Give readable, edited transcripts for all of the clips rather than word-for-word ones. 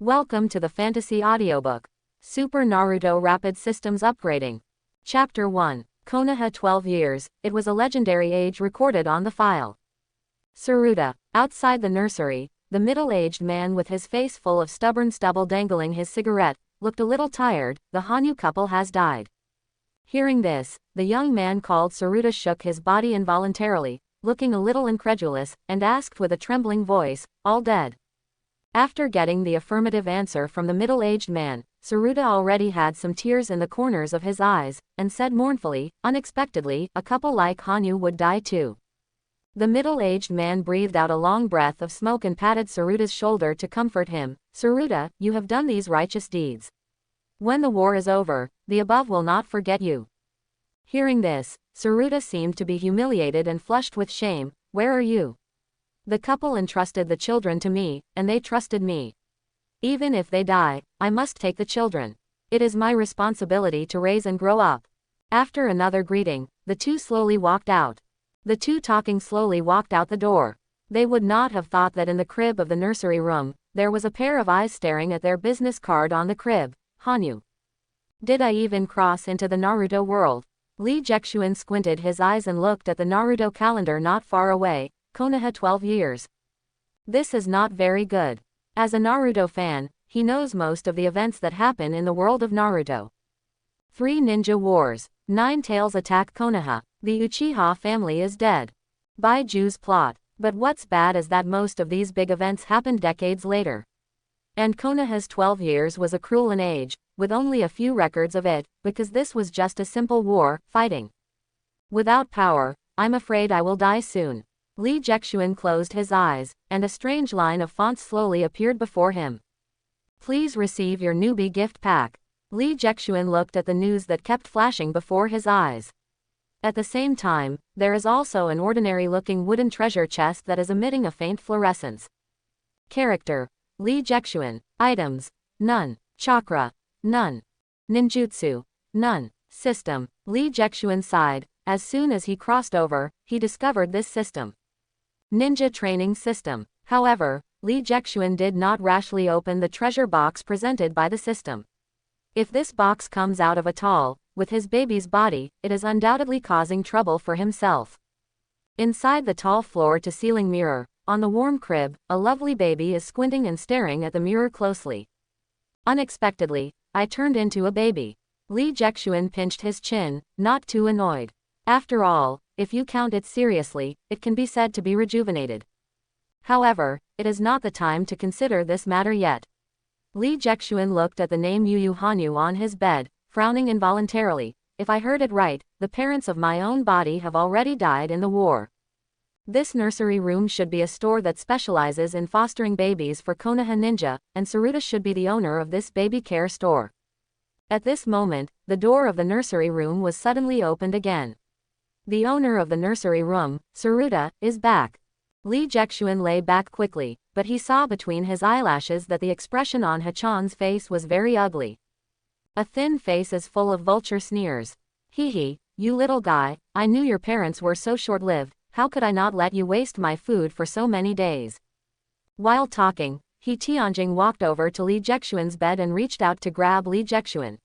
Welcome to the Fantasy Audiobook. Super Naruto Rapid Systems Upgrading. Chapter 1. Konoha 12 years, it was a legendary age recorded on the file. Tsuruta. Outside the nursery, the middle-aged man with his face full of stubborn stubble dangling his cigarette, looked a little tired. The Hanyu couple has died. Hearing this, the young man called Tsuruta shook his body involuntarily, looking a little incredulous, and asked with a trembling voice, "All dead?" After getting the affirmative answer from the middle-aged man, Tsuruta already had some tears in the corners of his eyes, and said mournfully, "Unexpectedly, a couple like Hanyu would die too." The middle-aged man breathed out a long breath of smoke and patted Tsuruta's shoulder to comfort him. "Tsuruta, you have done these righteous deeds. When the war is over, the above will not forget you." Hearing this, Tsuruta seemed to be humiliated and flushed with shame. "Where are you? The couple entrusted the children to me, and they trusted me. Even if they die, I must take the children. It is my responsibility to raise and grow up." After another greeting, the two slowly walked out. The two talking slowly walked out the door. They would not have thought that in the crib of the nursery room, there was a pair of eyes staring at their business card on the crib. Hanyu. Did I even cross into the Naruto world? Lee Jexuan squinted his eyes and looked at the Naruto calendar not far away. Konoha 12 years. This is not very good. As a Naruto fan, he knows most of the events that happen in the world of Naruto. 3 Ninja Wars. 9 Tails attack Konoha. The Uchiha family is dead. Baiju's plot. But what's bad is that most of these big events happened decades later. And Konoha's 12 years was a cruel an age, with only a few records of it, because this was just a simple war, fighting. Without power, I'm afraid I will die soon. Lee Jexuan closed his eyes, and a strange line of fonts slowly appeared before him. "Please receive your newbie gift pack." Lee Jexuan looked at the news that kept flashing before his eyes. At the same time, there is also an ordinary-looking wooden treasure chest that is emitting a faint fluorescence. Character: Lee Jexuan. Items: none. Chakra: none. Ninjutsu: none. System: Lee Jexuan sighed. As soon as he crossed over, he discovered this system. Ninja Training System. However, Lee Jexuan did not rashly open the treasure box presented by the system. If this box comes out of a tall, with his baby's body, it is undoubtedly causing trouble for himself. Inside the tall floor-to-ceiling mirror, on the warm crib, a lovely baby is squinting and staring at the mirror closely. Unexpectedly, I turned into a baby. Lee Jexuan pinched his chin, not too annoyed. After all, if you count it seriously, it can be said to be rejuvenated. However, it is not the time to consider this matter yet. Lee Jexuan looked at the name Yu Hanyu on his bed, frowning involuntarily. If I heard it right, the parents of my own body have already died in the war. This nursery room should be a store that specializes in fostering babies for Konoha Ninja, and Tsuruta should be the owner of this baby care store. At this moment, the door of the nursery room was suddenly opened again. The owner of the nursery room, Tsuruta, is back. Lee Jexuan lay back quickly, but he saw between his eyelashes that the expression on Hachan's face was very ugly. A thin face is full of vulture sneers. "Hee, you little guy, I knew your parents were so short-lived, how could I not let you waste my food for so many days?" While talking, He Tianjing walked over to Lee Jexuan's bed and reached out to grab Lee Jexuan.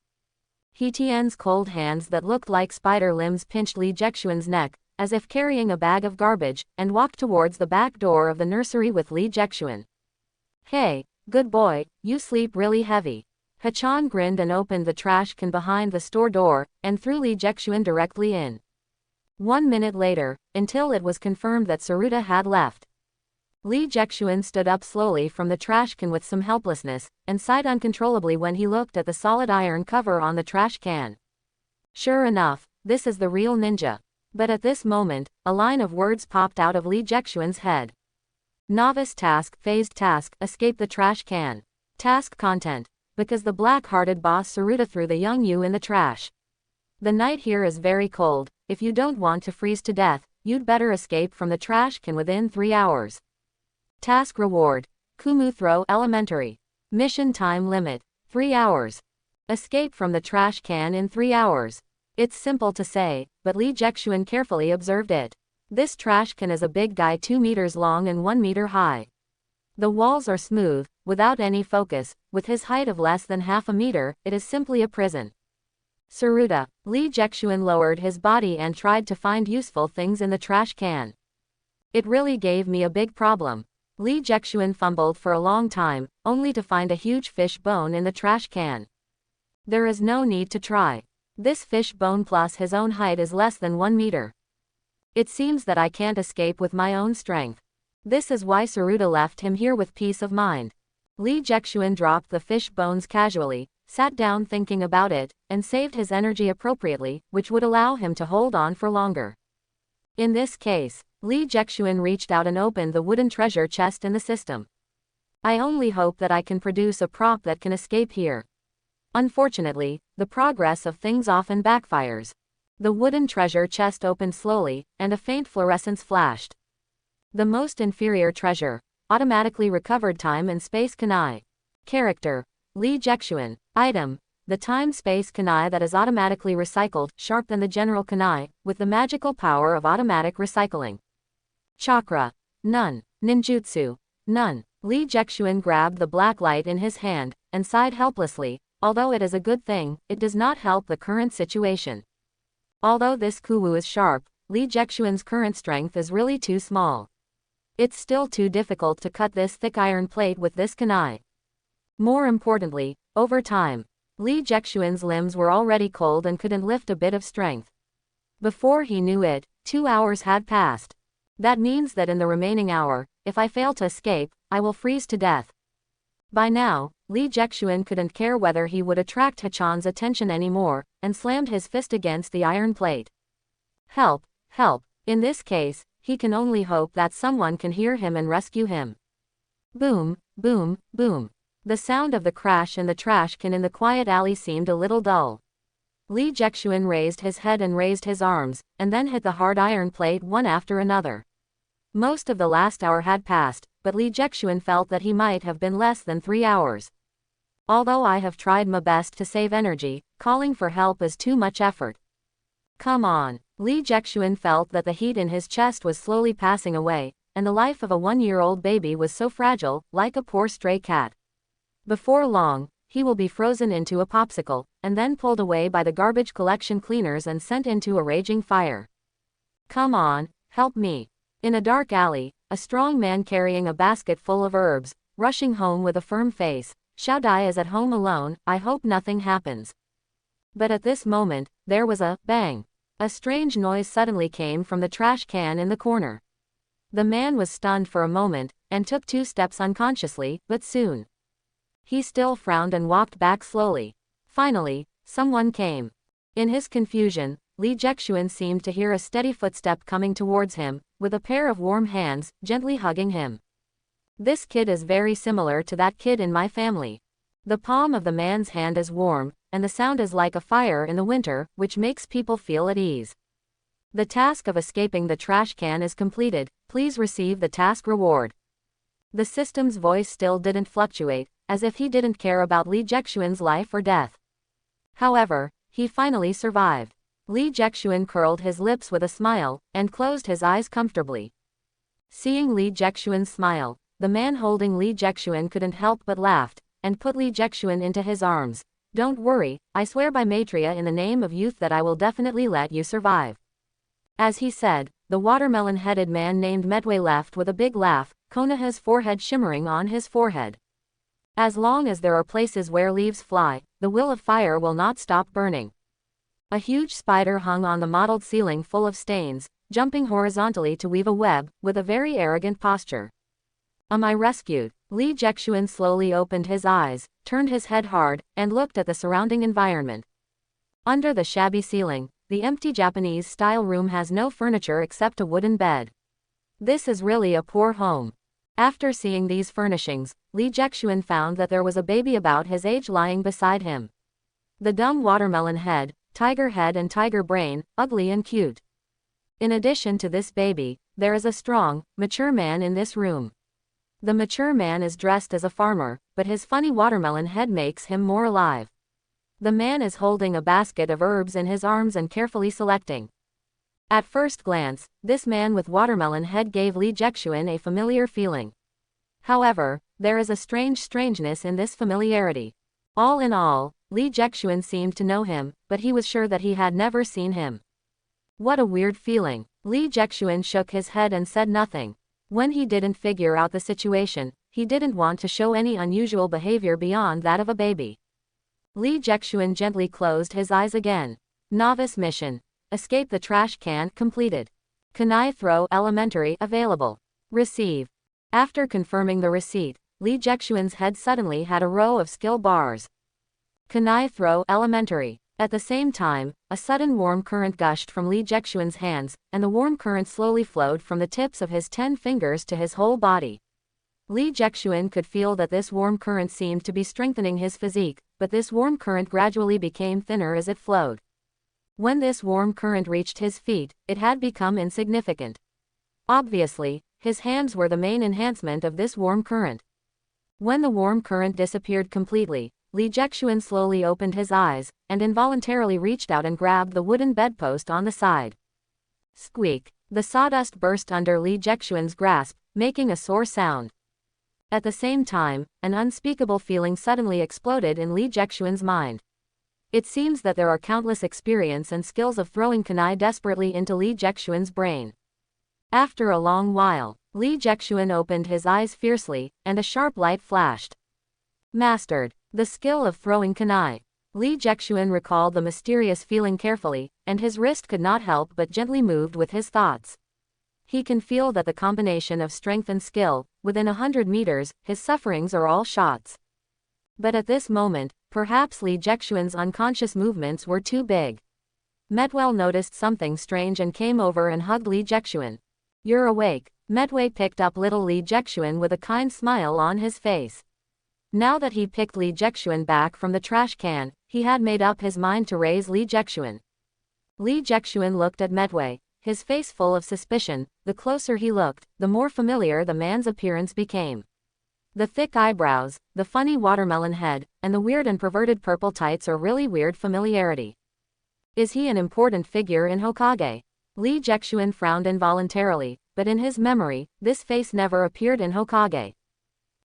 He Tian's cold hands that looked like spider limbs pinched Lee Jexuan's neck, as if carrying a bag of garbage, and walked towards the back door of the nursery with Lee Jexuan. "Hey, good boy, you sleep really heavy." Hachan grinned and opened the trash can behind the store door, and threw Lee Jexuan directly in. 1 minute later, until it was confirmed that Tsuruta had left. Lee Jexuan stood up slowly from the trash can with some helplessness, and sighed uncontrollably when he looked at the solid iron cover on the trash can. Sure enough, this is the real ninja. But at this moment, a line of words popped out of Lee Jexuan's head. Novice task, phased task, escape the trash can. Task content. Because the black-hearted boss Tsuruta threw the young you in the trash. The night here is very cold. If you don't want to freeze to death, you'd better escape from the trash can within 3 hours. Task reward: Kumu Throw Elementary. Mission time limit: 3 hours. Escape from the trash can in 3 hours. It's simple to say, but Lee Jexuan carefully observed it. This trash can is a big guy 2 meters long and 1 meter high. The walls are smooth, without any focus, with his height of less than half a meter, it is simply a prison. Saruta, Lee Jexuan lowered his body and tried to find useful things in the trash can. It really gave me a big problem. Lee Jexuan fumbled for a long time, only to find a huge fish bone in the trash can. There is no need to try. This fish bone plus his own height is less than 1 meter. It seems that I can't escape with my own strength. This is why Saruta left him here with peace of mind. Lee Jexuan dropped the fish bones casually, sat down thinking about it, and saved his energy appropriately, which would allow him to hold on for longer. In this case, Lee Jexuan reached out and opened the wooden treasure chest in the system. I only hope that I can produce a prop that can escape here. Unfortunately, the progress of things often backfires. The wooden treasure chest opened slowly, and a faint fluorescence flashed. The most inferior treasure. Automatically recovered time and space kunai. Character: Lee Jexuan. Item: the time-space kunai that is automatically recycled, sharp than the general kunai, with the magical power of automatic recycling. Chakra: none. Ninjutsu: none. Lee Jexuan grabbed the black light in his hand, and sighed helplessly. Although it is a good thing, it does not help the current situation. Although this kuwu is sharp, Lee Jexuan's current strength is really too small. It's still too difficult to cut this thick iron plate with this kunai. More importantly, over time, Lee Jexuan's limbs were already cold and couldn't lift a bit of strength. Before he knew it, 2 hours had passed. That means that in the remaining hour, if I fail to escape, I will freeze to death. By now, Lee Jexuan couldn't care whether he would attract Hachan's attention anymore, and slammed his fist against the iron plate. Help, help. In this case, he can only hope that someone can hear him and rescue him. Boom, boom, boom. The sound of the crash in the trash can in the quiet alley seemed a little dull. Lee Jexuan raised his head and raised his arms, and then hit the hard iron plate one after another. Most of the last hour had passed, but Lee Jexuan felt that he might have been less than 3 hours. Although I have tried my best to save energy, calling for help is too much effort. Come on. Lee Jexuan felt that the heat in his chest was slowly passing away, and the life of a 1-year-old baby was so fragile, like a poor stray cat. Before long, he will be frozen into a popsicle, and then pulled away by the garbage collection cleaners and sent into a raging fire. Come on, help me. In a dark alley, a strong man carrying a basket full of herbs, rushing home with a firm face. Xiao Dai is at home alone, I hope nothing happens. But at this moment, there was a bang. A strange noise suddenly came from the trash can in the corner. The man was stunned for a moment, and took 2 steps unconsciously, but soon. He still frowned and walked back slowly. Finally, someone came. In his confusion, Lee Jexuan seemed to hear a steady footstep coming towards him, with a pair of warm hands, gently hugging him. This kid is very similar to that kid in my family. The palm of the man's hand is warm, and the sound is like a fire in the winter, which makes people feel at ease. The task of escaping the trash can is completed, please receive the task reward. The system's voice still didn't fluctuate, as if he didn't care about Lee Jexuan's life or death. However, he finally survived. Lee Jexuan curled his lips with a smile, and closed his eyes comfortably. Seeing Lee Jexuan's smile, the man holding Lee Jexuan couldn't help but laughed, and put Lee Jexuan into his arms. Don't worry, I swear by Maitreya in the name of youth that I will definitely let you survive. As he said, the watermelon-headed man named Medway left with a big laugh, Konoha's forehead shimmering on his forehead. As long as there are places where leaves fly, the will of fire will not stop burning. A huge spider hung on the mottled ceiling full of stains, jumping horizontally to weave a web, with a very arrogant posture. Am I rescued? Lee Jexuan slowly opened his eyes, turned his head hard, and looked at the surrounding environment. Under the shabby ceiling, the empty Japanese-style room has no furniture except a wooden bed. This is really a poor home. After seeing these furnishings, Lee Jexuan found that there was a baby about his age lying beside him. The dumb watermelon head, tiger head and tiger brain, ugly and cute. In addition to this baby, there is a strong, mature man in this room. The mature man is dressed as a farmer, but his funny watermelon head makes him more alive. The man is holding a basket of herbs in his arms and carefully selecting. At first glance, this man with watermelon head gave Lee Jexuan a familiar feeling. However, there is a strangeness in this familiarity. All in all, Li Jexuan seemed to know him, but he was sure that he had never seen him. What a weird feeling. Li Jexuan shook his head and said nothing. When he didn't figure out the situation, he didn't want to show any unusual behavior beyond that of a baby. Li Jexuan gently closed his eyes again. Novice mission. Escape the trash can completed. Kunai throw elementary available. Receive. After confirming the receipt, Li Jexuan's head suddenly had a row of skill bars. Kunai throw elementary. At the same time, a sudden warm current gushed from Li Jexuan's hands, and the warm current slowly flowed from the tips of his 10 fingers to his whole body. Li Jexuan could feel that this warm current seemed to be strengthening his physique, but this warm current gradually became thinner as it flowed. When this warm current reached his feet, it had become insignificant. Obviously, his hands were the main enhancement of this warm current. When the warm current disappeared completely, Li Jexuan slowly opened his eyes, and involuntarily reached out and grabbed the wooden bedpost on the side. Squeak! The sawdust burst under Li Jexuan's grasp, making a sore sound. At the same time, an unspeakable feeling suddenly exploded in Li Jexuan's mind. It seems that there are countless experience and skills of throwing kunai desperately into Li Jexuan's brain. After a long while, Li Jexuan opened his eyes fiercely, and a sharp light flashed. Mastered. The skill of throwing kunai. Li Jexuan recalled the mysterious feeling carefully, and his wrist could not help but gently moved with his thoughts. He can feel that the combination of strength and skill, within 100 meters, his sufferings are all shots. But at this moment, perhaps Li Jexuan's unconscious movements were too big. Medway noticed something strange and came over and hugged Li Jexuan. You're awake. Medway picked up little Li Jexuan with a kind smile on his face. Now that he picked Li Jexuan back from the trash can, he had made up his mind to raise Li Jexuan. Li Jexuan looked at Medway, his face full of suspicion. The closer he looked, the more familiar the man's appearance became. The thick eyebrows, the funny watermelon head, and the weird and perverted purple tights are really weird familiarity. Is he an important figure in Hokage? Li Jexuan frowned involuntarily, but in his memory, this face never appeared in Hokage.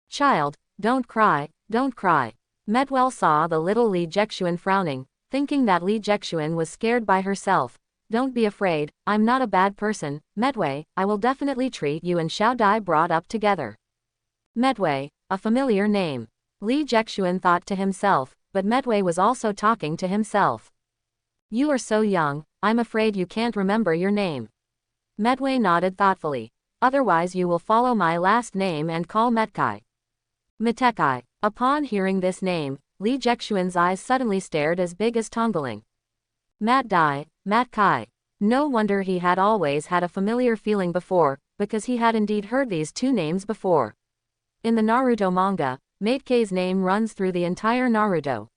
Child, don't cry, don't cry. Medway saw the little Li Jexuan frowning, thinking that Li Jexuan was scared by herself. Don't be afraid, I'm not a bad person, Medway, I will definitely treat you and Xiao Dai brought up together. Medway, a familiar name. Li Jexuan thought to himself, but Medway was also talking to himself. You are so young, I'm afraid you can't remember your name. Medway nodded thoughtfully. Otherwise you will follow my last name and call Metkai. Metekai. Upon hearing this name, Li Jexuan's eyes suddenly stared as big as Tongling. Mat Dai, Mat Kai. No wonder he had always had a familiar feeling before, because he had indeed heard these two names before. In the Naruto manga, Matekai's name runs through the entire Naruto.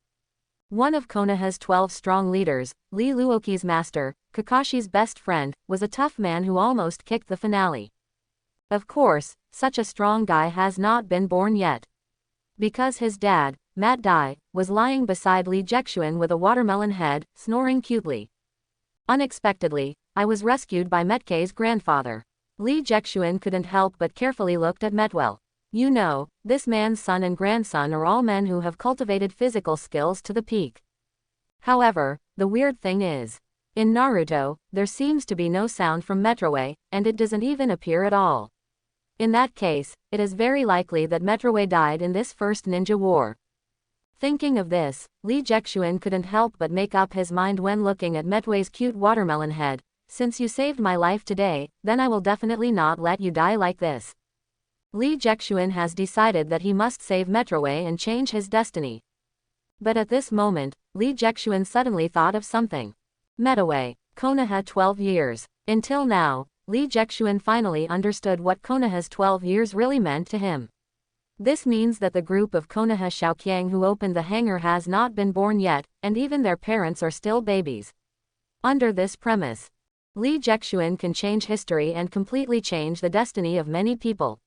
One of Konoha's 12 strong leaders, Lee Luoki's master, Kakashi's best friend, was a tough man who almost kicked the finale. Of course, such a strong guy has not been born yet. Because his dad, Mat Dai, was lying beside Li Jexuan with a watermelon head, snoring cutely. Unexpectedly, I was rescued by Metkei's grandfather. Li Jexuan couldn't help but carefully looked at Medway. You know, this man's son and grandson are all men who have cultivated physical skills to the peak. However, the weird thing is, in Naruto, there seems to be no sound from Metroid, and it doesn't even appear at all. In that case, it is very likely that Metroid died in this first ninja war. Thinking of this, Li Jexuan couldn't help but make up his mind when looking at Metroid's cute watermelon head. Since you saved my life today, then I will definitely not let you die like this. Li Jexuan has decided that he must save Metroid and change his destiny. But at this moment, Li Jexuan suddenly thought of something. Metroid, Konoha 12 years. Until now, Li Jexuan finally understood what Konoha's 12 years really meant to him. This means that the group of Konoha Xiaoqiang who opened the hangar has not been born yet, and even their parents are still babies. Under this premise, Li Jexuan can change history and completely change the destiny of many people.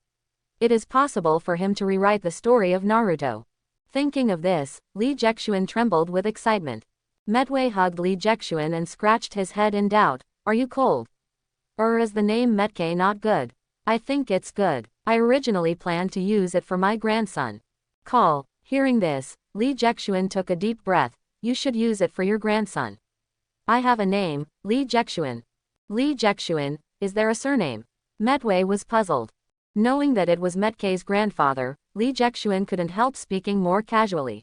It is possible for him to rewrite the story of Naruto. Thinking of this, Li Jexuan trembled with excitement. Medway hugged Li Jexuan and scratched his head in doubt. Are you cold? Or is the name Metkei not good? I think it's good. I originally planned to use it for my grandson. Call. Hearing this, Li Jexuan took a deep breath. You should use it for your grandson. I have a name, Li Jexuan. Li Jexuan, is there a surname? Medway was puzzled. Knowing that it was Metkei's grandfather, Li Jexuan couldn't help speaking more casually.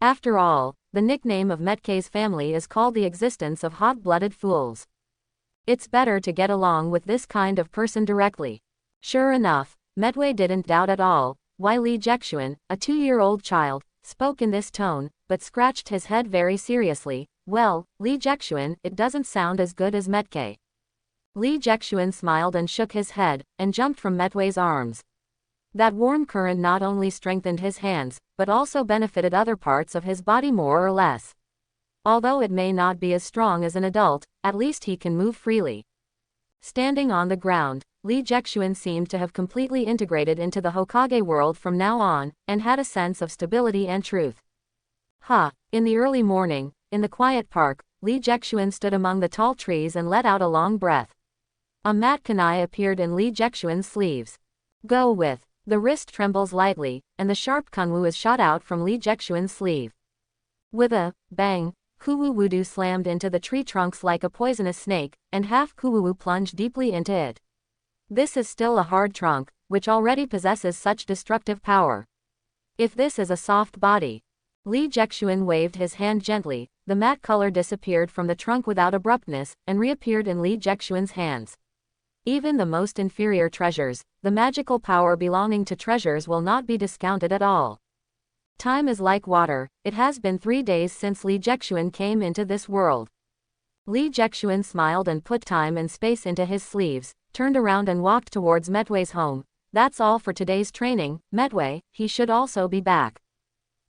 After all, the nickname of Metkei's family is called the existence of hot-blooded fools. It's better to get along with this kind of person directly. Sure enough, Medway didn't doubt at all why Li Jexuan, a 2-year-old child, spoke in this tone, but scratched his head very seriously. Well, Li Jexuan, it doesn't sound as good as Metkei. Li Jexuan smiled and shook his head, and jumped from Medway's arms. That warm current not only strengthened his hands, but also benefited other parts of his body more or less. Although it may not be as strong as an adult, at least he can move freely. Standing on the ground, Li Jexuan seemed to have completely integrated into the Hokage world from now on, and had a sense of stability and truth. In the early morning, in the quiet park, Li Jexuan stood among the tall trees and let out a long breath. A mat kunai appeared in Li Jexuan's sleeves. Go with. The wrist trembles lightly, and the sharp kunwu is shot out from Li Jexuan's sleeve. With a bang, Kuwu Wudu slammed into the tree trunks like a poisonous snake, and half Kuwu plunged deeply into it. This is still a hard trunk, which already possesses such destructive power. If this is a soft body. Li Jexuan waved his hand gently, the matte color disappeared from the trunk without abruptness, and reappeared in Li Jexuan's hands. Even the most inferior treasures, the magical power belonging to treasures will not be discounted at all. Time is like water, it has been 3 days since Li Jexuan came into this world. Li Jexuan smiled and put time and space into his sleeves, turned around and walked towards Medway's home. That's all for today's training, Medway, he should also be back.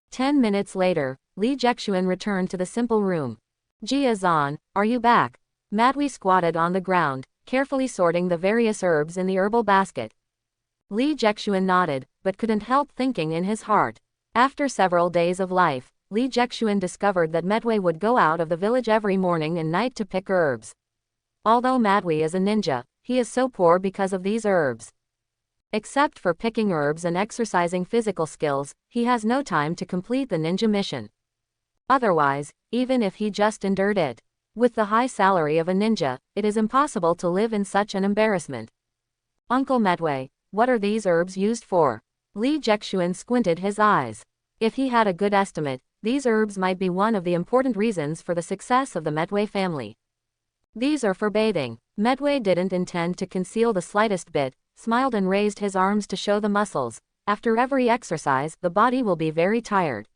10 minutes later, Li Jexuan returned to the simple room. Jia-zan, are you back? Medway squatted on the ground, carefully sorting the various herbs in the herbal basket. Li Jexuan nodded, but couldn't help thinking in his heart. After several days of life, Li Jexuan discovered that Medway would go out of the village every morning and night to pick herbs. Although Medway is a ninja, he is so poor because of these herbs. Except for picking herbs and exercising physical skills, he has no time to complete the ninja mission. Otherwise, even if he just endured it, with the high salary of a ninja, it is impossible to live in such an embarrassment. Uncle Medway, what are these herbs used for? Li Jexuan squinted his eyes. If he had a good estimate, these herbs might be one of the important reasons for the success of the Medway family. These are for bathing. Medway didn't intend to conceal the slightest bit, smiled and raised his arms to show the muscles. After every exercise, the body will be very tired.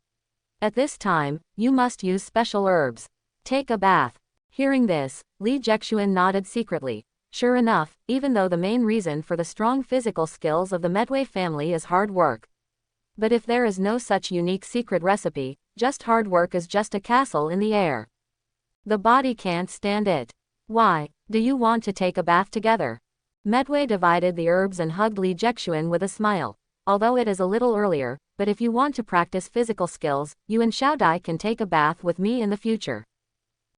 At this time, you must use special herbs. Take a bath. Hearing this, Li Jexuan nodded secretly. Sure enough, even though the main reason for the strong physical skills of the Medway family is hard work. But if there is no such unique secret recipe, just hard work is just a castle in the air. The body can't stand it. Why, do you want to take a bath together? Medway divided the herbs and hugged Li Jexuan with a smile. Although it is a little earlier, but if you want to practice physical skills, you and Xiaodai can take a bath with me in the future.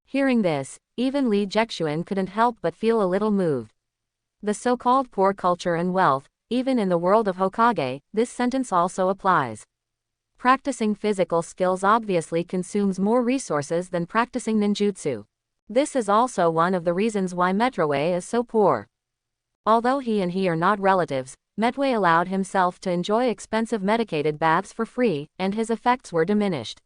Hearing this, even Li Jexuan couldn't help but feel a little moved. The so-called poor culture and wealth, even in the world of Hokage, this sentence also applies. Practicing physical skills obviously consumes more resources than practicing ninjutsu. This is also one of the reasons why Medway is so poor. Although he are not relatives, Medway allowed himself to enjoy expensive medicated baths for free, and his effects were diminished.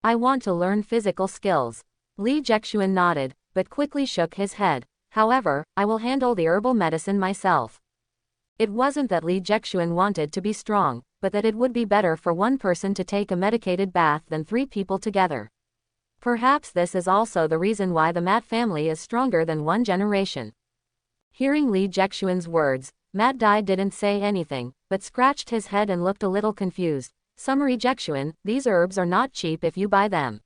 I want to learn physical skills. Li Jexuan nodded, but quickly shook his head. However, I will handle the herbal medicine myself. It wasn't that Li Jexuan wanted to be strong, but that it would be better for one person to take a medicated bath than 3 people together. Perhaps this is also the reason why the Mat family is stronger than one generation. Hearing Li Jexuan's words, Mat Dai didn't say anything, but scratched his head and looked a little confused. Summary Jexuan, these herbs are not cheap if you buy them.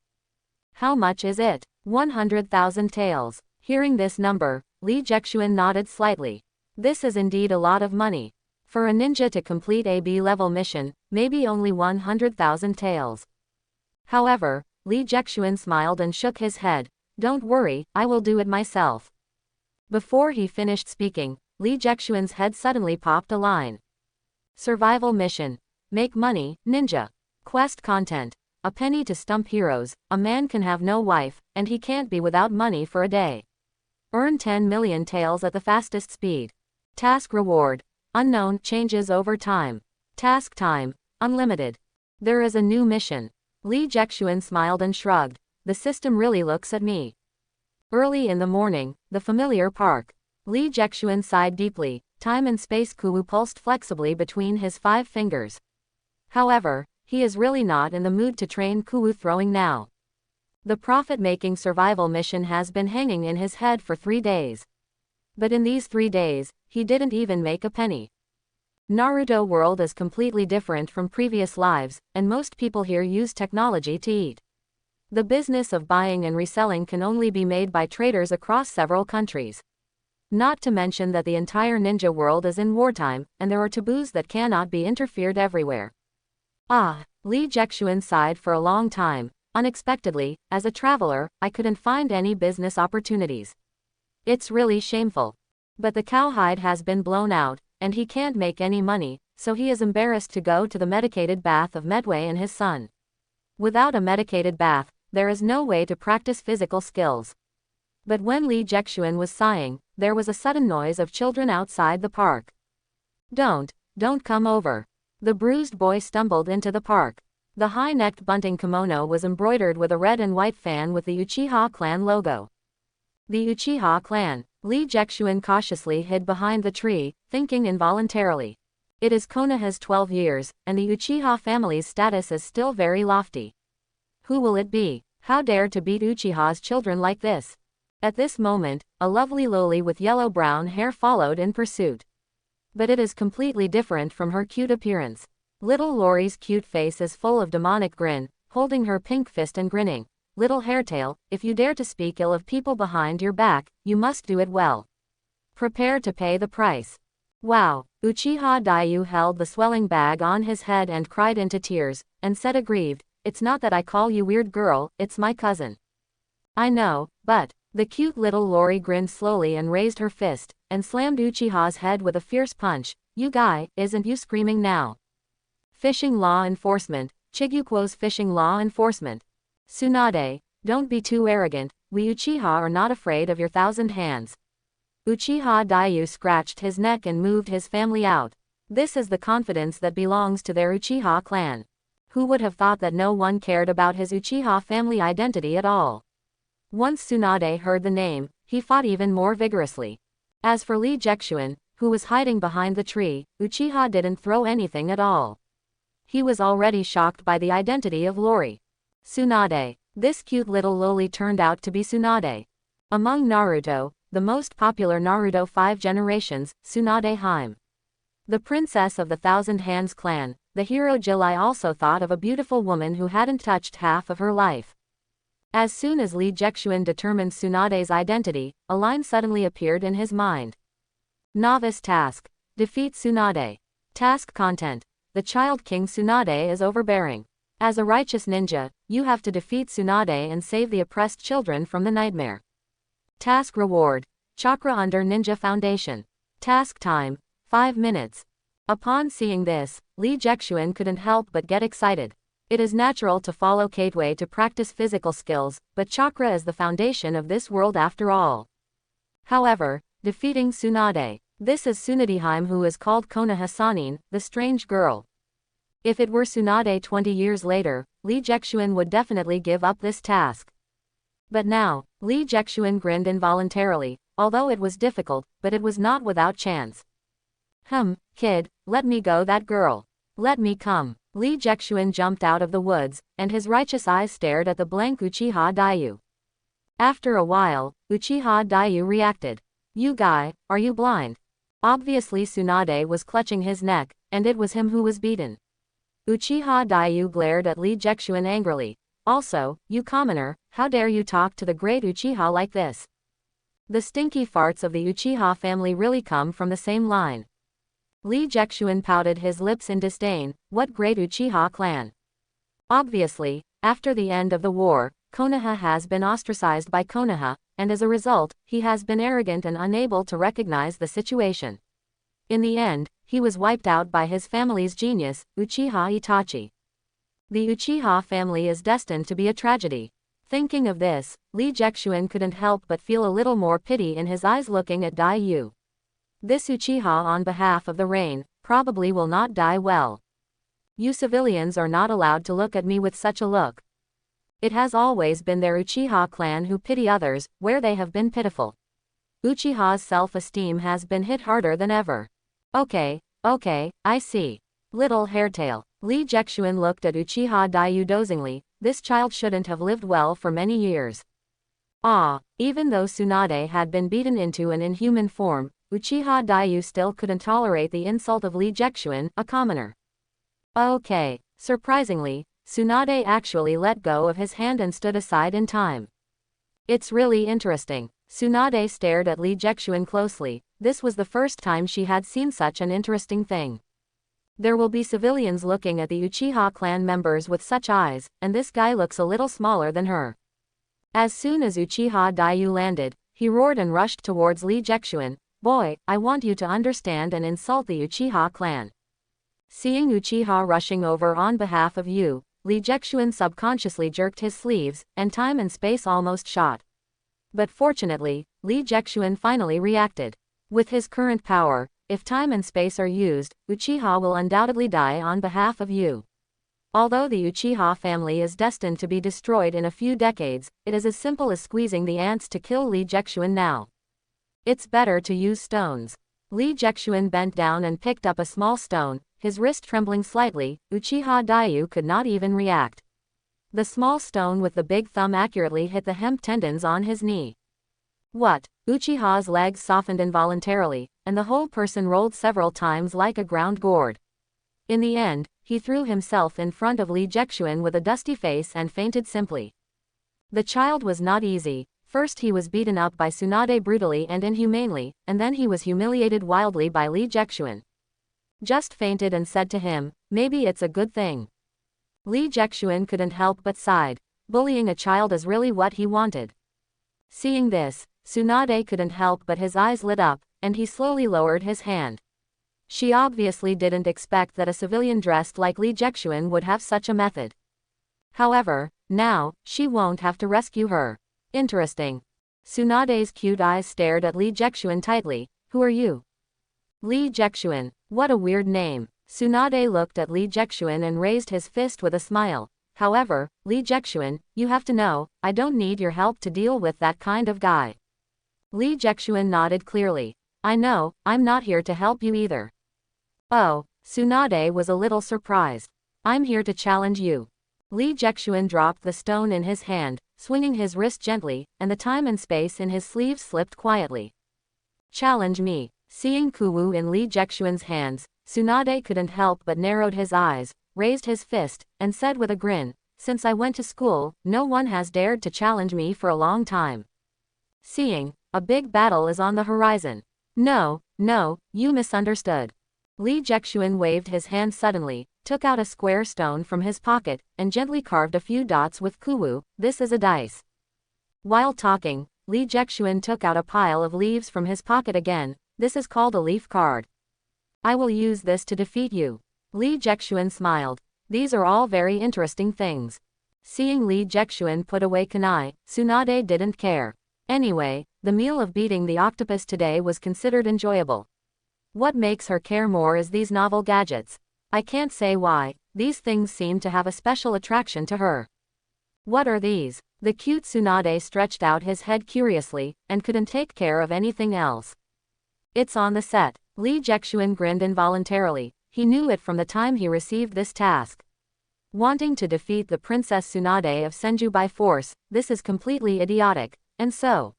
How much is it? 100,000 taels. Hearing this number, Li Jexuan nodded slightly. This is indeed a lot of money. For a ninja to complete a B-level mission, maybe only 100,000 taels. However, Li Jexuan smiled and shook his head. Don't worry, I will do it myself. Before he finished speaking, Lee Jexuan's head suddenly popped a line. Survival mission. Make money, ninja. Quest content. A penny to stump heroes. A man can have no wife, and he can't be without money for a day. Earn 10 million taels at the fastest speed. Task reward. Unknown, changes over time. Task time. Unlimited. There is a new mission. Lee Jexuan smiled and shrugged. The system really looks at me. Early in the morning, the familiar park. Lee Jexuan sighed deeply. Time and space Kuwu pulsed flexibly between his 5 fingers. However, he is really not in the mood to train Kuwu throwing now. The profit-making survival mission has been hanging in his head for 3 days. But in these 3 days, he didn't even make a penny. Naruto world is completely different from previous lives, and most people here use technology to eat. The business of buying and reselling can only be made by traders across several countries. Not to mention that the entire ninja world is in wartime, and there are taboos that cannot be interfered everywhere. Lee Jexuan sighed for a long time. Unexpectedly, as a traveler, I couldn't find any business opportunities. It's really shameful. But the cowhide has been blown out, and he can't make any money, so he is embarrassed to go to the medicated bath of Medway and his son. Without a medicated bath, there is no way to practice physical skills. But when Lee Jexuan was sighing, there was a sudden noise of children outside the park. Don't come over. The bruised boy stumbled into the park. The high-necked bunting kimono was embroidered with a red and white fan with the Uchiha clan logo. The Uchiha clan. Lee Jexuan cautiously hid behind the tree, thinking involuntarily. It is Konoha's 12 years, and the Uchiha family's status is still very lofty. Who will it be? How dare to beat Uchiha's children like this? At this moment, a lovely loli with yellow-brown hair followed in pursuit. But it is completely different from her cute appearance. Little Lori's cute face is full of demonic grin, holding her pink fist and grinning. Little Hairtail, if you dare to speak ill of people behind your back, you must do it well. Prepare to pay the price. Wow! Uchiha Dayu held the swelling bag on his head and cried into tears, and said aggrieved, "It's not that I call you weird girl, it's my cousin." I know, but... The cute little Lori grinned slowly and raised her fist, and slammed Uchiha's head with a fierce punch. You guy, isn't you screaming now? Fishing law enforcement. Chigukuo's fishing law enforcement. Tsunade, don't be too arrogant, we Uchiha are not afraid of your 1,000 hands. Uchiha Dayu scratched his neck and moved his family out. This is the confidence that belongs to their Uchiha clan. Who would have thought that no one cared about his Uchiha family identity at all? Once Tsunade heard the name, he fought even more vigorously. As for Lee Jexuan, who was hiding behind the tree, Uchiha didn't throw anything at all. He was already shocked by the identity of Lori. Tsunade. This cute little loli turned out to be Tsunade. Among Naruto, the most popular Naruto 5 generations, Tsunade Haim. The princess of the 1,000 Hands clan, the hero Jilai also thought of a beautiful woman who hadn't touched half of her life. As soon as Lee Jexuan determined Tsunade's identity, a line suddenly appeared in his mind. Novice task. Defeat Tsunade. Task content. The Child King Tsunade is overbearing. As a righteous ninja, you have to defeat Tsunade and save the oppressed children from the nightmare. Task reward. Chakra under Ninja Foundation. Task time. 5 minutes. Upon seeing this, Lee Jexuan couldn't help but get excited. It is natural to follow Kateway to practice physical skills, but chakra is the foundation of this world after all. However, defeating Tsunade. This is Tsunadeheim, who is called Konoha Sanin, the strange girl. If it were Tsunade 20 years later, Lee Jexuan would definitely give up this task. But now, Lee Jexuan grinned involuntarily, although it was difficult, but it was not without chance. Kid, let me go that girl. Let me come. Lee Jexuan jumped out of the woods, and his righteous eyes stared at the blank Uchiha Dayu. After a while, Uchiha Dayu reacted. You guy, are you blind? Obviously Tsunade was clutching his neck, and it was him who was beaten. Uchiha Dayu glared at Lee Jexuan angrily. Also, you commoner, how dare you talk to the great Uchiha like this? The stinky farts of the Uchiha family really come from the same line. Lee Jexuan pouted his lips in disdain. What great Uchiha clan? Obviously, after the end of the war, Konoha has been ostracized by Konoha, and as a result, he has been arrogant and unable to recognize the situation. In the end, he was wiped out by his family's genius, Uchiha Itachi. The Uchiha family is destined to be a tragedy. Thinking of this, Lee Jexuan couldn't help but feel a little more pity in his eyes looking at Dai Yu. This Uchiha on behalf of the reign, probably will not die well. You civilians are not allowed to look at me with such a look. It has always been their Uchiha clan who pity others, where they have been pitiful. Uchiha's self-esteem has been hit harder than ever. Okay, I see. Little hairtail. Lee Jexuan looked at Uchiha Daiyu dozingly. This child shouldn't have lived well for many years. Even though Tsunade had been beaten into an inhuman form, Uchiha Daiyu still couldn't tolerate the insult of Lee Jexuan, a commoner. Okay. Surprisingly, Tsunade actually let go of his hand and stood aside in time. It's really interesting. Tsunade stared at Lee Jexuan closely. This was the first time she had seen such an interesting thing. There will be civilians looking at the Uchiha clan members with such eyes, and this guy looks a little smaller than her. As soon as Uchiha Daiyu landed, he roared and rushed towards Lee Jexuan. Boy, I want you to understand and insult the Uchiha clan. Seeing Uchiha rushing over on behalf of you, Lee Jexuan subconsciously jerked his sleeves, and time and space almost shot. But fortunately, Lee Jexuan finally reacted. With his current power, if time and space are used, Uchiha will undoubtedly die on behalf of you. Although the Uchiha family is destined to be destroyed in a few decades, it is as simple as squeezing the ants to kill Lee Jexuan now. It's better to use stones. Lee Jexuan bent down and picked up a small stone, his wrist trembling slightly. Uchiha Daiyu could not even react. The small stone with the big thumb accurately hit the hemp tendons on his knee. What? Uchiha's legs softened involuntarily, and the whole person rolled several times like a ground gourd. In the end, he threw himself in front of Lee Jexuan with a dusty face and fainted simply. The child was not easy. First he was beaten up by Tsunade brutally and inhumanely, and then he was humiliated wildly by Lee Jexuan. Just fainted and said to him, maybe it's a good thing. Lee Jexuan couldn't help but sighed. Bullying a child is really what he wanted. Seeing this, Tsunade couldn't help but his eyes lit up, and he slowly lowered his hand. She obviously didn't expect that a civilian dressed like Lee Jexuan would have such a method. However, now, she won't have to rescue her. Interesting. Tsunade's cute eyes stared at Lee Jexuan tightly. Who are you? Lee Jexuan. What a weird name. Tsunade looked at Lee Jexuan and raised his fist with a smile. However, Lee Jexuan, you have to know, I don't need your help to deal with that kind of guy. Lee Jexuan nodded clearly. I know, I'm not here to help you either. Oh, Tsunade was a little surprised. I'm here to challenge you. Lee Jexuan dropped the stone in his hand, swinging his wrist gently, and the time and space in his sleeve slipped quietly. Challenge me. Seeing Kuwu in Lee Jexuan's hands, Tsunade couldn't help but narrowed his eyes, raised his fist, and said with a grin, since I went to school, no one has dared to challenge me for a long time. Seeing, a big battle is on the horizon. No, you misunderstood. Lee Jexuan waved his hand suddenly, took out a square stone from his pocket, and gently carved a few dots with Kuwu. This is a dice. While talking, Lee Jexuan took out a pile of leaves from his pocket again. This is called a leaf card. I will use this to defeat you. Lee Jexuan smiled. These are all very interesting things. Seeing Lee Jexuan put away kunai, Tsunade didn't care. Anyway, the meal of beating the octopus today was considered enjoyable. What makes her care more is these novel gadgets. I can't say why, these things seem to have a special attraction to her. What are these? The cute Tsunade stretched out his head curiously, and couldn't take care of anything else. It's on the set. Lee Jexuan grinned involuntarily. He knew it from the time he received this task. Wanting to defeat the Princess Tsunade of Senju by force, this is completely idiotic, and so.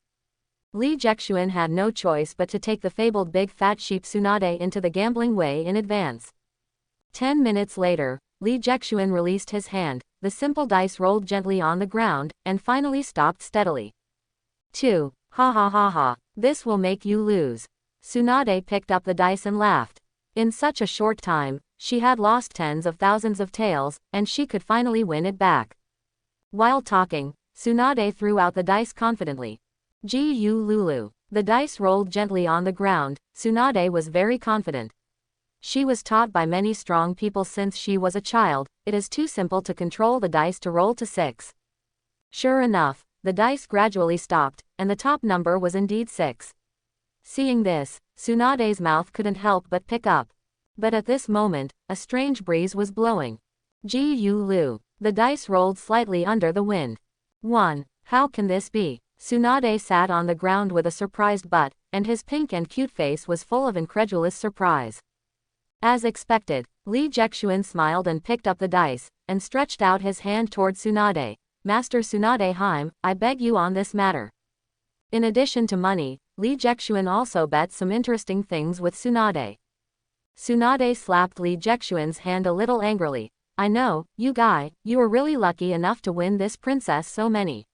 Lee Jexuan had no choice but to take the fabled big fat sheep Tsunade into the gambling way in advance. 10 minutes later, Lee Jexuan released his hand, the simple dice rolled gently on the ground, and finally stopped steadily. 2. Ha ha ha ha, this will make you lose. Tsunade picked up the dice and laughed. In such a short time, she had lost tens of thousands of taels, and she could finally win it back. While talking, Tsunade threw out the dice confidently. Gu Lulu. The dice rolled gently on the ground. Tsunade was very confident. She was taught by many strong people since she was a child, it is too simple to control the dice to roll to 6. Sure enough, the dice gradually stopped, and the top number was indeed 6. Seeing this, Tsunade's mouth couldn't help but pick up. But at this moment, a strange breeze was blowing. Gu Lu. The dice rolled slightly under the wind. 1. How can this be? Tsunade sat on the ground with a surprised butt, and his pink and cute face was full of incredulous surprise. As expected, Li Jexuan smiled and picked up the dice, and stretched out his hand toward Tsunade. Master Tsunade Haim, I beg you on this matter. In addition to money, Li Jexuan also bet some interesting things with Tsunade. Tsunade slapped Li Jexuan's hand a little angrily. I know, you guy, you were really lucky enough to win this princess so many.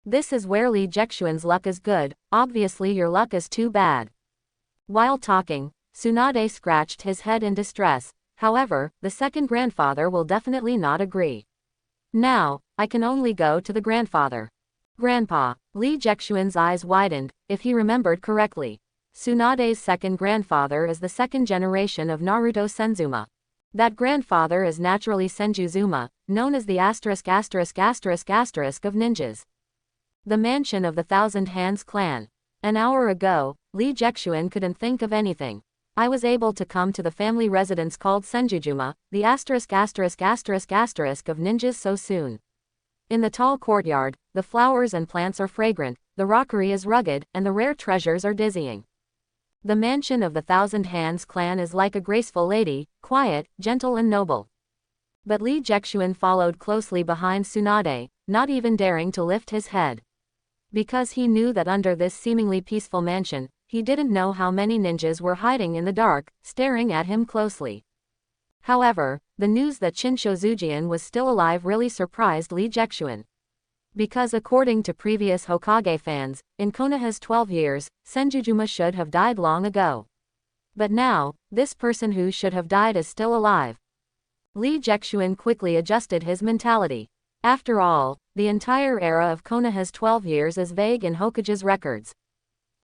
This is where Li Jexuan's luck is good, obviously your luck is too bad. While talking, Tsunade scratched his head in distress, however, the second grandfather will definitely not agree. Now, I can only go to the grandfather. Grandpa. Li Jexuan's eyes widened, if he remembered correctly. Tsunade's second grandfather is the second generation of Naruto Senzuma. That grandfather is naturally Senjuzuma, known as the ***** of ninjas. The mansion of the Thousand Hands clan. An hour ago, Li Jexuan couldn't think of anything. I was able to come to the family residence called Senjujuma, the ***** of ninjas so soon. In the tall courtyard, the flowers and plants are fragrant, the rockery is rugged, and the rare treasures are dizzying. The mansion of the Thousand Hands clan is like a graceful lady, quiet, gentle and noble. But Li Jexuan followed closely behind Tsunade, not even daring to lift his head. Because he knew that under this seemingly peaceful mansion, he didn't know how many ninjas were hiding in the dark, staring at him closely. However, the news that Shinsho Zujian was still alive really surprised Li Jexuan. Because according to previous Hokage fans, in Konoha's 12 years, Senjujuma should have died long ago. But now, this person who should have died is still alive. Li Jexuan quickly adjusted his mentality. After all, the entire era of Konoha's 12 years is vague in Hokage's records.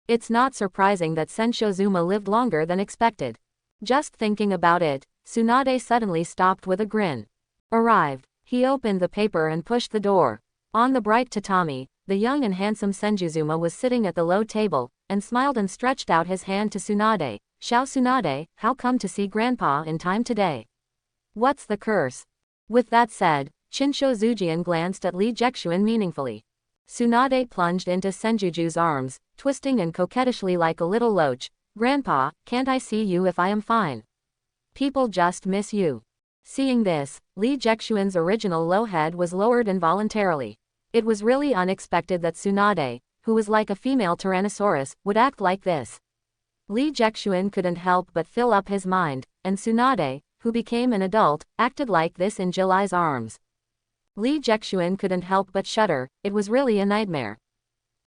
It's not surprising that Senshozuma lived longer than expected. Just thinking about it, Tsunade suddenly stopped with a grin. Arrived. He opened the paper and pushed the door. On the bright tatami, the young and handsome Senjuzuma was sitting at the low table, and smiled and stretched out his hand to Tsunade. Xiao Tsunade, how come to see Grandpa in time today? What's the curse? With that said, Shinsho Zujian glanced at Li Jexuan meaningfully. Tsunade plunged into Senjuju's arms, twisting and coquettishly like a little loach. Grandpa, can't I see you if I am fine? People just miss you. Seeing this, Li Jexuan's original low head was lowered involuntarily. It was really unexpected that Tsunade, who was like a female Tyrannosaurus, would act like this. Li Jexuan couldn't help but fill up his mind, and Tsunade, who became an adult, acted like this in July's arms. Li Jexuan couldn't help but shudder, it was really a nightmare.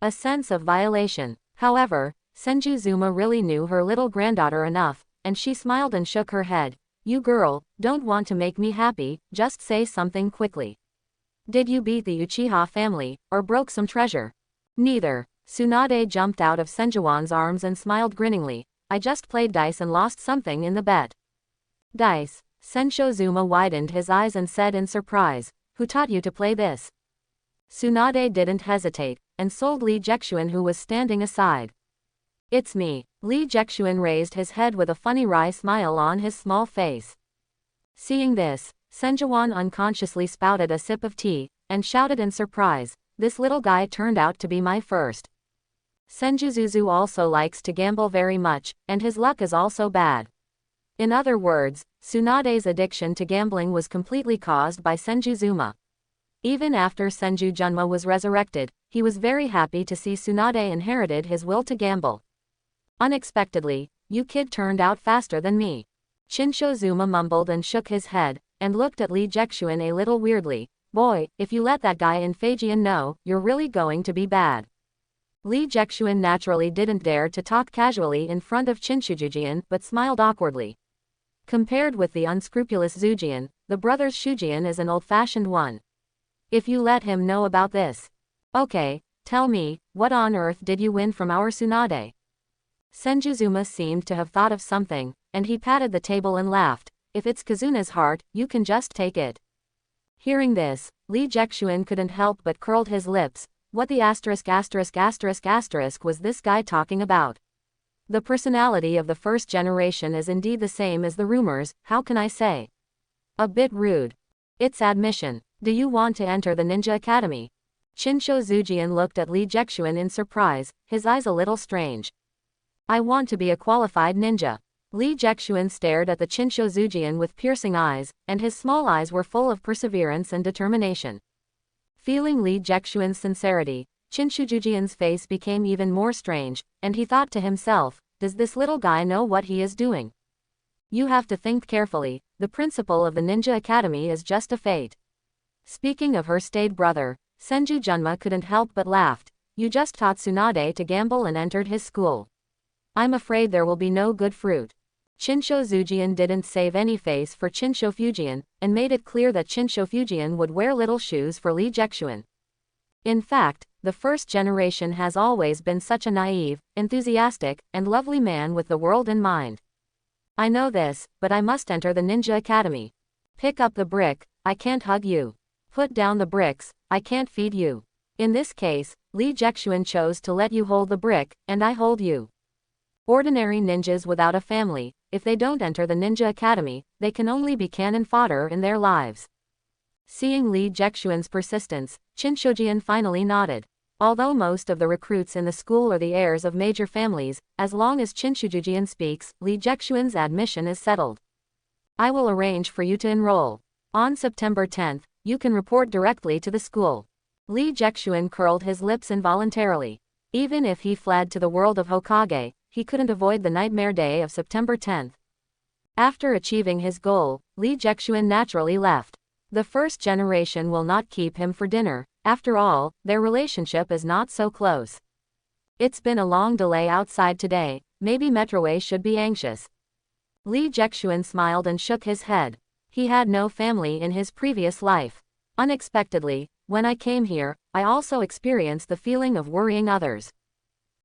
A sense of violation. However, Senjuzuma really knew her little granddaughter enough, and she smiled and shook her head. You girl, don't want to make me happy, just say something quickly. Did you beat the Uchiha family, or broke some treasure? Neither. Tsunade jumped out of Senjuwan's arms and smiled grinningly. I just played dice and lost something in the bet. Dice. Senshozuma widened his eyes and said in surprise, who taught you to play this? Tsunade didn't hesitate, and sold Li Jexuan who was standing aside. It's me. Li Jexuan raised his head with a funny wry smile on his small face. Seeing this, Senjuwan unconsciously spouted a sip of tea, and shouted in surprise, this little guy turned out to be my first. Senjuzuzu also likes to gamble very much, and his luck is also bad. In other words, Tsunade's addiction to gambling was completely caused by Senjuzuma. Even after Senju Junma was resurrected, he was very happy to see Tsunade inherited his will to gamble. Unexpectedly, you kid turned out faster than me. Shinshozuma mumbled and shook his head, and looked at Li Jexuan a little weirdly. Boy, if you let that guy in Phaegian know, you're really going to be bad. Li Jexuan naturally didn't dare to talk casually in front of Shinshujujian, but smiled awkwardly. Compared with the unscrupulous Zujian, the brothers Shujian is an old-fashioned one. if you let him know about this. Okay, tell me, what on earth did you win from our Tsunade? Senjuzuma seemed to have thought of something, and he patted the table and laughed. If it's Kazuna's heart, you can just take it. Hearing this, Lee Jexuan couldn't help but curled his lips. What the asterisk was this guy talking about? The personality of the first generation is indeed the same as the rumors, how can I say? A bit rude. It's admission. Do you want to enter the Ninja Academy? Chinsho Zujian looked at Lee Jexuan in surprise, his eyes a little strange. I want to be a qualified ninja. Lee Jexuan stared at the Chinsho Zujian with piercing eyes, and his small eyes were full of perseverance and determination. Feeling Lee Jexuan's sincerity, Chinsho Zujian's face became even more strange, and he thought to himself, does this little guy know what he is doing? You have to think carefully, the principal of the Ninja Academy is just a fate. Speaking of her staid brother, Senju Junma couldn't help but laughed. You just taught Tsunade to gamble and entered his school. I'm afraid there will be no good fruit. Chinsho Zujian didn't save any face for Chinsho Fujian, and made it clear that Chinsho Fujian would wear little shoes for Lee Jexuan. In fact, the first generation has always been such a naive, enthusiastic, and lovely man with the world in mind. I know this, but I must enter the Ninja Academy. Pick up the brick, I can't hug you. Put down the bricks, I can't feed you. In this case, Lee Jexuan chose to let you hold the brick, and I hold you. Ordinary ninjas without a family, if they don't enter the Ninja Academy, they can only be cannon fodder in their lives. Seeing Lee Jexuan's persistence, Chinshojian finally nodded. Although most of the recruits in the school are the heirs of major families, as long as Chinshojian speaks, Lee Jexuan's admission is settled. I will arrange for you to enroll. On September 10th, you can report directly to the school. Lee Jexuan curled his lips involuntarily. Even if he fled to the world of Hokage, he couldn't avoid the nightmare day of September 10th. After achieving his goal, Lee Jexuan naturally left. The first generation will not keep him for dinner. After all, their relationship is not so close. It's been a long delay outside today, maybe Metroway should be anxious. Lee Jexuan smiled and shook his head. He had no family in his previous life. Unexpectedly, when I came here, I also experienced the feeling of worrying others.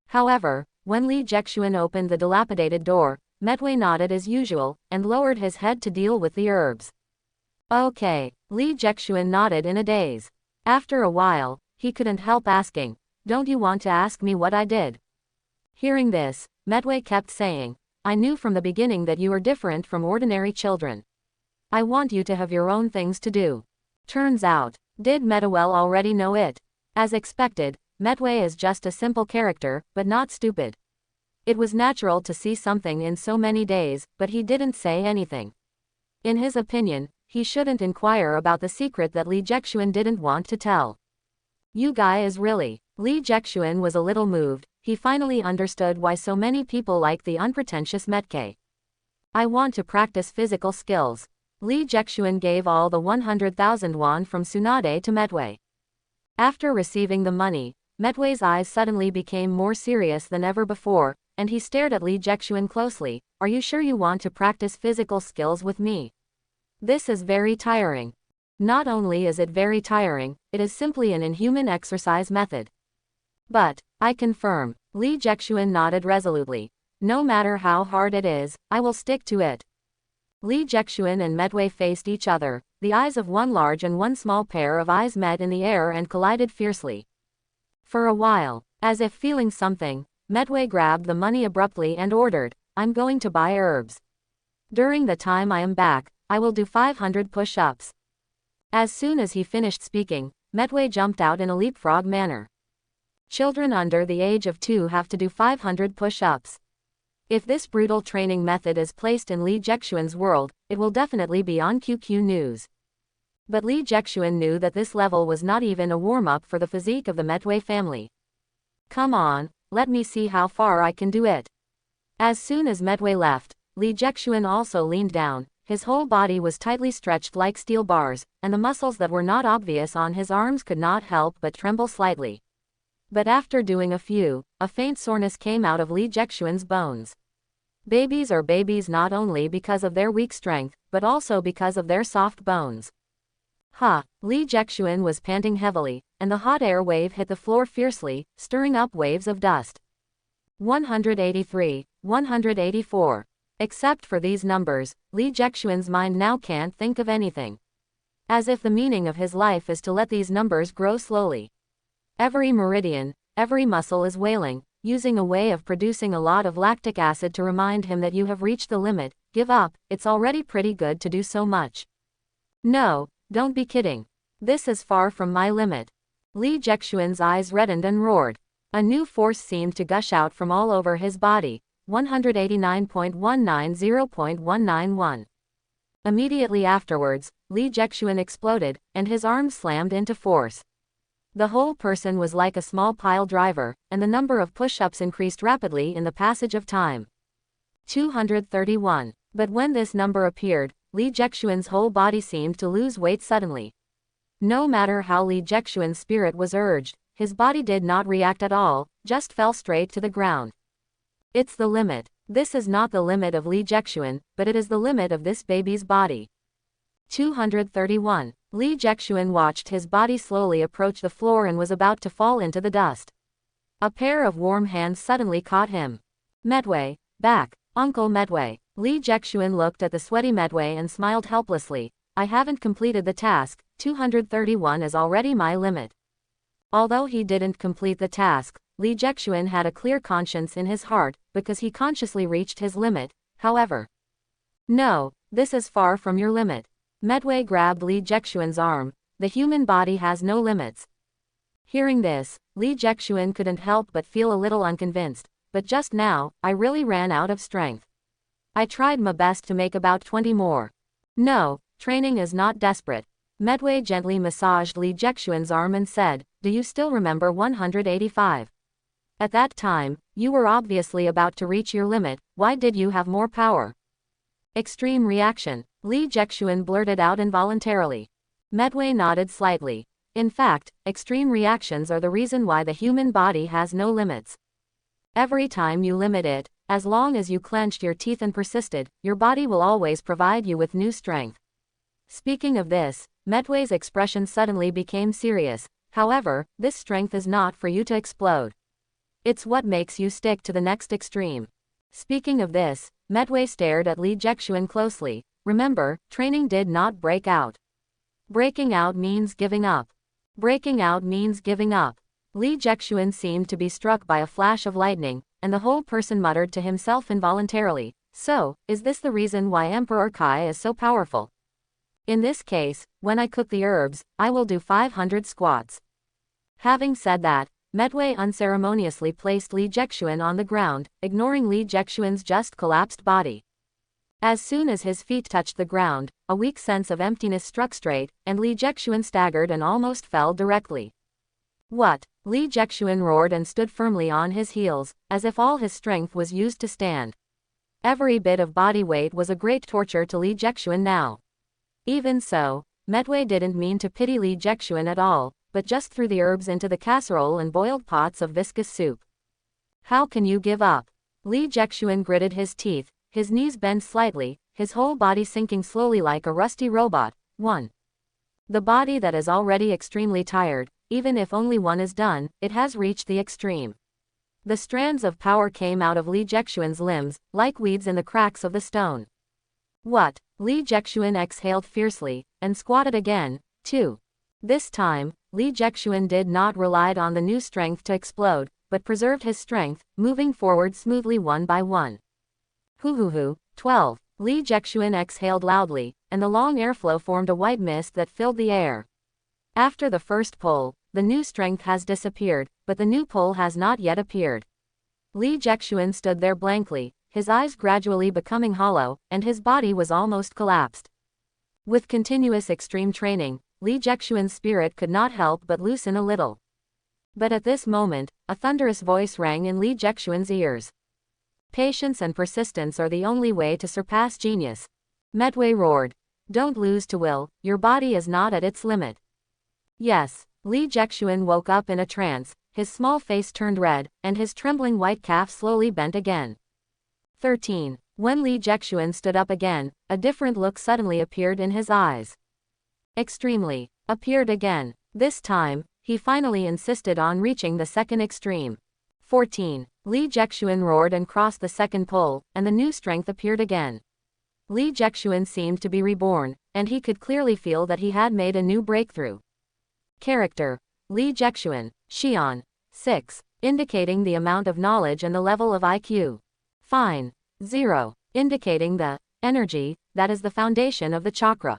However, when Lee Jexuan opened the dilapidated door, Metroway nodded as usual, and lowered his head to deal with the herbs. Okay, Lee Jexuan nodded in a daze. After a while, he couldn't help asking, don't you want to ask me what I did? Hearing this, Metroway kept saying, I knew from the beginning that you are different from ordinary children. I want you to have your own things to do. Turns out, did Metroway already know it? As expected, Metroway is just a simple character, but not stupid. It was natural to see something in so many days, but he didn't say anything. In his opinion, he shouldn't inquire about the secret that Lee Jexuan didn't want to tell. You guy is really. Lee Jexuan was a little moved. He finally understood why so many people like the unpretentious Metke. I want to practice physical skills. Lee Jexuan gave all the 100,000 won from Tsunade to Metroway. After receiving the money, Metroway's eyes suddenly became more serious than ever before, and he stared at Lee Jexuan closely. Are you sure you want to practice physical skills with me? This is very tiring. Not only is it very tiring, it is simply an inhuman exercise method. But, I confirm, Lee Jexuan nodded resolutely. No matter how hard it is, I will stick to it. Lee Jexuan and Metroway faced each other. The eyes of one large and one small pair of eyes met in the air and collided fiercely. For a while, as if feeling something, Metroway grabbed the money abruptly and ordered, I'm going to buy herbs. During the time I am back, I will do 500 push-ups. As soon as he finished speaking, Metroway jumped out in a leapfrog manner. Children under the age of 2 have to do 500 push-ups. If this brutal training method is placed in Lee Jexuan's world, it will definitely be on QQ News. But Lee Jexuan knew that this level was not even a warm-up for the physique of the Metroway family. Come on, let me see how far I can do it. As soon as Metroway left, Lee Jexuan also leaned down. His whole body was tightly stretched like steel bars, and the muscles that were not obvious on his arms could not help but tremble slightly. But after doing a faint soreness came out of Lee Jexuan's bones. Babies are babies not only because of their weak strength, but also because of their soft bones. Ha! Li Jexuan was panting heavily, and the hot air wave hit the floor fiercely, stirring up waves of dust. 183, 184. Except for these numbers, Li Jexuan's mind now can't think of anything. As if the meaning of his life is to let these numbers grow slowly. Every meridian, every muscle is wailing, using a way of producing a lot of lactic acid to remind him that you have reached the limit. Give up, it's already pretty good to do so much. No, don't be kidding. This is far from my limit. Li Jexuan's eyes reddened and roared. A new force seemed to gush out from all over his body. 189.190.191. Immediately afterwards, Li Jexuan exploded, and his arms slammed into force. The whole person was like a small pile driver, and the number of push-ups increased rapidly in the passage of time. 231. But when this number appeared, Li Jexuan's whole body seemed to lose weight suddenly. No matter how Li Jexuan's spirit was urged, his body did not react at all, just fell straight to the ground. It's the limit. This is not the limit of Li Jexuan, but it is the limit of this baby's body. 231. Li Jexuan watched his body slowly approach the floor and was about to fall into the dust. A pair of warm hands suddenly caught him. Medway, back, Uncle Medway. Li Jexuan looked at the sweaty Medway and smiled helplessly. I haven't completed the task. 231 is already my limit. Although he didn't complete the task, Li Jexuan had a clear conscience in his heart, because he consciously reached his limit, however. No, this is far from your limit. Medway grabbed Li Jexuan's arm. The human body has no limits. Hearing this, Li Jexuan couldn't help but feel a little unconvinced, but just now, I really ran out of strength. I tried my best to make about 20 more. No, training is not desperate. Medway gently massaged Li Jexuan's arm and said, do you still remember 185? At that time, you were obviously about to reach your limit. Why did you have more power? Extreme reaction, Li Jexuan blurted out involuntarily. Medway nodded slightly. In fact, extreme reactions are the reason why the human body has no limits. Every time you limit it, as long as you clenched your teeth and persisted, your body will always provide you with new strength. Speaking of this, Medway's expression suddenly became serious. However, this strength is not for you to explode. It's what makes you stick to the next extreme. Speaking of this, Medway stared at Li Jexuan closely. Remember, training did not break out. Breaking out means giving up. Breaking out means giving up. Li Jexuan seemed to be struck by a flash of lightning, and the whole person muttered to himself involuntarily, so, is this the reason why Emperor Kai is so powerful? In this case, when I cook the herbs, I will do 500 squats. Having said that, Medway unceremoniously placed Li Jexuan on the ground, ignoring Li Jexuan's just collapsed body. As soon as his feet touched the ground, a weak sense of emptiness struck straight, and Li Jexuan staggered and almost fell directly. What? Li Jexuan roared and stood firmly on his heels, as if all his strength was used to stand. Every bit of body weight was a great torture to Li Jexuan now. Even so, Medway didn't mean to pity Li Jexuan at all, but just threw the herbs into the casserole and boiled pots of viscous soup. How can you give up? Li Jexuan gritted his teeth, his knees bent slightly, his whole body sinking slowly like a rusty robot. 1. The body that is already extremely tired, even if only one is done, it has reached the extreme. The strands of power came out of Li Jexuan's limbs, like weeds in the cracks of the stone. What? Li Jexuan exhaled fiercely, and squatted again. 2. This time, Li Jexuan did not rely on the new strength to explode, but preserved his strength, moving forward smoothly one by one. Hoo. 12. Li Jexuan exhaled loudly, and the long airflow formed a white mist that filled the air. After the first pull, the new strength has disappeared, but the new pull has not yet appeared. Li Jexuan stood there blankly, his eyes gradually becoming hollow, and his body was almost collapsed. With continuous extreme training, Li Jexuan's spirit could not help but loosen a little. But at this moment, a thunderous voice rang in Li Jexuan's ears. Patience and persistence are the only way to surpass genius. Medway roared. Don't lose to will, your body is not at its limit. Yes. Li Jexuan woke up in a trance, his small face turned red, and his trembling white calf slowly bent again. 13. When Li Jexuan stood up again, a different look suddenly appeared in his eyes. Extremely. Appeared again. This time, he finally insisted on reaching the second extreme. 14. Li Jexuan roared and crossed the second pole, and the new strength appeared again. Li Jexuan seemed to be reborn, and he could clearly feel that he had made a new breakthrough. Character: Li Jexuan, Xian. 6. Indicating the amount of knowledge and the level of IQ. Fine. 0. Indicating the energy that is the foundation of the chakra.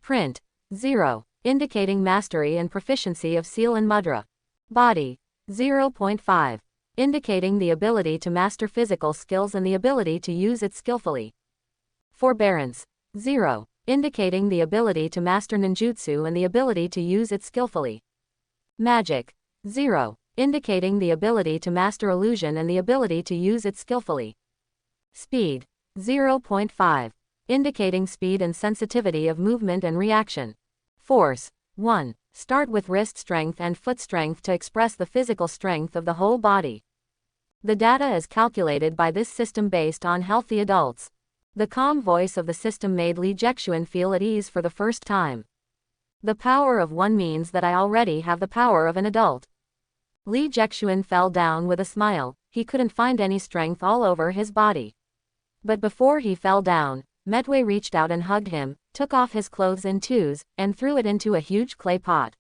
Print. 0. Indicating mastery and proficiency of seal and mudra. Body. 0.5. Indicating the ability to master physical skills and the ability to use it skillfully. Forbearance. 0. Indicating the ability to master ninjutsu and the ability to use it skillfully. Magic. 0. Indicating the ability to master illusion and the ability to use it skillfully. Speed. 0.5. Indicating speed and sensitivity of movement and reaction. Force. 1. Start with wrist strength and foot strength to express the physical strength of the whole body. The data is calculated by this system based on healthy adults. The calm voice of the system made Li Jexuan feel at ease for the first time. The power of one means that I already have the power of an adult. Li Jexuan fell down with a smile. He couldn't find any strength all over his body. But before he fell down, Medway reached out and hugged him, took off his clothes in twos, and threw it into a huge clay pot.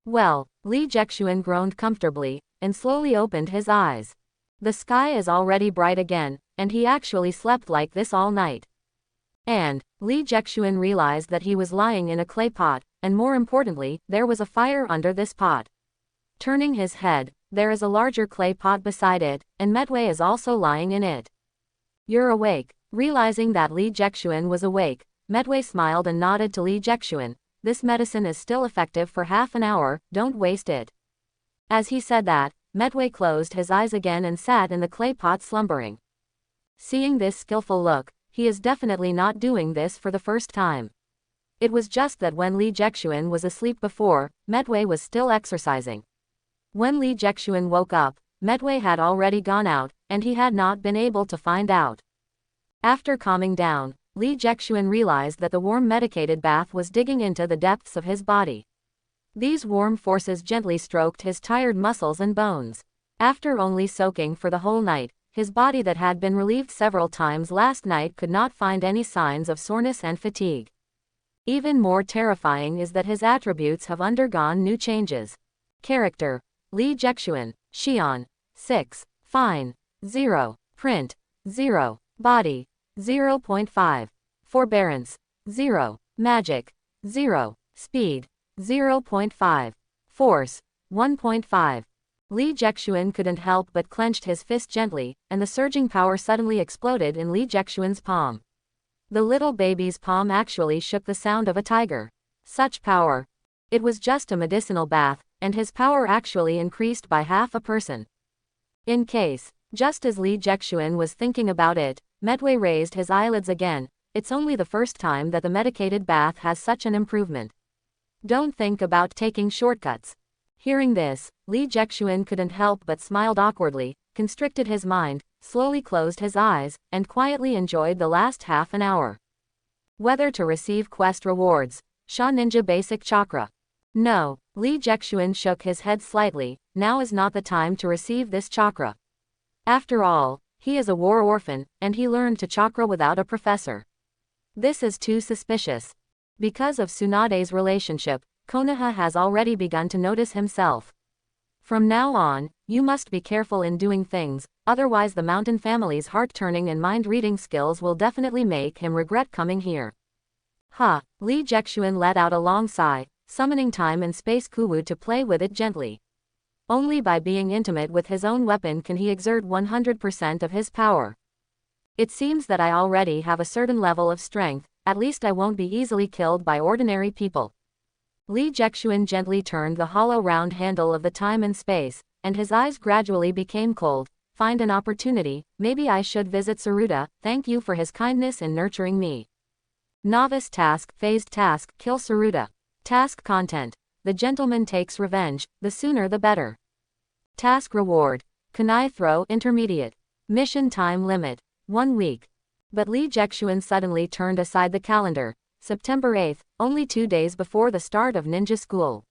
Well, Li Jexuan groaned comfortably, and slowly opened his eyes. The sky is already bright again, and he actually slept like this all night. And Li Jexuan realized that he was lying in a clay pot, and more importantly, there was a fire under this pot. Turning his head, there is a larger clay pot beside it, and Medway is also lying in it. You're awake. Realizing that Li Jexuan was awake, Medway smiled and nodded to Li Jexuan. This medicine is still effective for half an hour, don't waste it. As he said that, Medway closed his eyes again and sat in the clay pot slumbering. Seeing this skillful look, he is definitely not doing this for the first time. It was just that when Li Jexuan was asleep before, Medway was still exercising. When Li Jexuan woke up, Medway had already gone out, and he had not been able to find out. After calming down, Li Jexuan realized that the warm medicated bath was digging into the depths of his body. These warm forces gently stroked his tired muscles and bones. After only soaking for the whole night, his body that had been relieved several times last night could not find any signs of soreness and fatigue. Even more terrifying is that his attributes have undergone new changes. Character: Li Jexuan, Xian. 6. Fine. 0. Print. 0. Body. 0.5. Forbearance. 0. Magic. 0. Speed. 0.5. Force. 1.5. Li Jexuan couldn't help but clenched his fist gently, and the surging power suddenly exploded in Li Jexuan's palm. The little baby's palm actually shook the sound of a tiger. Such power. It was just a medicinal bath, and his power actually increased by half a person. In case, just as Li Jexuan was thinking about it, Medway raised his eyelids again. It's only the first time that the medicated bath has such an improvement. Don't think about taking shortcuts. Hearing this, Li Jexuan couldn't help but smiled awkwardly, constricted his mind, slowly closed his eyes, and quietly enjoyed the last half an hour. Whether to receive quest rewards. Sha Ninja Basic Chakra. No, Li Jexuan shook his head slightly. Now is not the time to receive this chakra. After all, he is a war orphan, and he learned to chakra without a professor. This is too suspicious. Because of Tsunade's relationship, Konoha has already begun to notice himself. From now on, you must be careful in doing things, otherwise the mountain family's heart-turning and mind-reading skills will definitely make him regret coming here. Ha! Li Jexuan let out a long sigh, summoning time and space Kuwu to play with it gently. Only by being intimate with his own weapon can he exert 100% of his power. It seems that I already have a certain level of strength, at least I won't be easily killed by ordinary people. Li Jexuan gently turned the hollow round handle of the time and space, and his eyes gradually became cold. Find an opportunity, maybe I should visit Saruta, thank you for his kindness in nurturing me. Novice task, phased task, kill Saruta. Task content. The gentleman takes revenge, the sooner the better. Task reward. Kunai throw, intermediate. Mission time limit. 1 week. But Li Jexuan suddenly turned aside the calendar, September 8, only 2 days before the start of ninja school.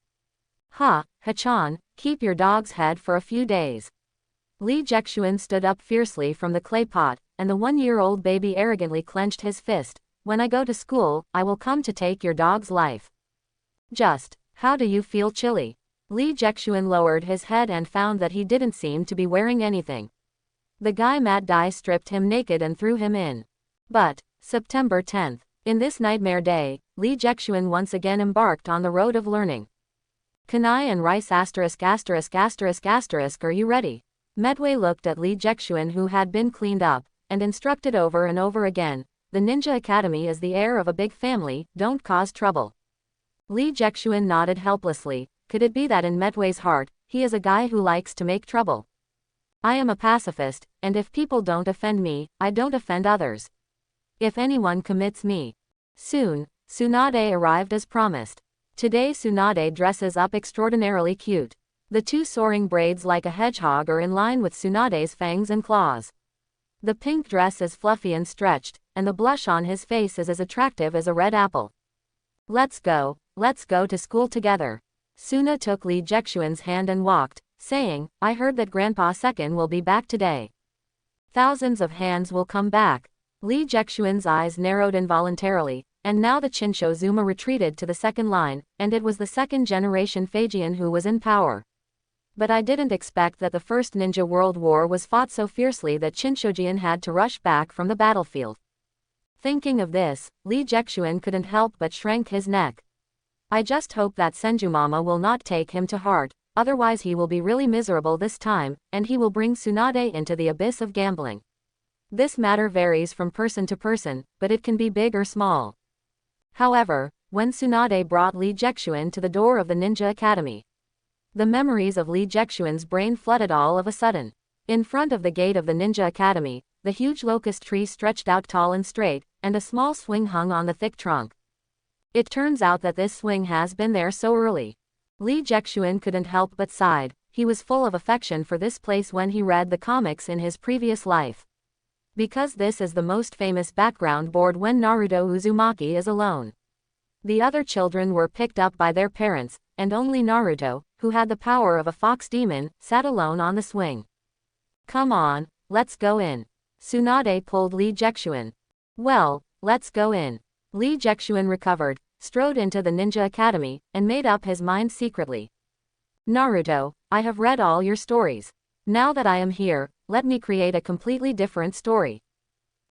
Ha, Hachan, keep your dog's head for a few days. Lee Jexuan stood up fiercely from the clay pot, and the 1-year-old baby arrogantly clenched his fist. When I go to school, I will come to take your dog's life. Just, how do you feel, Chili? Lee Jexuan lowered his head and found that he didn't seem to be wearing anything. The guy Mad Dai stripped him naked and threw him in. But, September 10th. In this nightmare day, Lee Jexuan once again embarked on the road of learning. Kanai and Rice *******, are you ready? Medway looked at Lee Jexuan, who had been cleaned up, and instructed over and over again, the Ninja Academy is the heir of a big family, don't cause trouble. Lee Jexuan nodded helplessly. Could it be that in Medway's heart, he is a guy who likes to make trouble? I am a pacifist, and if people don't offend me, I don't offend others. If anyone commits me. Soon, Tsunade arrived as promised. Today Tsunade dresses up extraordinarily cute. The 2 soaring braids like a hedgehog are in line with Tsunade's fangs and claws. The pink dress is fluffy and stretched, and the blush on his face is as attractive as a red apple. Let's go to school together. Suna took Lee Jexuan's hand and walked, saying, I heard that Grandpa Second will be back today. Thousands of hands will come back. Lee Jexuan's eyes narrowed involuntarily, and now the Chinsho Zuma retreated to the second line, and it was the second-generation Phaegian who was in power. But I didn't expect that the First Ninja World War was fought so fiercely that Chinshojian had to rush back from the battlefield. Thinking of this, Lee Jexuan couldn't help but shrank his neck. I just hope that Senju-mama will not take him to heart, otherwise he will be really miserable this time, and he will bring Tsunade into the abyss of gambling. This matter varies from person to person, but it can be big or small. However, when Tsunade brought Lee Jexuan to the door of the Ninja Academy, the memories of Lee Jexuan's brain flooded all of a sudden. In front of the gate of the Ninja Academy, the huge locust tree stretched out tall and straight, and a small swing hung on the thick trunk. It turns out that this swing has been there so early. Lee Jexuan couldn't help but sighed. He was full of affection for this place when he read the comics in his previous life. Because this is the most famous background board when Naruto Uzumaki is alone. The other children were picked up by their parents, and only Naruto, who had the power of a fox demon, sat alone on the swing. Come on, let's go in. Tsunade pulled Lee Jexuan. Well, let's go in. Lee Jexuan recovered, strode into the Ninja Academy, and made up his mind secretly. Naruto, I have read all your stories. Now that I am here, let me create a completely different story.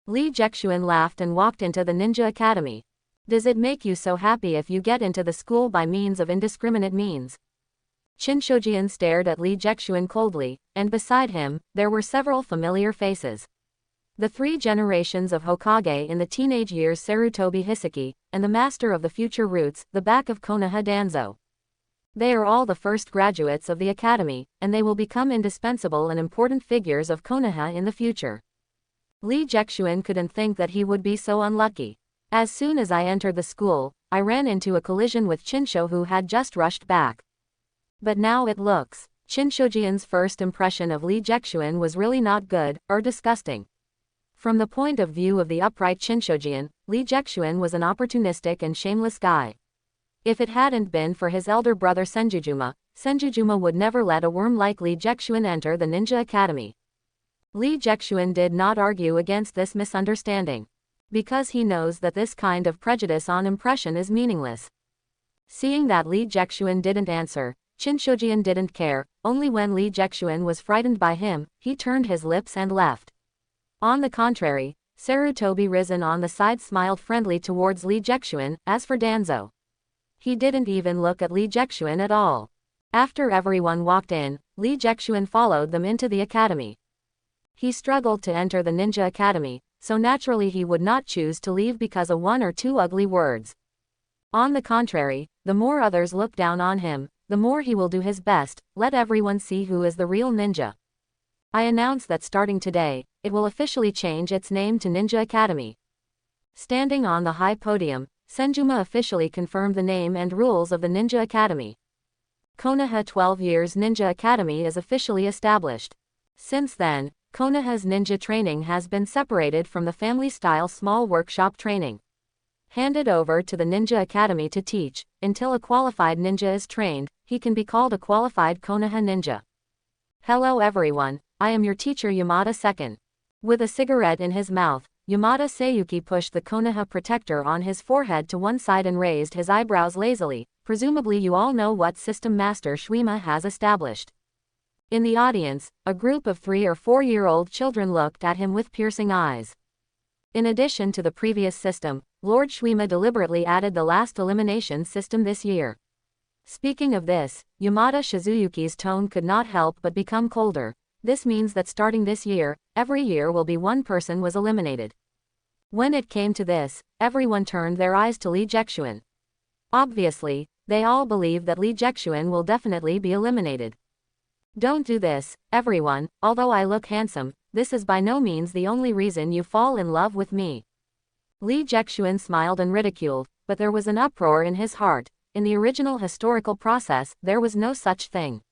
Lee Jexuan laughed and walked into the Ninja Academy. Does it make you so happy if you get into the school by means of indiscriminate means? Chinshojian stared at Lee Jexuan coldly, and beside him, there were several familiar faces. The 3 generations of Hokage in the teenage years Sarutobi Hisaki, and the master of the future roots, the back of Konoha Danzo. They are all the first graduates of the academy, and they will become indispensable and important figures of Konoha in the future. Lee Jexuan couldn't think that he would be so unlucky. As soon as I entered the school, I ran into a collision with Chinsho, who had just rushed back. But now it looks. Chinshojian's first impression of Lee Jexuan was really not good, or disgusting. From the point of view of the upright Chinshojian, Lee Jexuan was an opportunistic and shameless guy. If it hadn't been for his elder brother Senjujuma would never let a worm like Lee Jexuan enter the Ninja Academy. Lee Jexuan did not argue against this misunderstanding, because he knows that this kind of prejudice on impression is meaningless. Seeing that Lee Jexuan didn't answer, Chinshojian didn't care. Only when Lee Jexuan was frightened by him, he turned his lips and left. On the contrary, Sarutobi risen on the side smiled friendly towards Lee Jexuan. As for Danzo, he didn't even look at Lee Jexuan at all. After everyone walked in, Lee Jexuan followed them into the academy. He struggled to enter the Ninja Academy, so naturally he would not choose to leave because of 1 or 2 ugly words. On the contrary, the more others look down on him, the more he will do his best. Let everyone see who is the real ninja. I announce that starting today, it will officially change its name to Ninja Academy. Standing on the high podium, Senjuma officially confirmed the name and rules of the Ninja Academy. Konoha 12 Years Ninja Academy is officially established. Since then, Konoha's ninja training has been separated from the family-style small workshop training. handed over to the Ninja Academy to teach. Until a qualified ninja is trained, he can be called a qualified Konoha ninja. Hello everyone, I am your teacher Yamada II. With a cigarette in his mouth, Yamada Seiyuki pushed the Konoha protector on his forehead to one side and raised his eyebrows lazily. Presumably you all know what system Master Shwema has established. In the audience, a group of 3 or 4-year-old children looked at him with piercing eyes. In addition to the previous system, Lord Shwema deliberately added the last elimination system this year. Speaking of this, Yamada Shizuyuki's tone could not help but become colder. This means that starting this year, every year will be one person was eliminated. When it came to this, everyone turned their eyes to Lee Jexuan. Obviously, they all believe that Lee Jexuan will definitely be eliminated. Don't do this, everyone, although I look handsome, this is by no means the only reason you fall in love with me. Lee Jexuan smiled and ridiculed, but there was an uproar in his heart. In the original historical process, there was no such thing.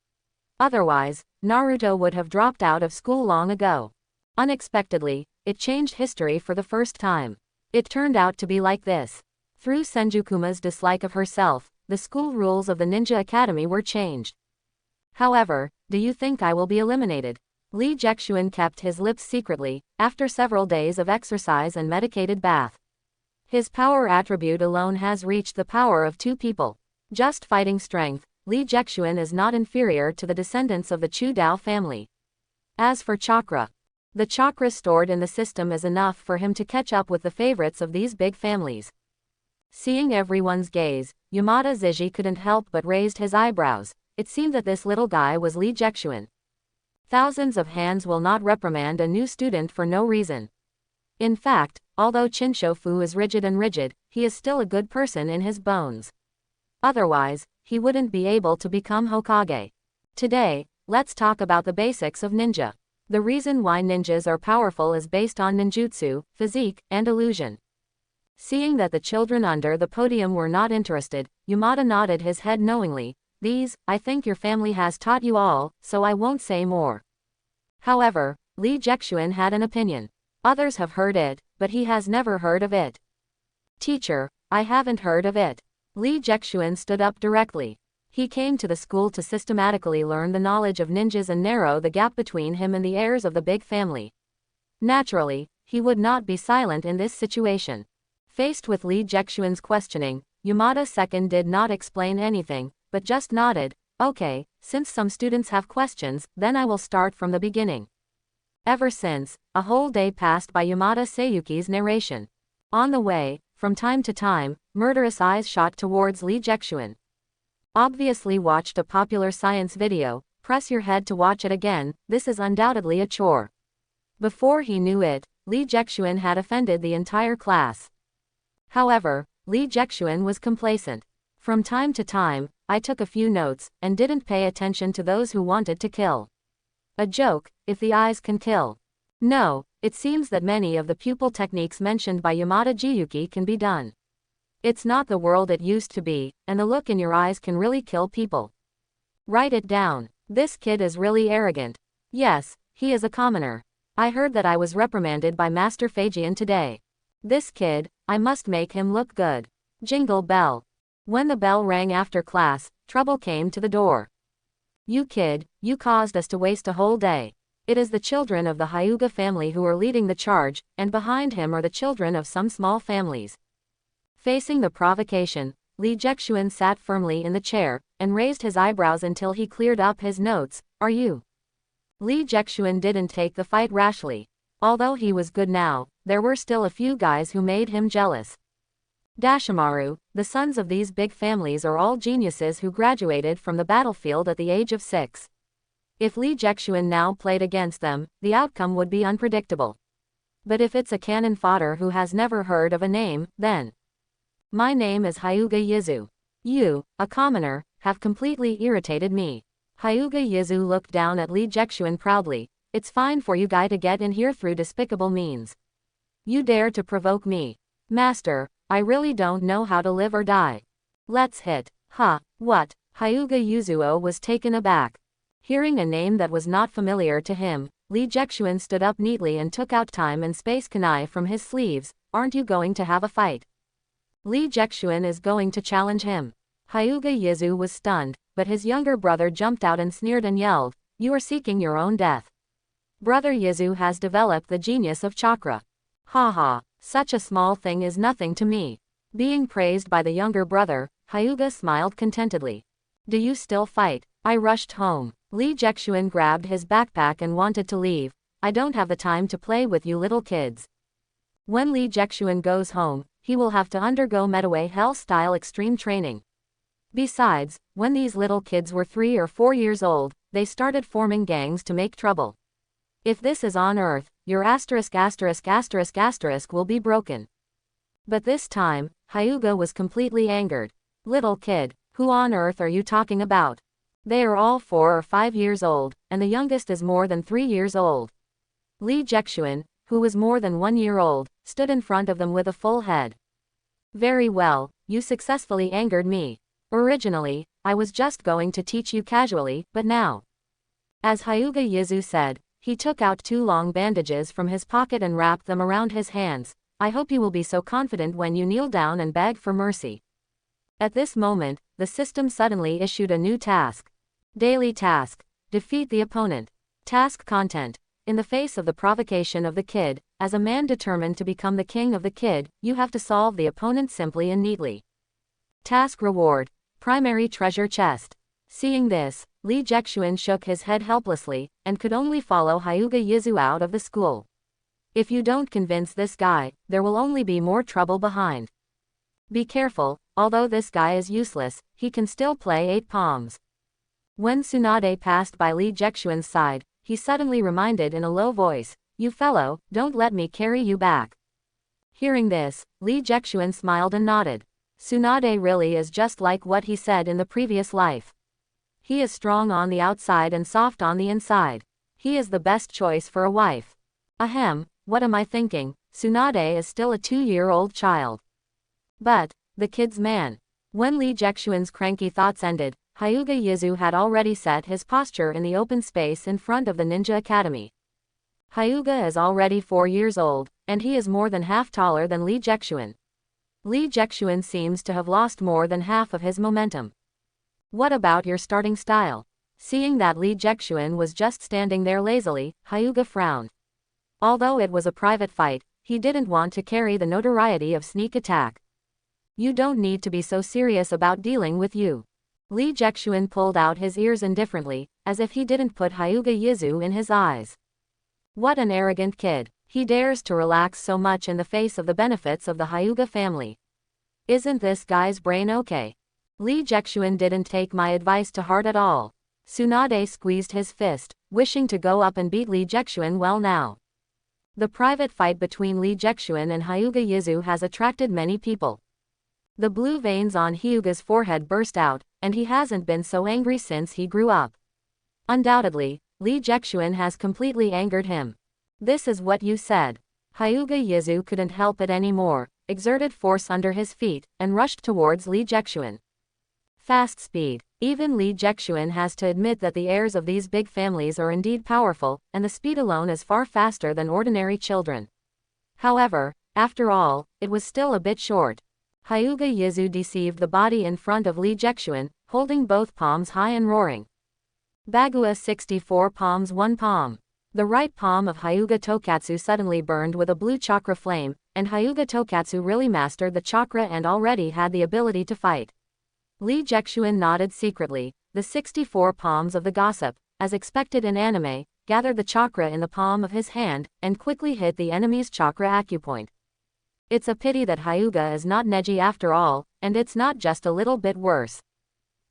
Otherwise, Naruto would have dropped out of school long ago. Unexpectedly, it changed history for the first time. It turned out to be like this. Through Senjukuma's dislike of herself, the school rules of the Ninja Academy were changed. However, do you think I will be eliminated? Lee Jexuan kept his lips secretly, after several days of exercise and medicated bath. His power attribute alone has reached the power of 2 people. Just fighting strength, Lee Jexuan is not inferior to the descendants of the Chu Dao family. As for chakra, the chakra stored in the system is enough for him to catch up with the favorites of these big families. Seeing everyone's gaze, Yamada Ziji couldn't help but raised his eyebrows. It seemed that this little guy was Lee Jexuan. Thousands of hands will not reprimand a new student for no reason. In fact, although Chinshofu is rigid, he is still a good person in his bones. Otherwise, he wouldn't be able to become Hokage. Today, let's talk about the basics of ninja. The reason why ninjas are powerful is based on ninjutsu, physique, and illusion. Seeing that the children under the podium were not interested, Yamada nodded his head knowingly. These, I think your family has taught you all, so I won't say more. However, Lee Jexuan had an opinion. Others have heard it, but he has never heard of it. Teacher, I haven't heard of it. Lee Jexuan stood up directly. He came to the school to systematically learn the knowledge of ninjas and narrow the gap between him and the heirs of the big family. Naturally, he would not be silent in this situation. Faced with Lee Jexuan's questioning, Yamada II did not explain anything, but just nodded. Okay, since some students have questions, then I will start from the beginning. Ever since, a whole day passed by Yamada Seiyuki's narration. On the way, from time to time, murderous eyes shot towards Lee Jexuan. Obviously watched a popular science video, press your head to watch it again, this is undoubtedly a chore. Before he knew it, Lee Jexuan had offended the entire class. However, Lee Jexuan was complacent. From time to time, I took a few notes, and didn't pay attention to those who wanted to kill. A joke, if the eyes can kill. No, it seems that many of the pupil techniques mentioned by Yamada Jiyuki can be done. It's not the world it used to be, and the look in your eyes can really kill people. Write it down. This kid is really arrogant. Yes, he is a commoner. I heard that I was reprimanded by Master Phagian today. This kid, I must make him look good. Jingle bell. When the bell rang after class, trouble came to the door. You kid, you caused us to waste a whole day. It is the children of the Hyuga family who are leading the charge, and behind him are the children of some small families. Facing the provocation, Lee Jexuan sat firmly in the chair, and raised his eyebrows until he cleared up his notes. Are you? Lee Jexuan didn't take the fight rashly. Although he was good now, there were still a few guys who made him jealous. Dashimaru, the sons of these big families are all geniuses who graduated from the battlefield at the age of 6. If Lee Jexuan now played against them, the outcome would be unpredictable. But if it's a cannon fodder who has never heard of a name, then... My name is Hyuga Yizu. You, a commoner, have completely irritated me. Hyuga Yizu looked down at Lee Jexuan proudly. It's fine for you guy to get in here through despicable means. You dare to provoke me. Master, I really don't know how to live or die. Let's hit. Huh, what? Hyuga Yuzuo was taken aback. Hearing a name that was not familiar to him, Lee Jexuan stood up neatly and took out time and space kunai from his sleeves. Aren't you going to have a fight? Li Jexuan is going to challenge him. Hyuga Yizu was stunned, but his younger brother jumped out and sneered and yelled, "You are seeking your own death. Brother Yizu has developed the genius of chakra. Ha ha, such a small thing is nothing to me." Being praised by the younger brother, Hyuga smiled contentedly. "Do you still fight?" I rushed home. Li Jexuan grabbed his backpack and wanted to leave. "I don't have the time to play with you little kids." When Li Jexuan goes home, he will have to undergo Medaway Hell-style extreme training. Besides, when these little kids were 3 or 4 years old, they started forming gangs to make trouble. If this is on Earth, your ***** will be broken. But this time, Hyuga was completely angered. "Little kid, who on earth are you talking about? They are all 4 or 5 years old, and the youngest is more than 3 years old." Li Jexuan, who was more than 1 year old, stood in front of them with a full head. "Very well, you successfully angered me. Originally, I was just going to teach you casually, but now." As Hyuga Yizu said, he took out 2 long bandages from his pocket and wrapped them around his hands. "I hope you will be so confident when you kneel down and beg for mercy." At this moment, the system suddenly issued a new task. Daily task: defeat the opponent. Task content: in the face of the provocation of the kid, as a man determined to become the king of the kid, you have to solve the opponent simply and neatly. Task reward: primary treasure chest. Seeing this, Li Jexuan shook his head helplessly, and could only follow Hyuga Yizu out of the school. If you don't convince this guy, there will only be more trouble behind. Be careful, although this guy is useless, he can still play 8 palms. When Tsunade passed by Li Jexuan's side, he suddenly reminded in a low voice, "You fellow, don't let me carry you back." Hearing this, Li Jexuan smiled and nodded. Tsunade really is just like what he said in the previous life. He is strong on the outside and soft on the inside. He is the best choice for a wife. Ahem, what am I thinking? Tsunade is still a 2-year-old child. But, the kid's man. When Li Jexuan's cranky thoughts ended, Hyuga Yizu had already set his posture in the open space in front of the Ninja Academy. Hyuga is already 4 years old, and he is more than half taller than Li Jexuan. Li Jexuan seems to have lost more than half of his momentum. "What about your starting style?" Seeing that Li Jexuan was just standing there lazily, Hyuga frowned. Although it was a private fight, he didn't want to carry the notoriety of sneak attack. "You don't need to be so serious about dealing with you." Li Jexuan pulled out his ears indifferently, as if he didn't put Hyuga Yizu in his eyes. What an arrogant kid. He dares to relax so much in the face of the benefits of the Hyuga family. Isn't this guy's brain okay? Li Jexuan didn't take my advice to heart at all. Tsunade squeezed his fist, wishing to go up and beat Li Jexuan well now. The private fight between Li Jexuan and Hyuga Yizu has attracted many people. The blue veins on Hyuga's forehead burst out, and he hasn't been so angry since he grew up. Undoubtedly, Li Jexuan has completely angered him. "This is what you said." Hyuga Yizu couldn't help it anymore, exerted force under his feet, and rushed towards Li Jexuan. Fast speed. Even Li Jexuan has to admit that the heirs of these big families are indeed powerful, and the speed alone is far faster than ordinary children. However, after all, it was still a bit short. Hyuga Yizu deceived the body in front of Li Jexuan, holding both palms high and roaring. Bagua 64 palms 1 palm. The right palm of Hyuga Tokatsu suddenly burned with a blue chakra flame, and Hyuga Tokatsu really mastered the chakra and already had the ability to fight. Li Jexuan nodded secretly. The 64 palms of the gossip, as expected in anime, gathered the chakra in the palm of his hand, and quickly hit the enemy's chakra acupoint. It's a pity that Hyuga is not Neji after all, and it's not just a little bit worse.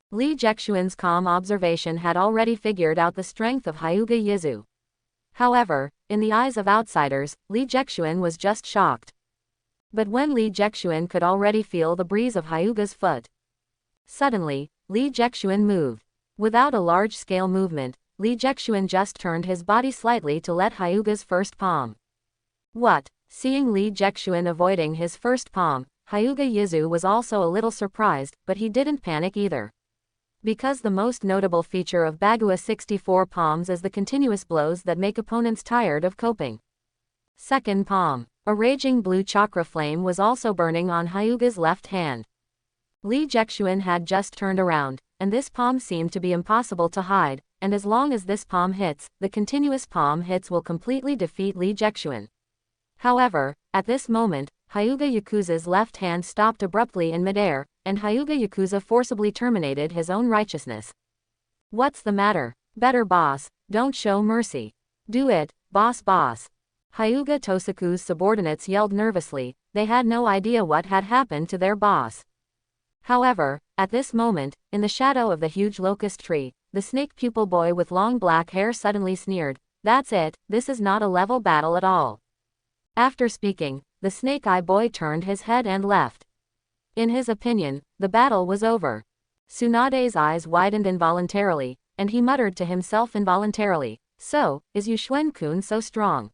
Li Jexuan's calm observation had already figured out the strength of Hyuga Yizu. However, in the eyes of outsiders, Li Jexuan was just shocked. But when Li Jexuan could already feel the breeze of Hyuga's foot. Suddenly, Li Jexuan moved. Without a large-scale movement, Li Jexuan just turned his body slightly to let Hyuga's first palm. What? Seeing Li Jexuan avoiding his first palm, Hyuga Yizu was also a little surprised, but he didn't panic either. Because the most notable feature of Bagua 64 palms is the continuous blows that make opponents tired of coping. Second palm. A raging blue chakra flame was also burning on Hyuga's left hand. Lee Jexuan had just turned around, and this palm seemed to be impossible to hide, and as long as this palm hits, the continuous palm hits will completely defeat Lee Jexuan. However, at this moment, Hyuga Yakuza's left hand stopped abruptly in midair, and Hyuga Yakuza forcibly terminated his own righteousness. What's the matter? Better boss, don't show mercy. Do it, boss. Hyuga Tosaku's subordinates yelled nervously. They had no idea what had happened to their boss. However, at this moment, in the shadow of the huge locust tree, the snake pupil boy with long black hair suddenly sneered, "That's it, this is not a level battle at all." After speaking, the snake eye boy turned his head and left. In his opinion, the battle was over. Tsunade's eyes widened involuntarily, and he muttered to himself involuntarily, "So, is Yushuen-kun so strong?"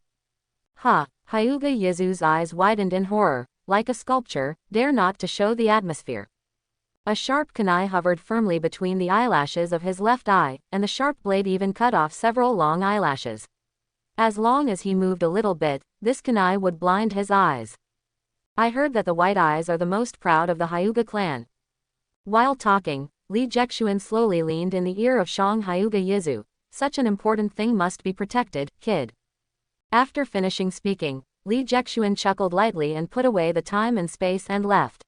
Ha! Hyuga Yizu's eyes widened in horror, like a sculpture, dare not to show the atmosphere. A sharp kunai hovered firmly between the eyelashes of his left eye, and the sharp blade even cut off several long eyelashes. As long as he moved a little bit, this kunai would blind his eyes. I heard that the white eyes are the most proud of the Hyuga clan. While talking, Lee Jexuan slowly leaned in the ear of Shang Hyuga Yizu. Such an important thing must be protected, kid. After finishing speaking, Lee Jexuan chuckled lightly and put away the time and space and left.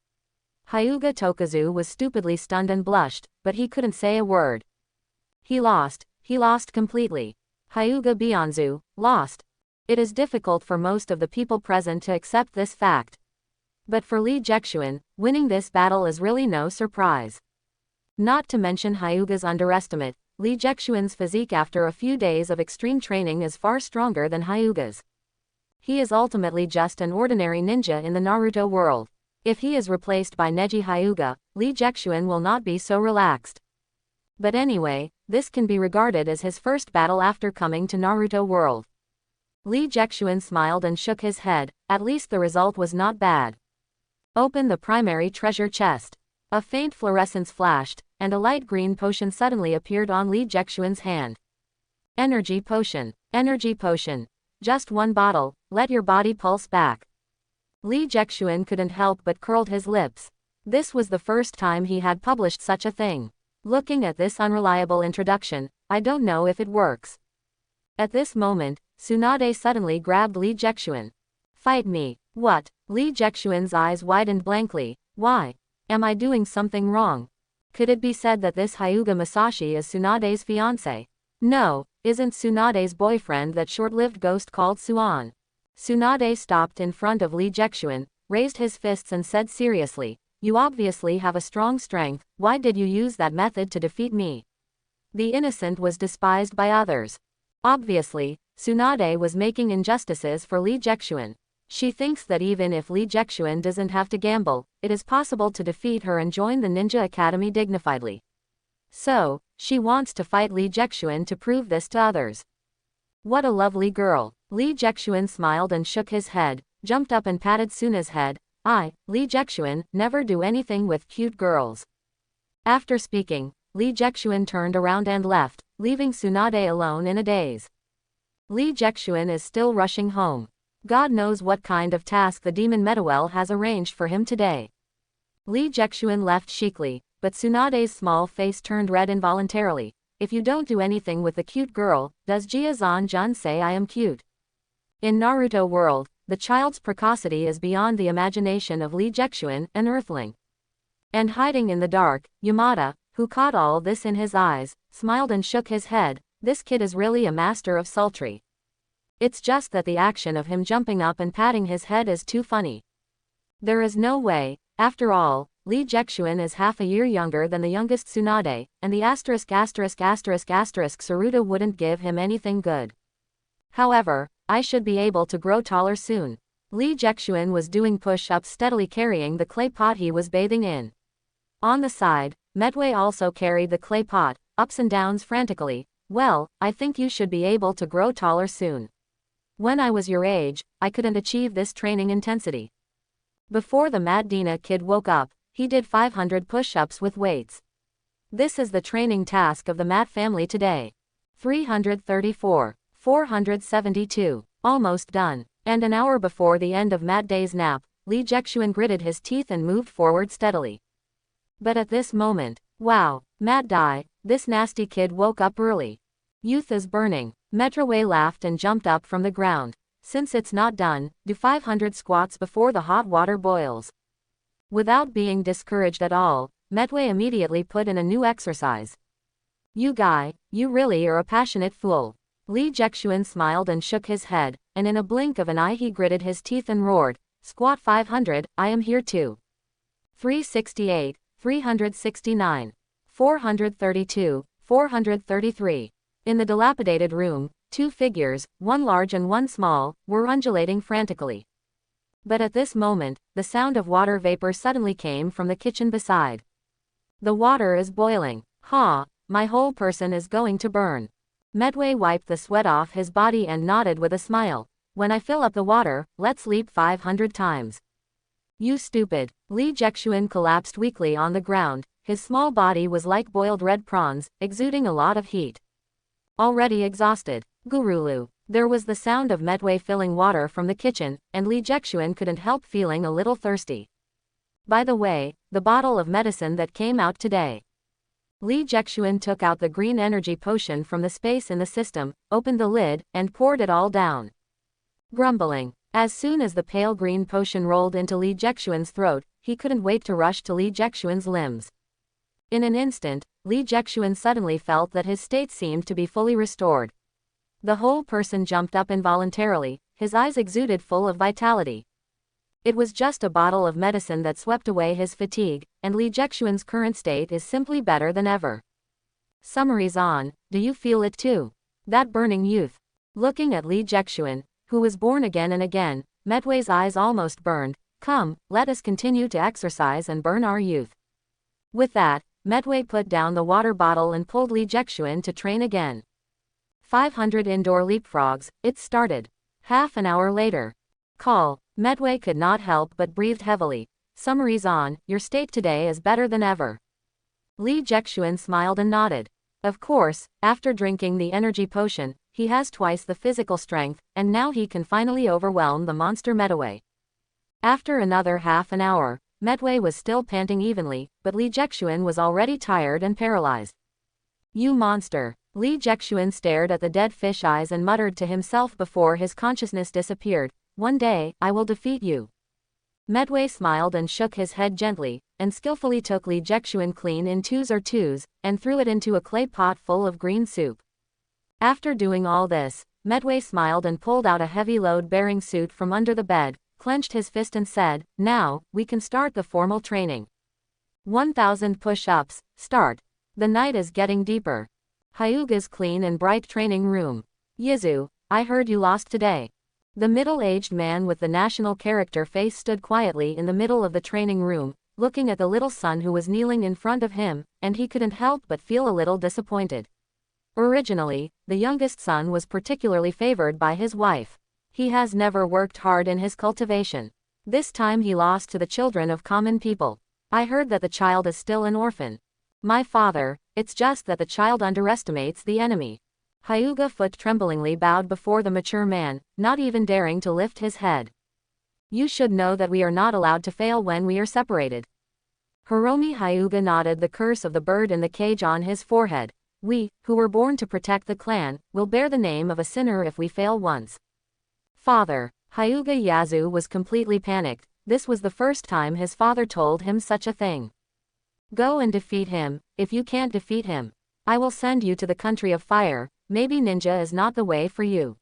Hyuga Tokazu was stupidly stunned and blushed, but he couldn't say a word. He lost completely. Hyuga Bionzu, lost. It is difficult for most of the people present to accept this fact. But for Lee Jexuan, winning this battle is really no surprise. Not to mention Hyuga's underestimate, Lee Jexuan's physique after a few days of extreme training is far stronger than Hyuga's. He is ultimately just an ordinary ninja in the Naruto world. If he is replaced by Neji Hyuga, Lee Jexuan will not be so relaxed. But anyway, this can be regarded as his first battle after coming to Naruto world. Lee Jexuan smiled and shook his head, at least the result was not bad. Open the primary treasure chest. A faint fluorescence flashed, and a light green potion suddenly appeared on Lee Jexuan's hand. Energy potion. Energy potion. Just one bottle, let your body pulse back. Lee Jexuan couldn't help but curled his lips. This was the first time he had published such a thing. Looking at this unreliable introduction, I don't know if it works. At this moment, Tsunade suddenly grabbed Lee Jexuan. Fight me. What? Lee Jexuan's eyes widened blankly. Why? Am I doing something wrong? Could it be said that this Hyuga Masashi is Tsunade's fiancé? No, isn't Tsunade's boyfriend that short-lived ghost called Suan? Tsunade stopped in front of Lee Jexuan, raised his fists and said seriously, "You obviously have a strong strength, why did you use that method to defeat me?" The innocent was despised by others. Obviously, Tsunade was making injustices for Lee Jexuan. She thinks that even if Lee Jexuan doesn't have to gamble, it is possible to defeat her and join the Ninja Academy dignifiedly. So, she wants to fight Lee Jexuan to prove this to others. What a lovely girl. Lee Jexuan smiled and shook his head, jumped up and patted Suna's head. Lee Jexuan, never do anything with cute girls. After speaking, Lee Jexuan turned around and left, leaving Tsunade alone in a daze. Lee Jexuan is still rushing home. God knows what kind of task the demon Metawell has arranged for him today. Lee Jexuan left chicly, but Tsunade's small face turned red involuntarily. If you don't do anything with the cute girl, does Jia-zan-jun say I am cute? In Naruto world, the child's precocity is beyond the imagination of Lee Jexuan, an earthling. And hiding in the dark, Yamada, who caught all this in his eyes, smiled and shook his head. This kid is really a master of sultry. It's just that the action of him jumping up and patting his head is too funny. There is no way, after all, Lee Jexuan is half a year younger than the youngest Tsunade, and the Saruta wouldn't give him anything good. However, I should be able to grow taller soon. Lee Jexuan was doing push-ups steadily carrying the clay pot he was bathing in. On the side, Medway also carried the clay pot, ups and downs frantically. Well, I think you should be able to grow taller soon. When I was your age, I couldn't achieve this training intensity. Before the Mad Dina kid woke up, he did 500 push-ups with weights. This is the training task of the Matt family today. 334. 472. Almost done. And an hour before the end of Mat Day's nap, Li Jexuan gritted his teeth and moved forward steadily. But at this moment, wow, Mat Dai, this nasty kid woke up early. Youth is burning. Metroway laughed and jumped up from the ground. Since it's not done, do 500 squats before the hot water boils. Without being discouraged at all, Medway immediately put in a new exercise. You guy, you really are a passionate fool. Li Jexuan smiled and shook his head, and in a blink of an eye he gritted his teeth and roared, squat 500, I am here too. 368, 369, 432, 433. In the dilapidated room, two figures, one large and one small, were undulating frantically. But at this moment, the sound of water vapor suddenly came from the kitchen beside. The water is boiling. Ha, my whole person is going to burn. Medway wiped the sweat off his body and nodded with a smile. When I fill up the water, let's leap 500 times. You stupid. Li Jexuan collapsed weakly on the ground. His small body was like boiled red prawns, exuding a lot of heat. Already exhausted. Gurulu. There was the sound of Medway filling water from the kitchen, and Li Jexuan couldn't help feeling a little thirsty. By the way, the bottle of medicine that came out today. Li Jexuan took out the green energy potion from the space in the system, opened the lid, and poured it all down. Grumbling. As soon as the pale green potion rolled into Li Jexuan's throat, he couldn't wait to rush to Li Jexuan's limbs. In an instant, Li Jexuan suddenly felt that his state seemed to be fully restored. The whole person jumped up involuntarily, his eyes exuded full of vitality. It was just a bottle of medicine that swept away his fatigue, and Li Jexuan's current state is simply better than ever. Summaries on, do you feel it too? That burning youth. Looking at Li Jexuan, who was born again and again, Medway's eyes almost burned. Come, let us continue to exercise and burn our youth. With that, Medway put down the water bottle and pulled Li Jexuan to train again. 500 indoor leapfrogs, it started. Half an hour later. Call. Medway could not help but breathed heavily. Summaries on, your state today is better than ever. Li Jexuan smiled and nodded. Of course, after drinking the energy potion, he has twice the physical strength, and now he can finally overwhelm the monster Medway. After another half an hour, Medway was still panting evenly, but Li Jexuan was already tired and paralyzed. You monster. Li Jexuan stared at the dead fish eyes and muttered to himself before his consciousness disappeared, one day, I will defeat you. Medway smiled and shook his head gently, and skillfully took Li Jexuan clean in twos, and threw it into a clay pot full of green soup. After doing all this, Medway smiled and pulled out a heavy load-bearing suit from under the bed, clenched his fist and said, now, we can start the formal training. 1,000 push-ups, start. The night is getting deeper. Hyuga's clean and bright training room. Yizu, I heard you lost today. The middle-aged man with the national character face stood quietly in the middle of the training room, looking at the little son who was kneeling in front of him, and he couldn't help but feel a little disappointed. Originally, the youngest son was particularly favored by his wife. He has never worked hard in his cultivation. This time he lost to the children of common people. I heard that the child is still an orphan. My father, it's just that the child underestimates the enemy. Hyuga foot tremblingly bowed before the mature man, not even daring to lift his head. You should know that we are not allowed to fail when we are separated. Hiromi Hyuga nodded, the curse of the bird in the cage on his forehead. We, who were born to protect the clan, will bear the name of a sinner if we fail once. Father. Hyuga Yazu was completely panicked. This was the first time his father told him such a thing. Go and defeat him. If you can't defeat him, I will send you to the country of fire. Maybe ninja is not the way for you.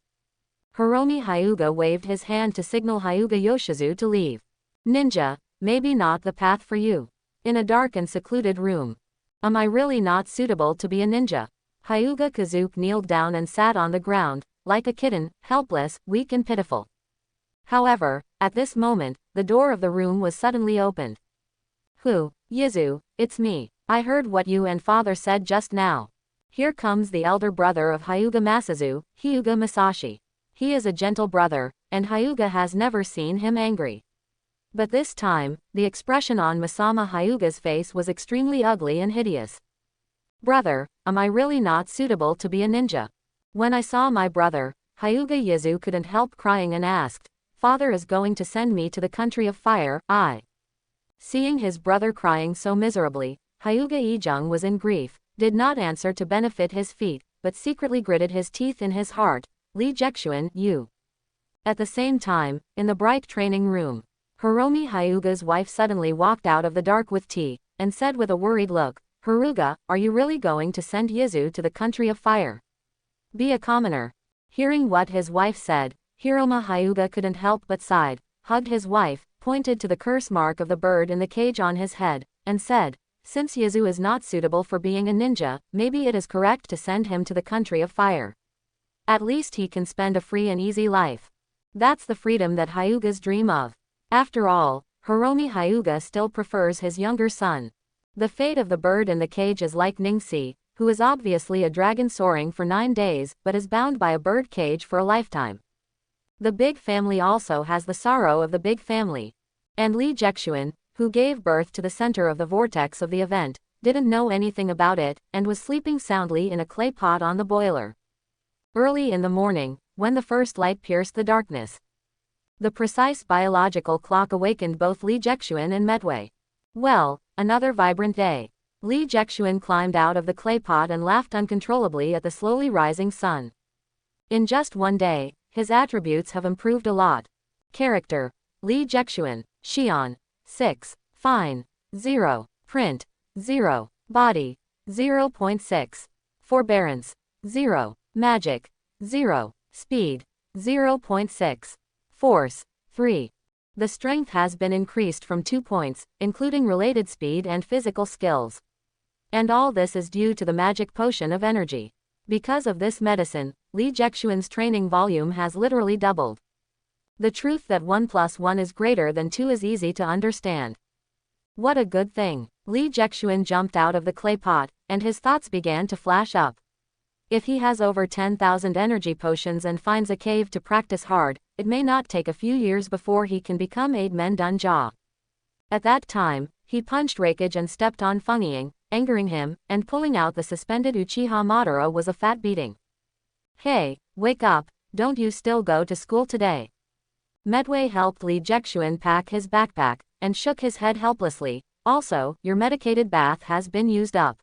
Hiromi Hyuga waved his hand to signal Hyuga Yoshizu to leave. Ninja, maybe not the path for you. In a dark and secluded room. Am I really not suitable to be a ninja? Hyuga Kazuki kneeled down and sat on the ground, like a kitten, helpless, weak and pitiful. However, at this moment, the door of the room was suddenly opened. Who? Yizu, it's me. I heard what you and father said just now. Here comes the elder brother of Hyuga Masazu, Hyuga Masashi. He is a gentle brother, and Hyuga has never seen him angry. But this time, the expression on Masama Hyuga's face was extremely ugly and hideous. Brother, am I really not suitable to be a ninja? When I saw my brother, Hyuga Yizu couldn't help crying and asked, father is going to send me to the country of fire. Seeing his brother crying so miserably, Hyuga Ijung was in grief, did not answer to benefit his feet, but secretly gritted his teeth in his heart. Lee Jexuan, you. At the same time, in the bright training room, Hiromi Hyuga's wife suddenly walked out of the dark with tea, and said with a worried look, Haruga, are you really going to send Yizu to the country of fire? Be a commoner. Hearing what his wife said, Hiroma Hyuga couldn't help but sighed, hugged his wife, pointed to the curse mark of the bird in the cage on his head, and said, since Yizu is not suitable for being a ninja, maybe it is correct to send him to the country of fire. At least he can spend a free and easy life. That's the freedom that Hyugas dream of. After all, Hiromi Hyuga still prefers his younger son. The fate of the bird in the cage is like Ningxi, who is obviously a dragon soaring for 9 days, but is bound by a bird cage for a lifetime. The big family also has the sorrow of the big family. And Lee Jexuan, who gave birth to the center of the vortex of the event, didn't know anything about it, and was sleeping soundly in a clay pot on the boiler. Early in the morning, when the first light pierced the darkness, the precise biological clock awakened both Lee Jexuan and Medway. Well, another vibrant day. Lee Jexuan climbed out of the clay pot and laughed uncontrollably at the slowly rising sun. In just one day, his attributes have improved a lot. Character: Lee Jexuan, Xion, 6, Fine, 0, Print, 0, Body, 0.6, Forbearance, 0, Magic, 0, Speed, 0.6, Force, 3. The strength has been increased from 2 points, including related speed and physical skills. And all this is due to the magic potion of energy. Because of this medicine, Lee Jexuan's training volume has literally doubled. The truth that 1 plus 1 is greater than 2 is easy to understand. What a good thing. Lee Jexuan jumped out of the clay pot, and his thoughts began to flash up. If he has over 10,000 energy potions and finds a cave to practice hard, it may not take a few years before he can become Aide Men Dunja. At that time, he punched Raikage and stepped on Feng, angering him, and pulling out the suspended Uchiha Madara was a fat beating. Hey, wake up, don't you still go to school today? Medway helped Lee Jexuan pack his backpack, and shook his head helplessly. Also, your medicated bath has been used up.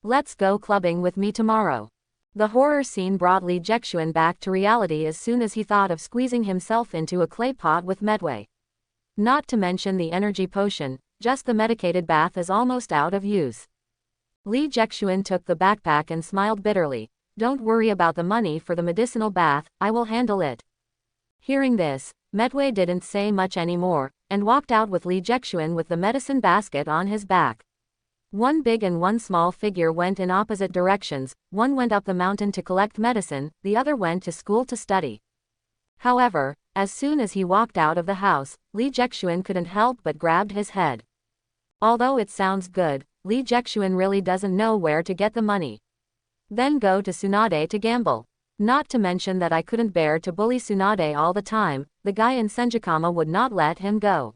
Let's go clubbing with me tomorrow. The horror scene brought Lee Jexuan back to reality as soon as he thought of squeezing himself into a clay pot with Medway. Not to mention the energy potion, just the medicated bath is almost out of use. Lee Jexuan took the backpack and smiled bitterly. Don't worry about the money for the medicinal bath, I will handle it. Hearing this, Medway didn't say much anymore, and walked out with Lee Jexuan with the medicine basket on his back. One big and one small figure went in opposite directions, one went up the mountain to collect medicine, the other went to school to study. However, as soon as he walked out of the house, Lee Jexuan couldn't help but grabbed his head. Although it sounds good, Lee Jexuan really doesn't know where to get the money. Then go to Tsunade to gamble. Not to mention that I couldn't bear to bully Tsunade all the time, the guy in Senjikama would not let him go.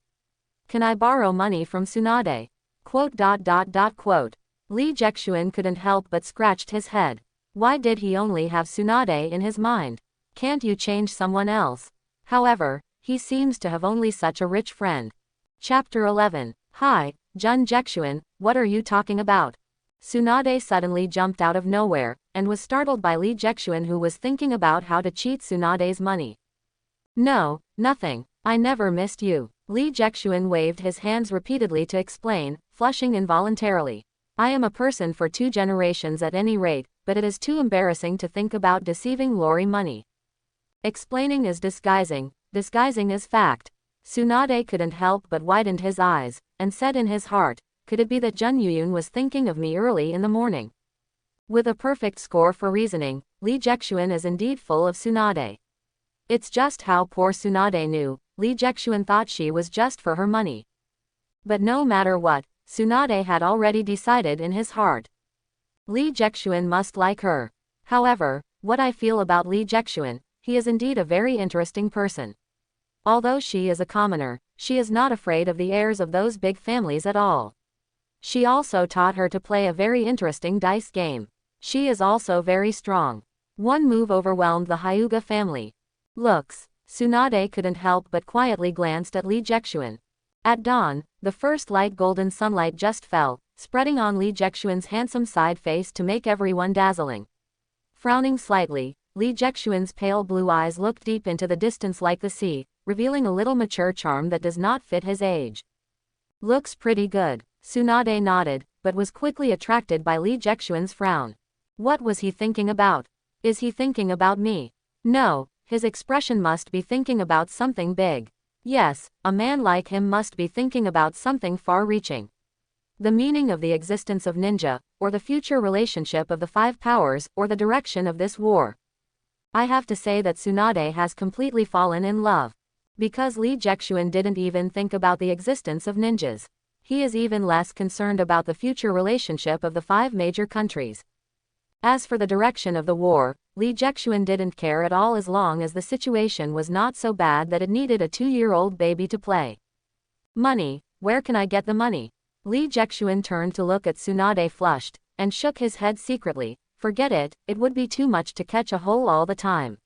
Can I borrow money from Tsunade? Quote. Lee Jexuan couldn't help but scratched his head. Why did he only have Tsunade in his mind? Can't you change someone else? However, he seems to have only such a rich friend. Chapter 11. Hi, Jun Jexuan, what are you talking about? Tsunade suddenly jumped out of nowhere, and was startled by Lee Jexuan, who was thinking about how to cheat Tsunade's money. No, nothing, I never missed you. Lee Jexuan waved his hands repeatedly to explain, flushing involuntarily. I am a person for 2 generations at any rate, but it is too embarrassing to think about deceiving Lori money. Explaining is disguising, disguising is fact. Tsunade couldn't help but widened his eyes, and said in his heart, could it be that Jun Yuyun was thinking of me early in the morning? With a perfect score for reasoning, Lee Jexuan is indeed full of Tsunade. It's just how poor Tsunade knew, Lee Jexuan thought she was just for her money. But no matter what, Tsunade had already decided in his heart. Lee Jexuan must like her. However, what I feel about Lee Jexuan, he is indeed a very interesting person. Although she is a commoner, she is not afraid of the heirs of those big families at all. She also taught her to play a very interesting dice game. She is also very strong. One move overwhelmed the Hyuga family. Looks, Tsunade couldn't help but quietly glanced at Li Jexuan. At dawn, the first light golden sunlight just fell, spreading on Li Jexuan's handsome side face to make everyone dazzling. Frowning slightly, Li Jexuan's pale blue eyes looked deep into the distance like the sea, revealing a little mature charm that does not fit his age. Looks pretty good. Tsunade nodded, but was quickly attracted by Li Jexuan's frown. What was he thinking about? Is he thinking about me? No, his expression must be thinking about something big. Yes, a man like him must be thinking about something far-reaching. The meaning of the existence of ninja, or the future relationship of the five powers, or the direction of this war. I have to say that Tsunade has completely fallen in love. Because Li Jexuan didn't even think about the existence of ninjas. He is even less concerned about the future relationship of the five major countries. As for the direction of the war, Li Jexuan didn't care at all as long as the situation was not so bad that it needed a 2-year-old baby to play. Money, where can I get the money? Li Jexuan turned to look at Tsunade flushed, and shook his head secretly. Forget it, it would be too much to catch a hole all the time.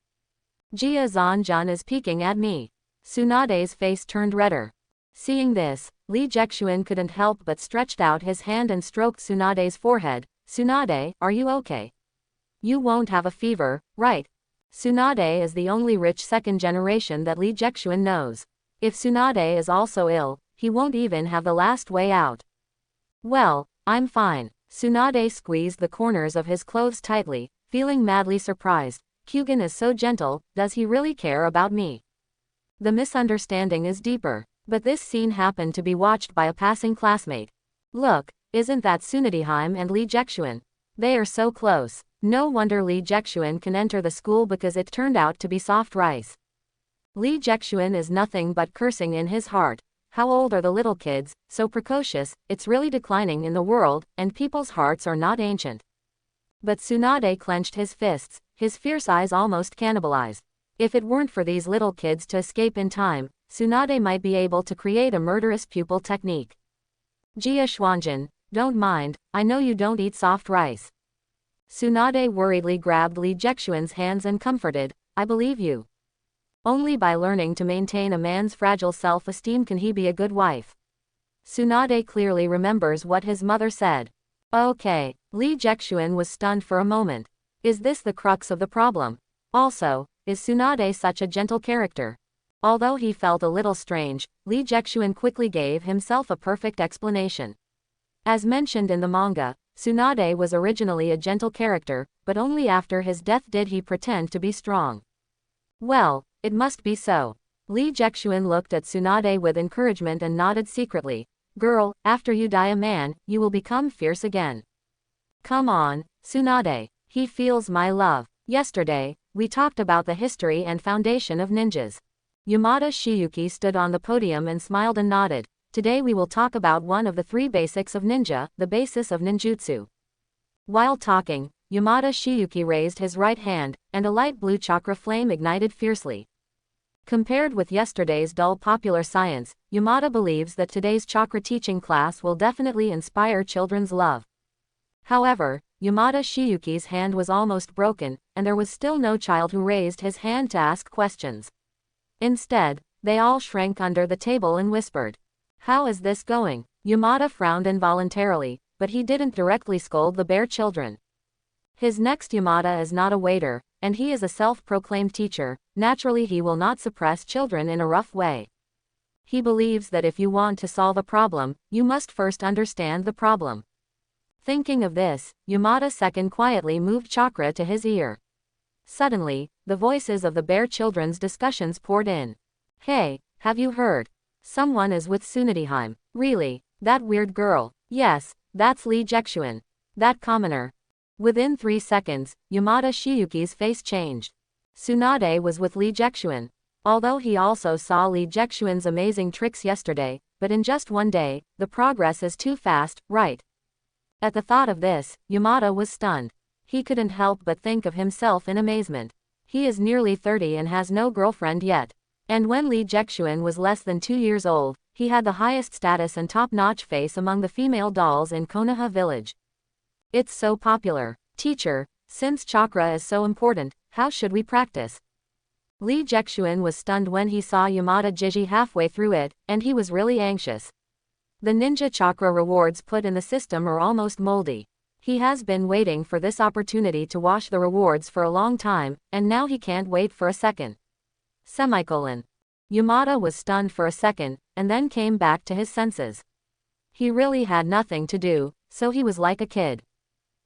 Jia Zanjun is peeking at me. Tsunade's face turned redder. Seeing this, Li Jexuan couldn't help but stretched out his hand and stroked Tsunade's forehead. Tsunade, are you okay? You won't have a fever, right? Tsunade is the only rich second generation that Li Jexuan knows. If Tsunade is also ill, he won't even have the last way out. Well, I'm fine. Tsunade squeezed the corners of his clothes tightly, feeling madly surprised. Kyugen is so gentle, does he really care about me? The misunderstanding is deeper. But this scene happened to be watched by a passing classmate. Look, isn't that Tsunade and Li Jexuan? They are so close. No wonder Li Jexuan can enter the school because it turned out to be soft rice. Li Jexuan is nothing but cursing in his heart. How old are the little kids, so precocious, it's really declining in the world, and people's hearts are not ancient. But Tsunade clenched his fists, his fierce eyes almost cannibalized. If it weren't for these little kids to escape in time, Tsunade might be able to create a murderous pupil technique. Jia Xuanjun, don't mind, I know you don't eat soft rice. Tsunade worriedly grabbed Li Jexuan's hands and comforted, I believe you. Only by learning to maintain a man's fragile self-esteem can he be a good wife. Tsunade clearly remembers what his mother said. Okay, Li Jexuan was stunned for a moment. Is this the crux of the problem? Also, is Tsunade such a gentle character? Although he felt a little strange, Li Jexuan quickly gave himself a perfect explanation. As mentioned in the manga, Tsunade was originally a gentle character, but only after his death did he pretend to be strong. Well, it must be so. Li Jexuan looked at Tsunade with encouragement and nodded secretly. Girl, after you die a man, you will become fierce again. Come on, Tsunade. He feels my love. Yesterday, we talked about the history and foundation of ninjas. Yamada Shiyuki stood on the podium and smiled and nodded. Today we will talk about one of the 3 basics of ninja, the basis of ninjutsu. While talking, Yamada Shiyuki raised his right hand, and a light blue chakra flame ignited fiercely. Compared with yesterday's dull popular science, Yamada believes that today's chakra teaching class will definitely inspire children's love. However, Yamada Shiyuki's hand was almost broken, and there was still no child who raised his hand to ask questions. Instead, they all shrank under the table and whispered. How is this going? Yamada frowned involuntarily, but he didn't directly scold the bare children. His next Yamada is not a waiter, and he is a self-proclaimed teacher. Naturally he will not suppress children in a rough way. He believes that if you want to solve a problem, you must first understand the problem. Thinking of this, Yamada second quietly moved chakra to his ear. Suddenly, the voices of the bare children's discussions poured in. Hey, have you heard? Someone is with Tsunade. Really? That weird girl? Yes, that's Li Jexuan. That commoner. Within 3 seconds, Yamada Shiyuki's face changed. Tsunade was with Li Jexuan. Although he also saw Li Jexuan's amazing tricks yesterday, but in just one day, the progress is too fast, right? At the thought of this, Yamada was stunned. He couldn't help but think of himself in amazement. He is nearly 30 and has no girlfriend yet. And when Li Jexuan was less than 2 years old, he had the highest status and top-notch face among the female dolls in Konoha village. It's so popular. Teacher, since chakra is so important, how should we practice? Li Jexuan was stunned when he saw Yamada Jiji halfway through it, and he was really anxious. The ninja chakra rewards put in the system are almost moldy. He has been waiting for this opportunity to wash the rewards for a long time, and now he can't wait for a second. Semicolon. Yamada was stunned for a second, and then came back to his senses. He really had nothing to do, so he was like a kid.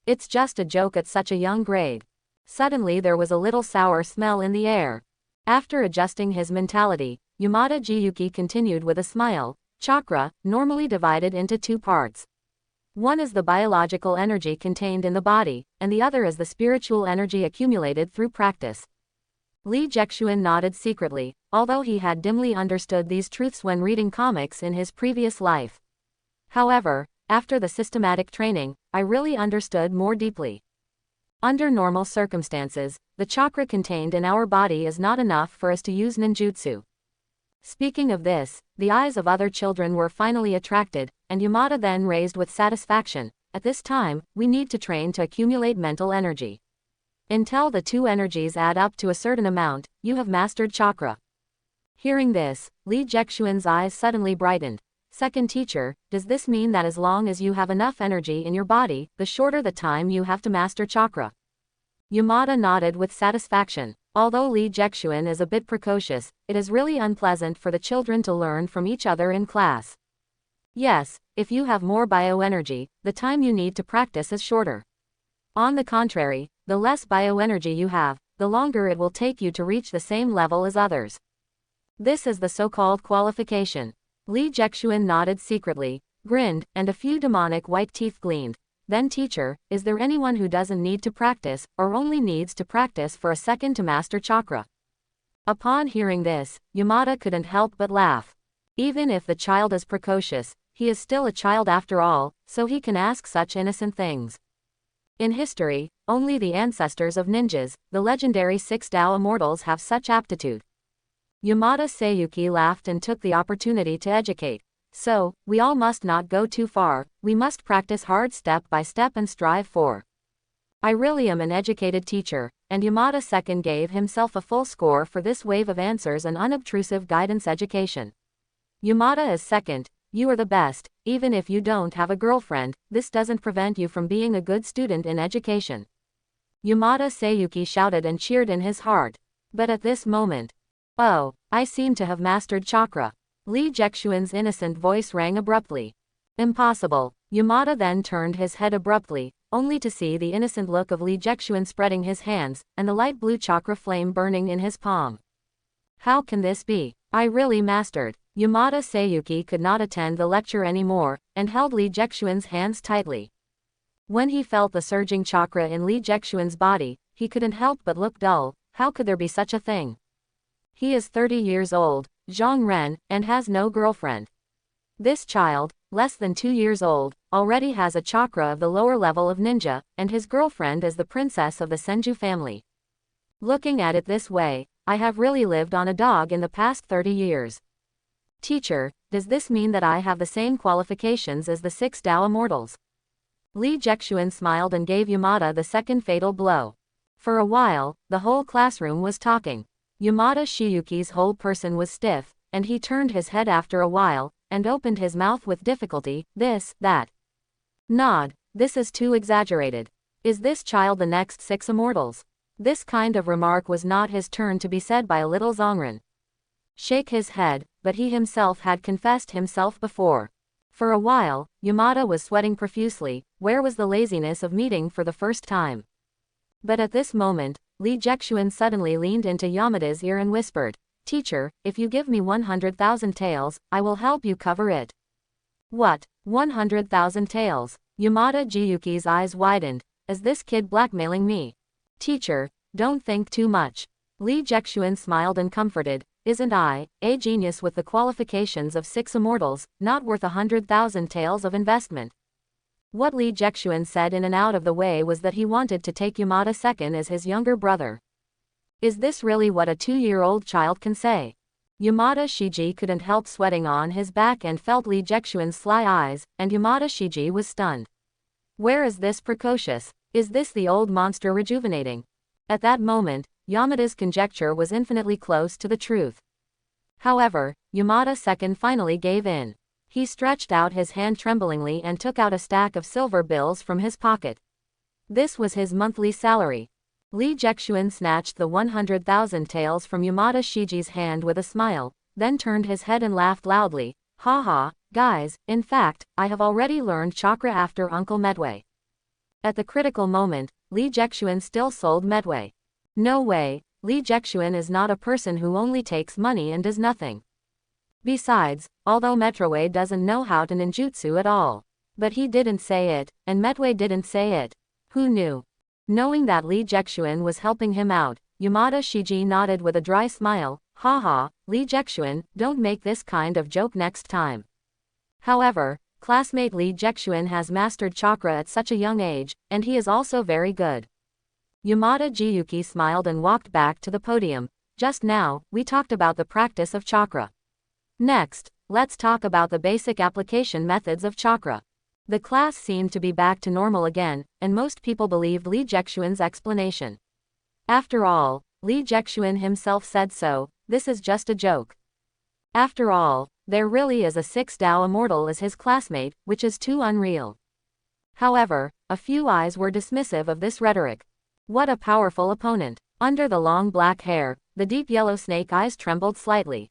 It's just a joke at such a young grade. Suddenly there was a little sour smell in the air. After adjusting his mentality, Yamada Jiyuki continued with a smile. Chakra, normally divided into two parts. One is the biological energy contained in the body, and the other is the spiritual energy accumulated through practice. Li Jexuan nodded secretly, although he had dimly understood these truths when reading comics in his previous life. However, after the systematic training, I really understood more deeply. Under normal circumstances, the chakra contained in our body is not enough for us to use ninjutsu. Speaking of this, the eyes of other children were finally attracted, and Yamada then raised with satisfaction. At this time, we need to train to accumulate mental energy. Until the two energies add up to a certain amount, you have mastered chakra. Hearing this, Li Jexuan's eyes suddenly brightened. Second teacher, does this mean that as long as you have enough energy in your body, the shorter the time you have to master chakra? Yamada nodded with satisfaction. Although Li Jexuan is a bit precocious, it is really unpleasant for the children to learn from each other in class. Yes, if you have more bioenergy, the time you need to practice is shorter. On the contrary, the less bioenergy you have, the longer it will take you to reach the same level as others. This is the so-called qualification. Li Jexuan nodded secretly, grinned, and a few demonic white teeth gleamed. Then teacher, is there anyone who doesn't need to practice, or only needs to practice for a second to master chakra? Upon hearing this, Yamada couldn't help but laugh. Even if the child is precocious, he is still a child after all, so he can ask such innocent things. In history, only the ancestors of ninjas, the legendary 6 Tao immortals, have such aptitude. Yamada Seiyuki laughed and took the opportunity to educate. So, we all must not go too far, we must practice hard step by step and strive for. I really am an educated teacher, and Yamada second gave himself a full score for this wave of answers and unobtrusive guidance education. Yamada is second, you are the best, even if you don't have a girlfriend, this doesn't prevent you from being a good student in education. Yamada Seiyuki shouted and cheered in his heart. But at this moment, oh, I seem to have mastered chakra. Li Jexuan's innocent voice rang abruptly. Impossible. Yamada then turned his head abruptly, only to see the innocent look of Li Jexuan spreading his hands, and the light blue chakra flame burning in his palm. How can this be? I really mastered. Yamada Seiyuki could not attend the lecture anymore, and held Li Jexuan's hands tightly. When he felt the surging chakra in Li Jexuan's body, he couldn't help but look dull. How could there be such a thing? He is 30 years old, Zhang Ren, and has no girlfriend. This child, less than 2 years old, already has a chakra of the lower level of ninja, and his girlfriend is the princess of the Senju family. Looking at it this way, I have really lived on a dog in the past 30 years. Teacher, does this mean that I have the same qualifications as the 6 Tao immortals? Li Jexuan smiled and gave Yamada the second fatal blow. For a while, the whole classroom was talking. Yamada Shiyuki's whole person was stiff, and he turned his head after a while, and opened his mouth with difficulty. This, that. Nod, this is too exaggerated. Is this child the next 6 immortals? This kind of remark was not his turn to be said by a little Zongren. Shake his head, but he himself had confessed himself before. For a while, Yamada was sweating profusely. Where was the laziness of meeting for the first time? But at this moment, Li Jexuan suddenly leaned into Yamada's ear and whispered, Teacher, if you give me 100,000 taels, I will help you cover it. What? 100,000 taels? Yamada Jiyuki's eyes widened. Is this kid blackmailing me? Teacher, don't think too much. Li Jexuan smiled and comforted. Isn't I, a genius with the qualifications of 6 immortals, not worth 100,000 taels of investment? What Li Jexuan said in and out of the way was that he wanted to take Yamada second as his younger brother. Is this really what a 2-year-old child can say? Yamada Shiji couldn't help sweating on his back and felt Li Jexuan's sly eyes, and Yamada Shiji was stunned. Where is this precocious? Is this the old monster rejuvenating? At that moment, Yamada's conjecture was infinitely close to the truth. However, Yamada-second finally gave in. He stretched out his hand tremblingly and took out a stack of silver bills from his pocket. This was his monthly salary. Li Jexuan snatched the 100,000 taels from Yamada Shiji's hand with a smile, then turned his head and laughed loudly. Ha ha, guys, in fact, I have already learned chakra after Uncle Medway. At the critical moment, Li Jexuan still sold Medway. No way, Li Jexuan is not a person who only takes money and does nothing. Besides, although Metroway doesn't know how to ninjutsu at all. But he didn't say it, and Medway didn't say it. Who knew? Knowing that Li Jexuan was helping him out, Yamada Shiji nodded with a dry smile. Haha, Li Jexuan, don't make this kind of joke next time. However, classmate Li Jexuan has mastered chakra at such a young age, and he is also very good. Yamada Jiyuki smiled and walked back to the podium. Just now, we talked about the practice of chakra. Next, let's talk about the basic application methods of chakra. The class seemed to be back to normal again, and most people believed Li Jexuan's explanation. After all, Li Jexuan himself said so, this is just a joke. After all, there really is a 6 Dao immortal as his classmate, which is too unreal. However, a few eyes were dismissive of this rhetoric. What a powerful opponent. Under the long black hair, the deep yellow snake eyes trembled slightly.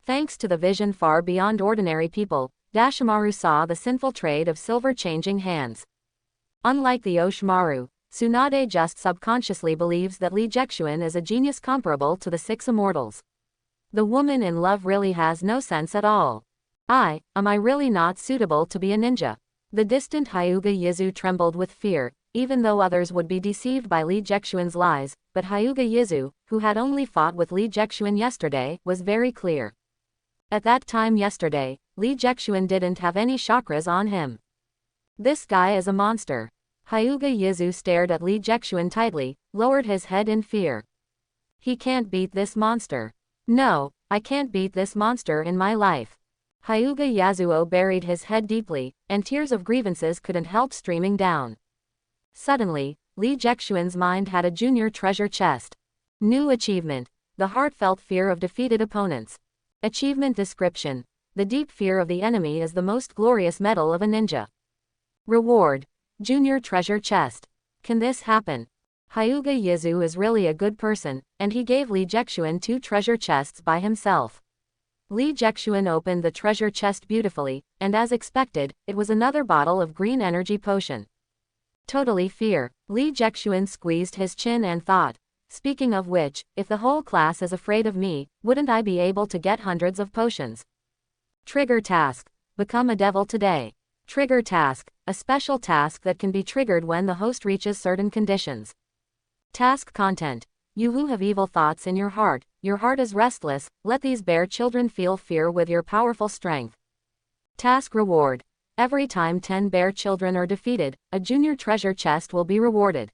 Thanks to the vision far beyond ordinary people, Dashimaru saw the sinful trade of silver changing hands. Unlike the Oshimaru, Tsunade just subconsciously believes that Li Jexuan is a genius comparable to the 6 immortals. The woman in love really has no sense at all. Am I really not suitable to be a ninja? The distant Hyuga Yizu trembled with fear, even though others would be deceived by Li Jexuan's lies, but Hyuga Yizu, who had only fought with Li Jexuan yesterday, was very clear. At that time yesterday, Li Jexuan didn't have any chakras on him. This guy is a monster. Hyuga Yizu stared at Li Jexuan tightly, lowered his head in fear. He can't beat this monster. No, I can't beat this monster in my life. Hyuga Yasuo buried his head deeply, and tears of grievances couldn't help streaming down. Suddenly, Li Jexuan's mind had a junior treasure chest. New achievement. The heartfelt fear of defeated opponents. Achievement description. The deep fear of the enemy is the most glorious medal of a ninja. Reward. Junior treasure chest. Can this happen? Hyuga Yizu is really a good person, and he gave Li Jexuan 2 treasure chests by himself. Li Jexuan opened the treasure chest beautifully, and as expected, it was another bottle of green energy potion. Totally fear. Li Jexuan squeezed his chin and thought. Speaking of which, if the whole class is afraid of me, wouldn't I be able to get hundreds of potions? Trigger task. Become a devil today. Trigger task. A special task that can be triggered when the host reaches certain conditions. Task content. You who have evil thoughts in your heart is restless, let these bear children feel fear with your powerful strength. Task reward. Every time 10 bear children are defeated, a junior treasure chest will be rewarded.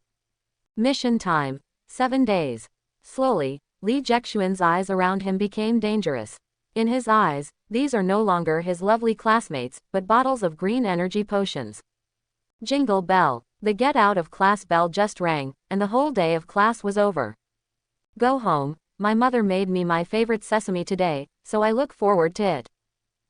Mission time. 7 days. Slowly, Li Jexuan's eyes around him became dangerous. In his eyes, these are no longer his lovely classmates, but bottles of green energy potions. Jingle bell. The get out of class bell just rang, and the whole day of class was over. Go home. My mother made me my favorite sesame today, so I look forward to it.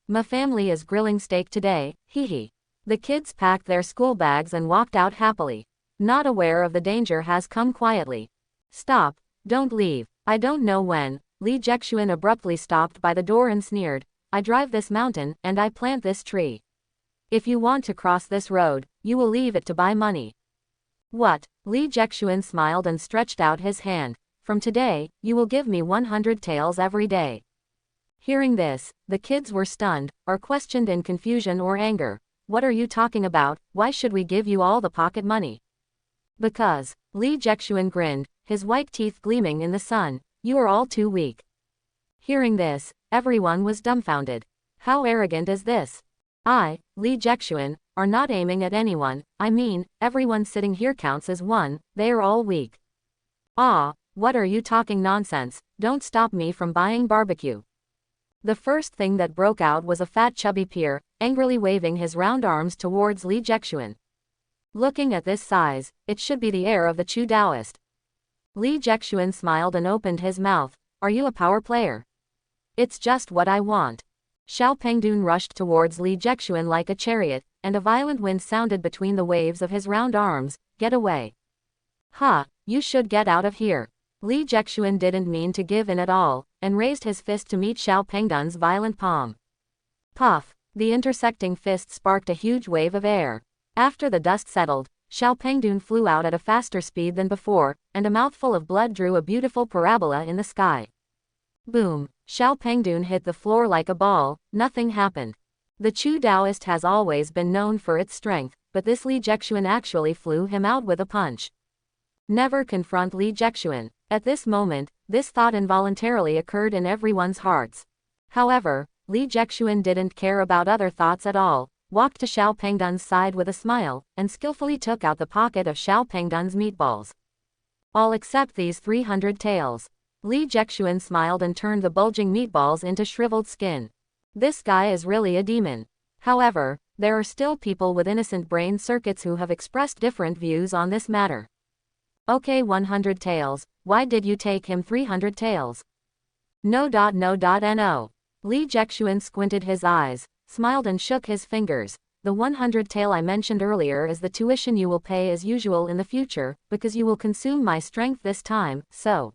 My family is grilling steak today, hee hee. The kids packed their school bags and walked out happily. Not aware of the danger has come quietly. Stop, don't leave. I don't know when. Li Jexuan abruptly stopped by the door and sneered. I drive this mountain, and I plant this tree. If you want to cross this road, you will leave it to buy money. What? Li Jexuan smiled and stretched out his hand. From today, you will give me 100 taels every day. Hearing this, the kids were stunned, or questioned in confusion or anger. What are you talking about? Why should we give you all the pocket money? Because. Li Jexuan grinned, his white teeth gleaming in the sun. You are all too weak. Hearing this, everyone was dumbfounded. How arrogant is this? I, Li Jexuan, are not aiming at anyone. I mean, everyone sitting here counts as one. They are all weak. Ah, what are you talking nonsense? Don't stop me from buying barbecue. The first thing that broke out was a fat chubby peer, angrily waving his round arms towards Li Jexuan. Looking at this size, it should be the heir of the Chu Taoist. Li Jexuan smiled and opened his mouth. Are you a power player? It's just what I want. Xiao Pengdun rushed towards Li Jexuan like a chariot, and a violent wind sounded between the waves of his round arms. Get away. Ha, you should get out of here. Li Jexuan didn't mean to give in at all, and raised his fist to meet Xiao Pengdun's violent palm. Puff, the intersecting fist sparked a huge wave of air. After the dust settled, Xiao Pengdun flew out at a faster speed than before, and a mouthful of blood drew a beautiful parabola in the sky. Boom! Xiao Pengdun hit the floor like a ball. Nothing happened. The Chu Daoist has always been known for its strength, but this Li Jexuan actually flew him out with a punch. Never confront Li Jexuan. At this moment, this thought involuntarily occurred in everyone's hearts. However, Li Jexuan didn't care about other thoughts at all, walked to Xiao Pengdun's side with a smile, and skillfully took out the pocket of Xiao Pengdun's meatballs. All except these 300 taels. Li Jexuan smiled and turned the bulging meatballs into shriveled skin. This guy is really a demon. However, there are still people with innocent brain circuits who have expressed different views on this matter. Okay, 100 taels, why did you take him 300 taels? No. Li Jexuan squinted his eyes, smiled and shook his fingers. The 100 tael I mentioned earlier is the tuition you will pay as usual in the future, because you will consume my strength this time, so.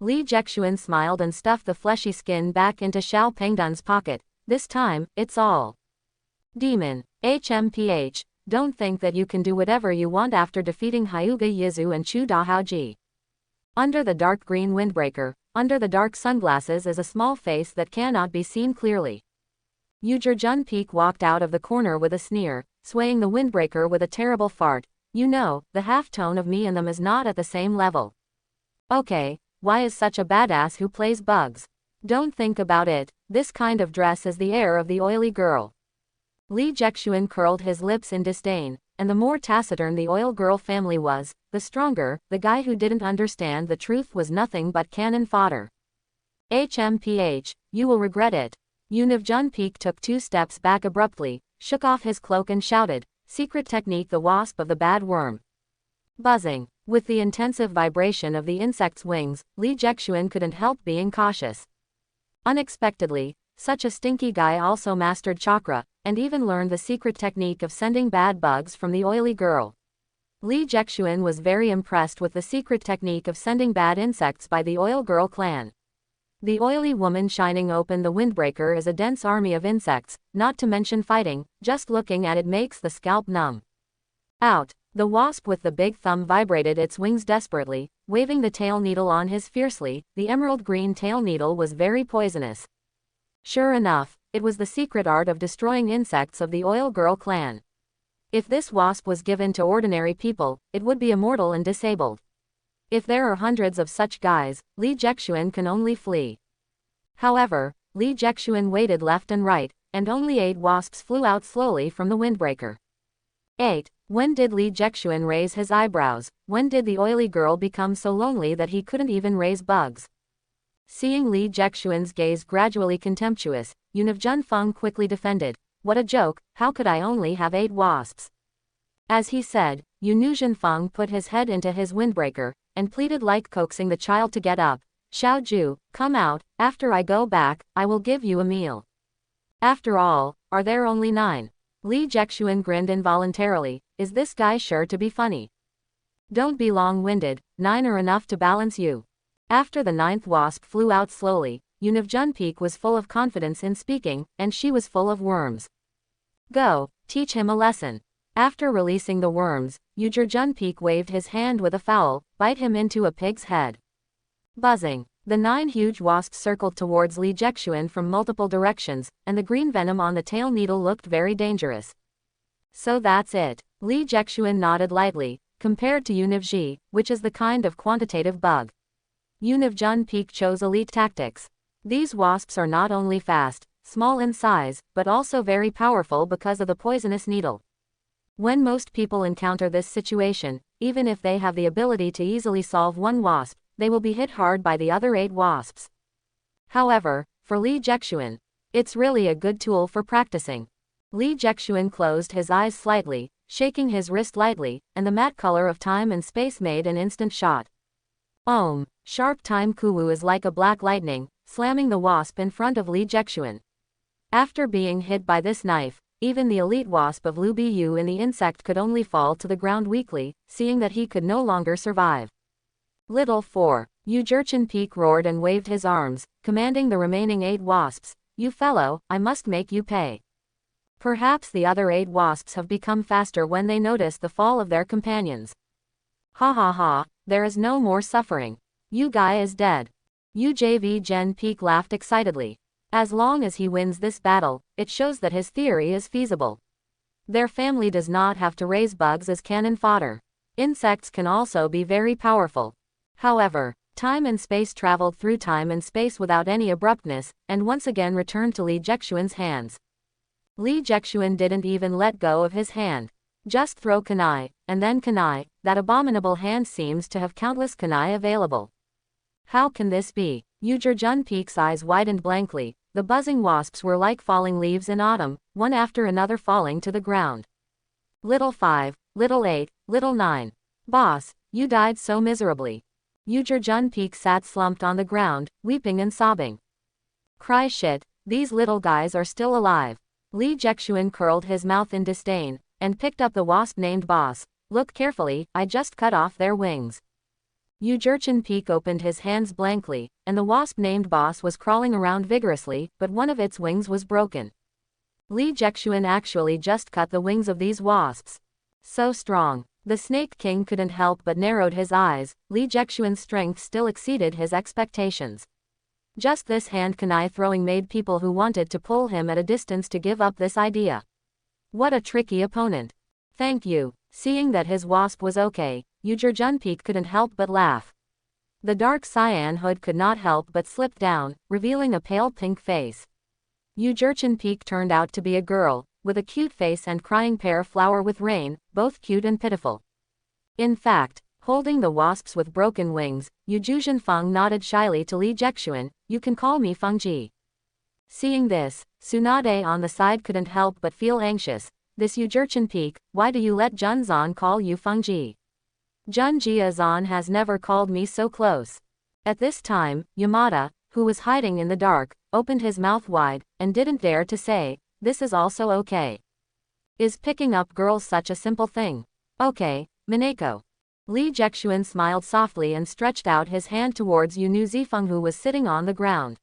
Li Jexuan smiled and stuffed the fleshy skin back into Xiao Pengdun's pocket. This time, it's all. Demon. HMPH. Don't think that you can do whatever you want after defeating Hyuga Yizu and Chu Dahaoji. Under the dark green windbreaker, under the dark sunglasses is a small face that cannot be seen clearly. Jun Peak walked out of the corner with a sneer, swaying the windbreaker with a terrible fart. You know, the half-tone of me and them is not at the same level. Okay, why is such a badass who plays bugs? Don't think about it, this kind of dress is the air of the oily girl. Li Jexuan curled his lips in disdain, and the more taciturn the oil girl family was, the stronger. The guy who didn't understand the truth was nothing but cannon fodder. HMPH, you will regret it. Jun Peak took 2 steps back abruptly, shook off his cloak and shouted, secret technique, the wasp of the bad worm. Buzzing. With the intensive vibration of the insect's wings, Li Jexuan couldn't help being cautious. Unexpectedly, such a stinky guy also mastered chakra, and even learned the secret technique of sending bad bugs from the oily girl. Li Jexuan was very impressed with the secret technique of sending bad insects by the oil girl clan. The oily woman shining open the windbreaker is a dense army of insects, not to mention fighting. Just looking at it makes the scalp numb. Out. The wasp with the big thumb vibrated its wings desperately, waving the tail needle on his fiercely. The emerald green tail needle was very poisonous. Sure enough, it was the secret art of destroying insects of the oil girl clan. If this wasp was given to ordinary people, it would be immortal and disabled. If there are hundreds of such guys, Li Jexuan can only flee. However, Li Jexuan waited left and right, and only 8 wasps flew out slowly from the windbreaker. 8. When did Li Jexuan raise his eyebrows? When did the oily girl become so lonely that he couldn't even raise bugs? Seeing Li Jexuan's gaze gradually contemptuous, Jun Feng quickly defended. What a joke, how could I only have 8 wasps? As he said, Jun Feng put his head into his windbreaker, and pleaded like coaxing the child to get up. Xiao Ju, come out, after I go back, I will give you a meal. After all, are there only 9? Li Jexuan grinned involuntarily. Is this guy sure to be funny? Don't be long-winded, 9 are enough to balance you. After the 9th wasp flew out slowly, Jun Peak was full of confidence in speaking, and she was full of worms. Go, teach him a lesson. After releasing the worms, Jun Peak waved his hand with a fowl, bite him into a pig's head. Buzzing. The 9 huge wasps circled towards Li Jexuan from multiple directions, and the green venom on the tail needle looked very dangerous. So that's it. Li Jexuan nodded lightly, compared to Ji, which is the kind of quantitative bug. Jun Peak chose elite tactics. These wasps are not only fast, small in size, but also very powerful because of the poisonous needle. When most people encounter this situation, even if they have the ability to easily solve 1 wasp, they will be hit hard by the other 8 wasps. However, for Li Jexuan, it's really a good tool for practicing. Li Jexuan closed his eyes slightly, shaking his wrist lightly, and the matte color of time and space made an instant shot. Sharp time Kuwu is like a black lightning, slamming the wasp in front of Li Jexuan. After being hit by this knife, even the elite wasp of Lu Bu in the insect could only fall to the ground weakly, seeing that he could no longer survive. Little 4. Yu Jurchen Peak roared and waved his arms, commanding the remaining 8 wasps, "You fellow, I must make you pay." Perhaps the other 8 wasps have become faster when they notice the fall of their companions. Ha ha ha, there is no more suffering. Yu Guy is dead. Yu JV Gen Peak laughed excitedly. As long as he wins this battle, it shows that his theory is feasible. Their family does not have to raise bugs as cannon fodder. Insects can also be very powerful. However, time and space traveled through time and space without any abruptness, and once again returned to Li Jexuan's hands. Li Jexuan didn't even let go of his hand. Just throw kunai, and then kunai. That abominable hand seems to have countless kunai available. How can this be? Yu Jurchen Peak's eyes widened blankly. The buzzing wasps were like falling leaves in autumn, one after another falling to the ground. Little 5, little 8, little 9. Boss, you died so miserably. Yu Jurchen Peak sat slumped on the ground, weeping and sobbing. Cry shit, these little guys are still alive. Li Jexuan curled his mouth in disdain, and picked up the wasp named Boss. Look carefully, I just cut off their wings. Yu Jurchen Peak opened his hands blankly, and the wasp named Boss was crawling around vigorously, but one of its wings was broken. Li Jexuan actually just cut the wings of these wasps. So strong. The Snake King couldn't help but narrowed his eyes. Li Jexuan's strength still exceeded his expectations. Just this hand kunai throwing made people who wanted to pull him at a distance to give up this idea. What a tricky opponent. Thank you. Seeing that his wasp was okay, Yu Jurchen Peak couldn't help but laugh. The dark cyan hood could not help but slip down, revealing a pale pink face. Yu Jurchen Peak turned out to be a girl, with a cute face and crying pear flower with rain, both cute and pitiful. In fact, holding the wasps with broken wings, Yu Juzhen Feng nodded shyly to Li Jexuan, "You can call me Feng Ji." Seeing this, Tsunade on the side couldn't help but feel anxious. This Yu Jurchen Peak, why do you let Jun Zan call you Feng Ji? Jun Jia Zan has never called me so close. At this time, Yamada, who was hiding in the dark, opened his mouth wide, and didn't dare to say, "This is also okay. Is picking up girls such a simple thing? Okay, Minako." Li Jexuan smiled softly and stretched out his hand towards Yu Zifeng who was sitting on the ground.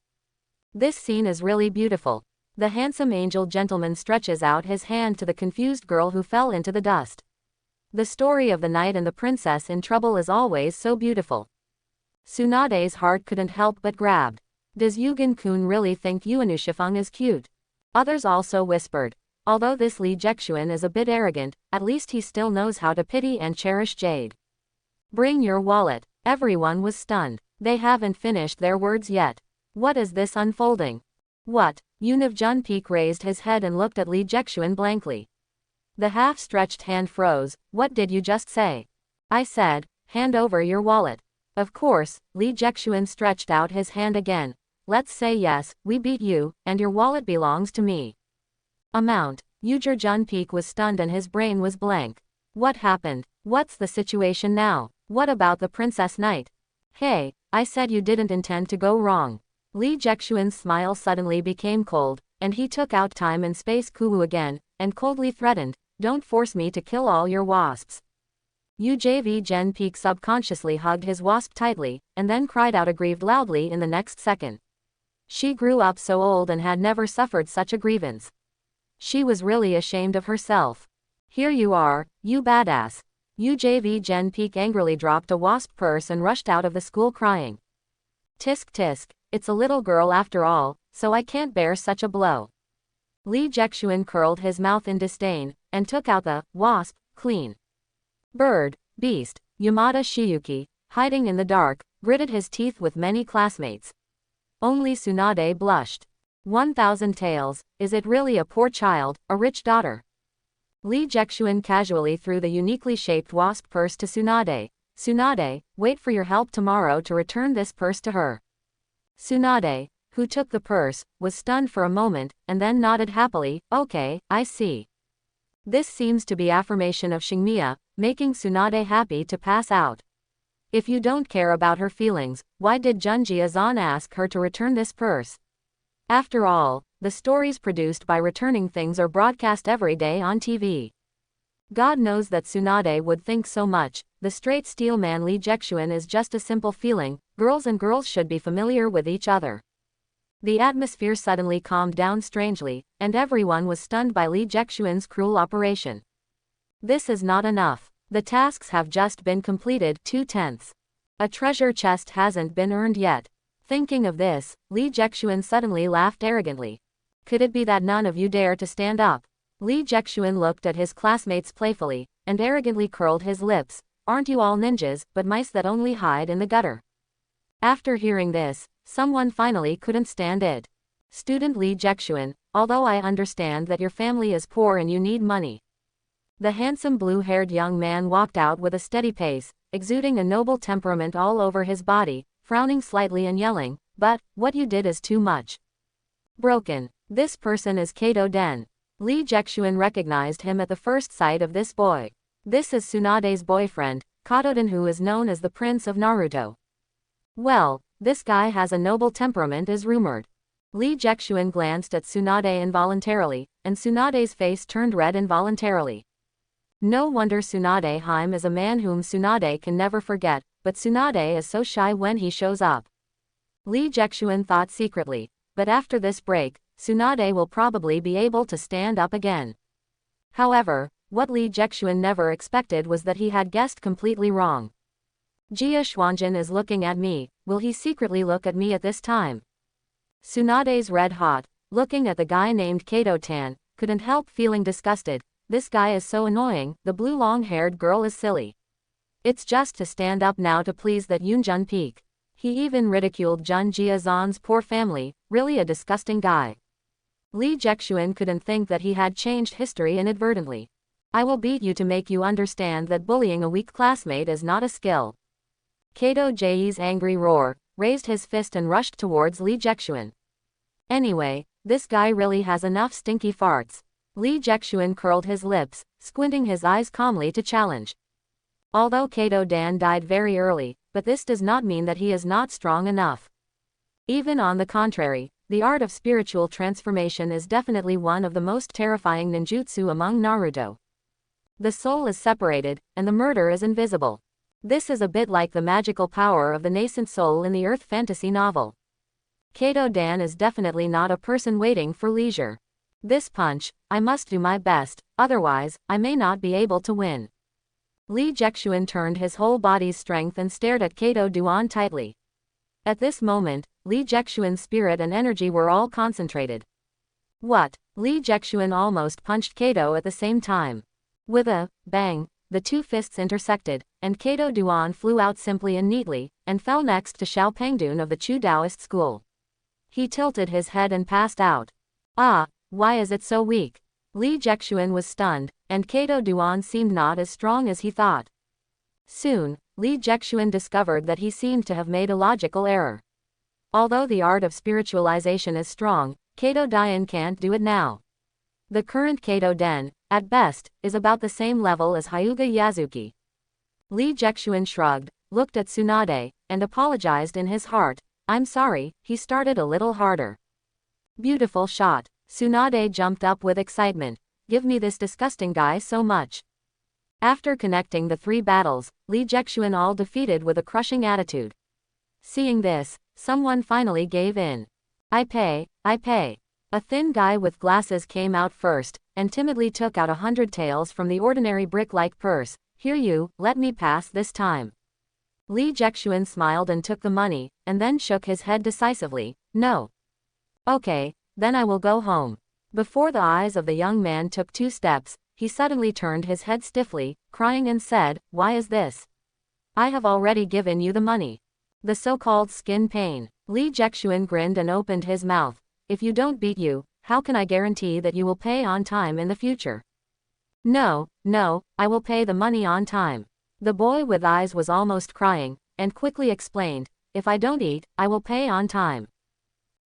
This scene is really beautiful. The handsome angel gentleman stretches out his hand to the confused girl who fell into the dust. The story of the knight and the princess in trouble is always so beautiful. Tsunade's heart couldn't help but grabbed. Does Yugen-kun really think Yuanushifeng is cute? Others also whispered. Although this Li Jexuan is a bit arrogant, at least he still knows how to pity and cherish Jade. Bring your wallet. Everyone was stunned. They haven't finished their words yet. What is this unfolding? What? Jun Peak raised his head and looked at Li Jexuan blankly. The half-stretched hand froze. What did you just say? I said, hand over your wallet. Of course, Li Jexuan stretched out his hand again. Let's say yes, we beat you, and your wallet belongs to me. Amount. Yu Jurchen Peak was stunned and his brain was blank. What happened? What's the situation now? What about the Princess Knight? Hey, I said you didn't intend to go wrong. Li Jexuan's smile suddenly became cold, and he took out time and space Kuwu again, and coldly threatened, don't force me to kill all your wasps. Yu Gen Peak subconsciously hugged his wasp tightly, and then cried out aggrieved loudly in the next second. She grew up so old and had never suffered such a grievance. She was really ashamed of herself. Here you are, you badass. Yu Gen Peak angrily dropped a wasp purse and rushed out of the school crying. Tisk tisk, it's a little girl after all, so I can't bear such a blow. Li Jexuan curled his mouth in disdain, and took out the wasp, clean. Bird, beast. Yamada Shiyuki, hiding in the dark, gritted his teeth with many classmates. Only Tsunade blushed. 1,000 taels, is it really a poor child, a rich daughter? Li Jexuan casually threw the uniquely shaped wasp purse to Tsunade. Tsunade, wait for your help tomorrow to return this purse to her. Tsunade, who took the purse, was stunned for a moment, and then nodded happily, okay, I see. This seems to be affirmation of Xingmia, making Tsunade happy to pass out. If you don't care about her feelings, why did Junji-san ask her to return this purse? After all, the stories produced by returning things are broadcast every day on TV. God knows that Tsunade would think so much. The straight steel man Lee Jexuan is just a simple feeling. Girls and girls should be familiar with each other. The atmosphere suddenly calmed down strangely, and everyone was stunned by Lee Jexuan's cruel operation. This is not enough. The tasks have just been completed 2/10. A treasure chest hasn't been earned yet. Thinking of this, Lee Jexuan suddenly laughed arrogantly. Could it be that none of you dare to stand up? Lee Jexuan looked at his classmates playfully, and arrogantly curled his lips. Aren't you all ninjas, but mice that only hide in the gutter? After hearing this, someone finally couldn't stand it. Student Lee Jexuan, although I understand that your family is poor and you need money. The handsome blue-haired young man walked out with a steady pace, exuding a noble temperament all over his body, frowning slightly and yelling, "But, what you did is too much." Broken. This person is Kato Den. Lee Jexuan recognized him at the first sight of this boy. This is Tsunade's boyfriend, Katoden, who is known as the Prince of Naruto. Well, this guy has a noble temperament is rumored. Lee Jexuan glanced at Tsunade involuntarily, and Tsunade's face turned red involuntarily. No wonder Tsunade Haim is a man whom Tsunade can never forget, but Tsunade is so shy when he shows up. Lee Jexuan thought secretly, but after this break, Tsunade will probably be able to stand up again. However, what Lee Jexuan never expected was that he had guessed completely wrong. Jia Xuanjin is looking at me. Will he secretly look at me at this time? Tsunade's red hot, looking at the guy named Kato Tan, couldn't help feeling disgusted. This guy is so annoying. The blue long-haired girl is silly. It's just to stand up now to please that Yoonjun peak. He even ridiculed Jun Jia-zan's poor family. Really a disgusting guy. Lee Jexuan couldn't think that he had changed history inadvertently. I will beat you to make you understand that bullying a weak classmate is not a skill. Kato Jie's angry roar, raised his fist and rushed towards Lee Jexuan. Anyway, this guy really has enough stinky farts. Lee Jexuan curled his lips, squinting his eyes calmly to challenge. Although Kato Dan died very early, but this does not mean that he is not strong enough. Even on the contrary, the art of spiritual transformation is definitely one of the most terrifying ninjutsu among Naruto. The soul is separated, and the murder is invisible. This is a bit like the magical power of the nascent soul in the Earth fantasy novel. Kato Dan is definitely not a person waiting for leisure. This punch, I must do my best, otherwise, I may not be able to win. Lee Jexuan turned his whole body's strength and stared at Kato Duan tightly. At this moment, Lee Jexuan's spirit and energy were all concentrated. What? Lee Jexuan almost punched Kato at the same time. With a bang, the two fists intersected, and Kato Duan flew out simply and neatly, and fell next to Xiao Pengdun of the Chu Daoist school. He tilted his head and passed out. Ah, why is it so weak? Lee Jexuan was stunned, and Kato Duan seemed not as strong as he thought. Soon, Lee Jexuan discovered that he seemed to have made a logical error. Although the art of spiritualization is strong, Kato Dian can't do it now. The current Kato Den, at best, is about the same level as Hyuga Yazuki. Lee Jexuan shrugged, looked at Tsunade, and apologized in his heart. I'm sorry, he started a little harder. Beautiful shot. Tsunade jumped up with excitement. Give me this disgusting guy so much. After connecting the three battles, Lee Jexuan all defeated with a crushing attitude. Seeing this, someone finally gave in. I pay. A thin guy with glasses came out first, and timidly took out 100 taels from the ordinary brick-like purse. Here you, let me pass this time. Lee Jexuan smiled and took the money, and then shook his head decisively. No. Okay, then I will go home. Before the eyes of the young man took 2 steps, he suddenly turned his head stiffly, crying and said, Why is this? I have already given you the money. The so-called skin pain. Lee Jexuan grinned and opened his mouth. If you don't beat you, how can I guarantee that you will pay on time in the future? No, I will pay the money on time. The boy with eyes was almost crying, and quickly explained, if I don't eat, I will pay on time.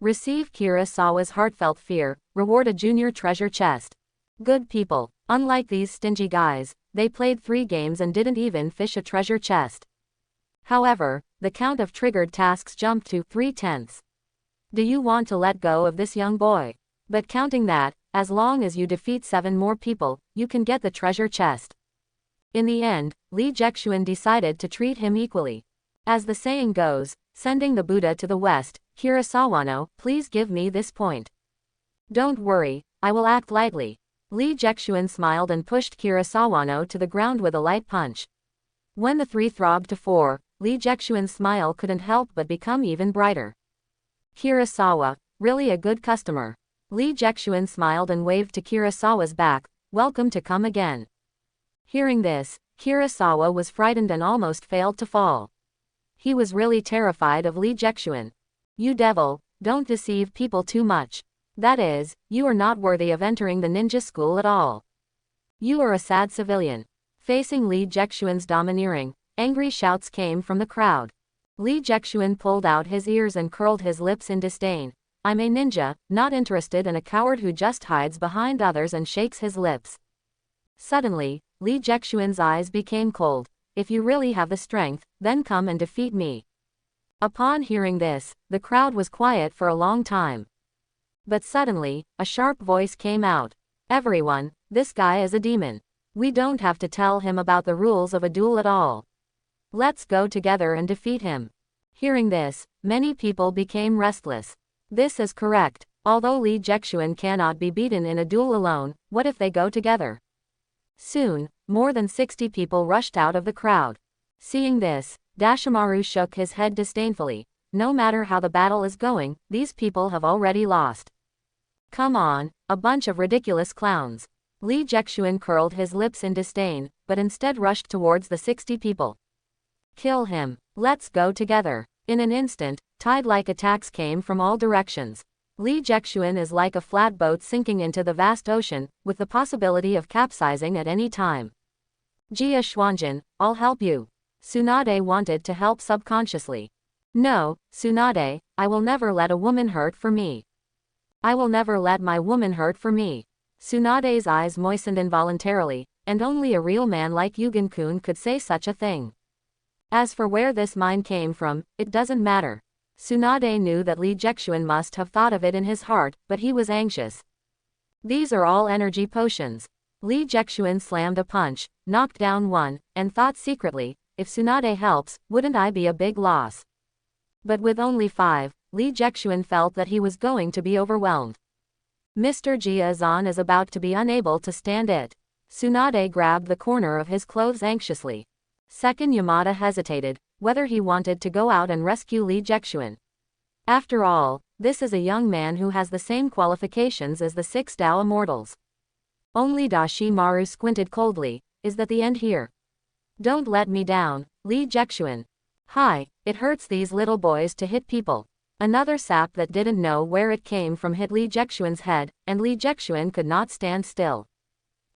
Receive Kurosawa's heartfelt fear, reward a junior treasure chest. Good people, unlike these stingy guys, they played 3 games and didn't even fish a treasure chest. However, the count of triggered tasks jumped to 3/10. Do you want to let go of this young boy? But counting that, as long as you defeat 7 more people, you can get the treasure chest. In the end, Li Jexuan decided to treat him equally. As the saying goes, sending the Buddha to the west, Kurosawa, please give me this point. Don't worry, I will act lightly. Li Jexuan smiled and pushed Kurosawa to the ground with a light punch. When the 3 throbbed to 4, Li Jexuan's smile couldn't help but become even brighter. Kurosawa, really a good customer. Li Jexuan smiled and waved to Kurosawa's back, welcome to come again. Hearing this, Kurosawa was frightened and almost failed to fall. He was really terrified of Li Jexuan. You devil, don't deceive people too much. That is, you are not worthy of entering the ninja school at all. You are a sad civilian. Facing Li Jexuan's domineering, angry shouts came from the crowd. Li Jexuan pulled out his ears and curled his lips in disdain. I'm a ninja, not interested in a coward who just hides behind others and shakes his lips. Suddenly, Li Jexuan's eyes became cold. If you really have the strength, then come and defeat me. Upon hearing this, the crowd was quiet for a long time. But suddenly, a sharp voice came out. Everyone, this guy is a demon. We don't have to tell him about the rules of a duel at all. Let's go together and defeat him. Hearing this, many people became restless. This is correct. Although Li Jexuan cannot be beaten in a duel alone, what if they go together? Soon, more than 60 people rushed out of the crowd. Seeing this, Dashimaru shook his head disdainfully. No matter how the battle is going, these people have already lost. Come on, a bunch of ridiculous clowns. Li Jexuan curled his lips in disdain, but instead rushed towards the 60 people. Kill him. Let's go together. In an instant, tide-like attacks came from all directions. Li Jexuan is like a flatboat sinking into the vast ocean, with the possibility of capsizing at any time. Jia Xuanjin, I'll help you. Tsunade wanted to help subconsciously. No, Tsunade, I will never let a woman hurt for me. I will never let my woman hurt for me. Tsunade's eyes moistened involuntarily, and only a real man like Yugen-kun could say such a thing. As for where this mind came from, it doesn't matter. Tsunade knew that Li Jexuan must have thought of it in his heart, but he was anxious. These are all energy potions. Li Jexuan slammed a punch, knocked down one, and thought secretly, if Tsunade helps, wouldn't I be a big loss? But with only 5, Li Jexuan felt that he was going to be overwhelmed. Mr. Jia-zan is about to be unable to stand it. Tsunade grabbed the corner of his clothes anxiously. Second Yamada hesitated, whether he wanted to go out and rescue Li Jexuan. After all, this is a young man who has the same qualifications as the 6 Dao immortals. Only Dashimaru squinted coldly. Is that the end here? Don't let me down, Li Jexuan. Hi, it hurts these little boys to hit people. Another sap that didn't know where it came from hit Li Jexuan's head, and Li Jexuan could not stand still.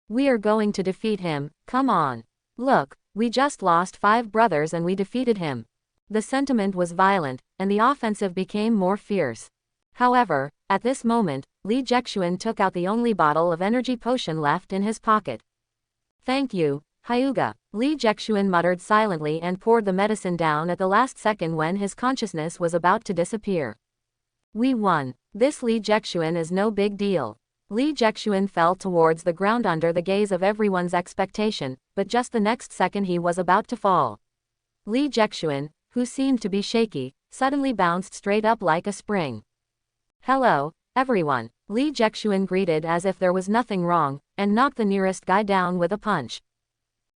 We are going to defeat him, come on. Look, we just lost 5 brothers and we defeated him. The sentiment was violent, and the offensive became more fierce. However, at this moment, Li Jexuan took out the only bottle of energy potion left in his pocket. Thank you, Hyuga. Li Jexuan muttered silently and poured the medicine down at the last second when his consciousness was about to disappear. We won. This Li Jexuan is no big deal. Li Jexuan fell towards the ground under the gaze of everyone's expectation, but just the next second he was about to fall. Li Jexuan, who seemed to be shaky, suddenly bounced straight up like a spring. Hello, everyone, Li Jexuan greeted as if there was nothing wrong, and knocked the nearest guy down with a punch.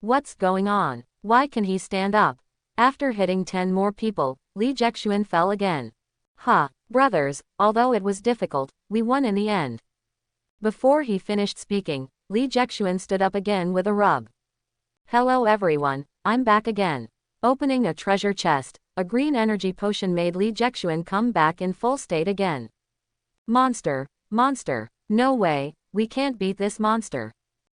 What's going on? Why can he stand up? After hitting 10 more people, Li Jexuan fell again. Ha, brothers, although it was difficult, we won in the end. Before he finished speaking, Li Jexuan stood up again with a rub. Hello everyone, I'm back again. Opening a treasure chest, a green energy potion made Li Jexuan come back in full state again. Monster, monster, no way, we can't beat this monster.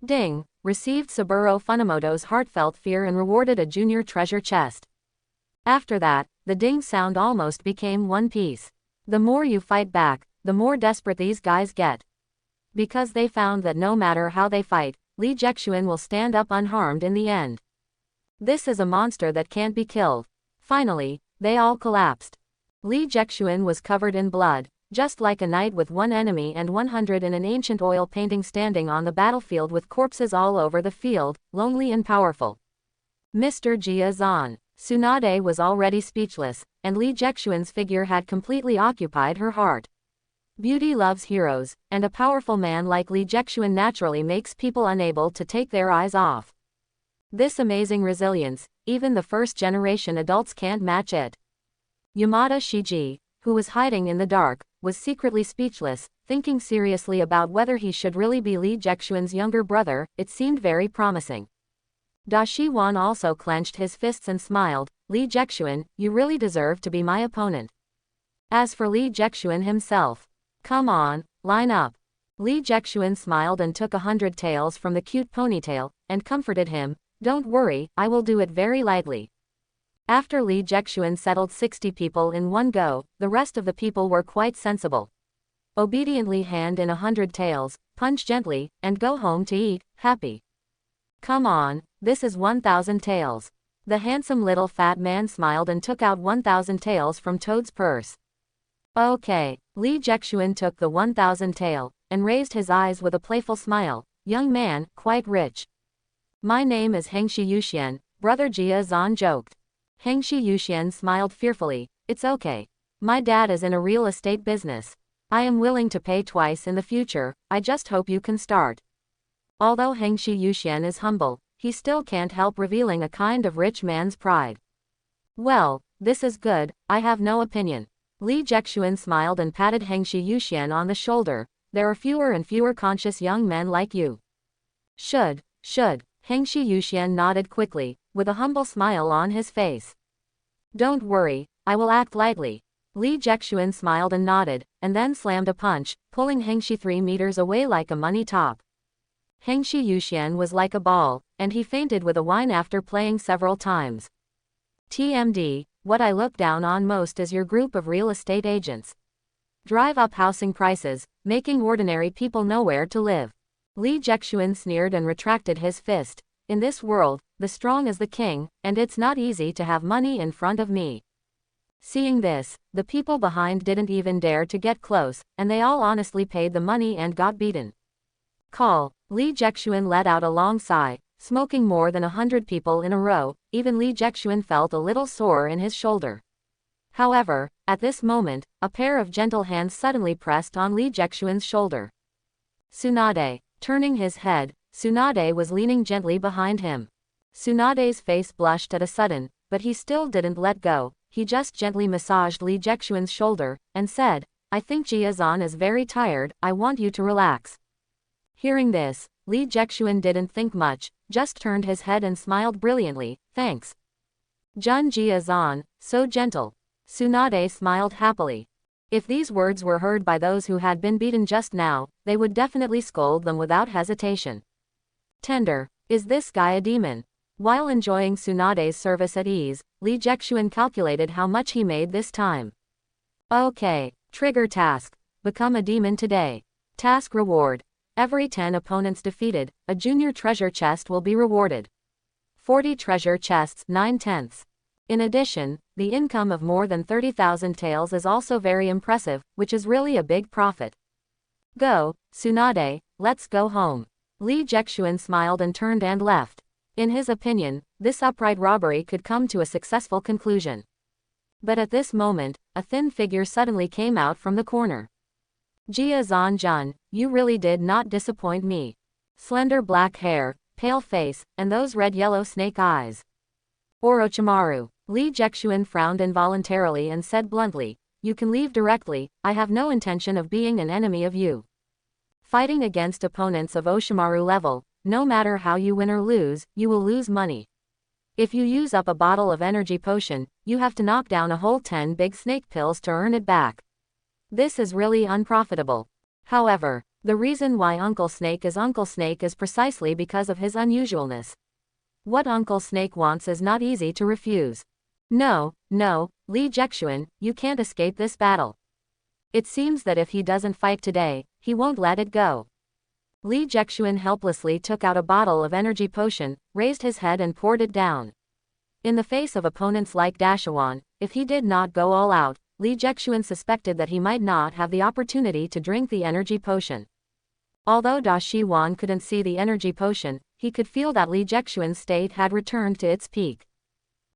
Ding, received Saburo Funamoto's heartfelt fear and rewarded a junior treasure chest. After that, the ding sound almost became one piece. The more you fight back, the more desperate these guys get. Because they found that no matter how they fight, Li Jexuan will stand up unharmed in the end. This is a monster that can't be killed. Finally, they all collapsed. Li Jexuan was covered in blood, just like a knight with one enemy and 100 in an ancient oil painting standing on the battlefield with corpses all over the field, lonely and powerful. Mr. Jia Zan. Tsunade was already speechless, and Li Jexuan's figure had completely occupied her heart. Beauty loves heroes, and a powerful man like Li Jexuan naturally makes people unable to take their eyes off. This amazing resilience, even the first-generation adults can't match it. Yamada Shiji, who was hiding in the dark, was secretly speechless, thinking seriously about whether he should really be Li Jexuan's younger brother. It seemed very promising. Da Shiwan also clenched his fists and smiled. Li Jexuan, you really deserve to be my opponent. As for Li Jexuan himself, come on, line up. Li Jexuan smiled and took 100 taels from the cute ponytail, and comforted him. Don't worry, I will do it very lightly. After Li Jexuan settled 60 people in one go, the rest of the people were quite sensible. Obediently hand in 100 taels, punch gently, and go home to eat, happy. Come on, this is 1,000 taels. The handsome little fat man smiled and took out 1,000 taels from Toad's purse. Okay, Li Jexuan took the 1,000 tael, and raised his eyes with a playful smile. Young man, quite rich. My name is Hengshi Yuxian, brother Jia Zan joked. Hengshi Yuxian smiled fearfully. It's okay. My dad is in a real estate business. I am willing to pay twice in the future, I just hope you can start. Although Hengshi Yuxian is humble, he still can't help revealing a kind of rich man's pride. Well, this is good, I have no opinion. Li Jexuan smiled and patted Hengshi Yuxian on the shoulder. There are fewer and fewer conscious young men like you. Should. Hengshi Yuxian nodded quickly, with a humble smile on his face. Don't worry, I will act lightly. Li Jexuan smiled and nodded, and then slammed a punch, pulling Hengshi 3 meters away like a money top. Hengshi Yuxian was like a ball, and he fainted with a whine after playing several times. TMD, what I look down on most is your group of real estate agents. Drive up housing prices, making ordinary people nowhere to live. Li Jexuan sneered and retracted his fist. In this world, the strong is the king, and it's not easy to have money in front of me. Seeing this, the people behind didn't even dare to get close, and they all honestly paid the money and got beaten. Call. Li Jexuan let out a long sigh, smoking more than 100 people in a row. Even Li Jexuan felt a little sore in his shoulder. However, at this moment, a pair of gentle hands suddenly pressed on Li Jexuan's shoulder. Tsunade. Turning his head, Tsunade was leaning gently behind him. Tsunade's face blushed at a sudden, but he still didn't let go. He just gently massaged Li Jexuan's shoulder, and said, I think Jia Zan is very tired, I want you to relax. Hearing this, Li Jexuan didn't think much, just turned his head and smiled brilliantly. Thanks. Jun Jia Zan, so gentle. Tsunade smiled happily. If these words were heard by those who had been beaten just now, they would definitely scold them without hesitation. Tender, is this guy a demon? While enjoying Tsunade's service at ease, Li Jexuan calculated how much he made this time. Okay, trigger task. Become a demon today. Task reward. Every 10 opponents defeated, a junior treasure chest will be rewarded. 40 treasure chests, 9/10. In addition, the income of more than 30,000 taels is also very impressive, which is really a big profit. Go, Tsunade, let's go home. Li Jexuan smiled and turned and left. In his opinion, this upright robbery could come to a successful conclusion. But at this moment, a thin figure suddenly came out from the corner. Jia Zan Jun, you really did not disappoint me. Slender black hair, pale face, and those red-yellow snake eyes. Orochimaru. Li Jexuan frowned involuntarily and said bluntly, you can leave directly, I have no intention of being an enemy of you. Fighting against opponents of Oshimaru level, no matter how you win or lose, you will lose money. If you use up a bottle of energy potion, you have to knock down a whole 10 big snake pills to earn it back. This is really unprofitable. However, the reason why Uncle Snake is precisely because of his unusualness. What Uncle Snake wants is not easy to refuse. No, Li Jexuan, you can't escape this battle. It seems that if he doesn't fight today, he won't let it go. Li Jexuan helplessly took out a bottle of energy potion, raised his head and poured it down. In the face of opponents like Dashawan, if he did not go all out, Li Jexuan suspected that he might not have the opportunity to drink the energy potion. Although Da Shiwan couldn't see the energy potion, he could feel that Li Jexuan's state had returned to its peak.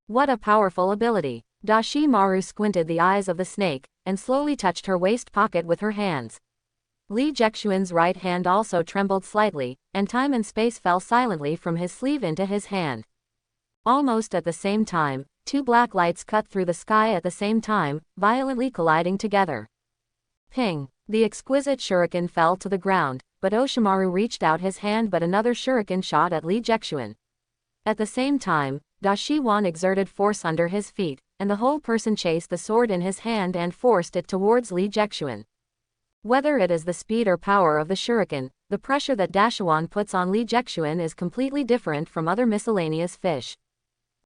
What a powerful ability! Da Shimaru squinted the eyes of the snake, and slowly touched her waist pocket with her hands. Li Jexuan's right hand also trembled slightly, and time and space fell silently from his sleeve into his hand. Almost at the same time, two black lights cut through the sky at the same time, violently colliding together. Ping! The exquisite shuriken fell to the ground, but Oshimaru reached out his hand, but another shuriken shot at Li Jexuan. At the same time, Da Shiwan exerted force under his feet, and the whole person chased the sword in his hand and forced it towards Li Jexuan. Whether it is the speed or power of the shuriken, the pressure that Dashawan puts on Li Jexuan is completely different from other miscellaneous fish.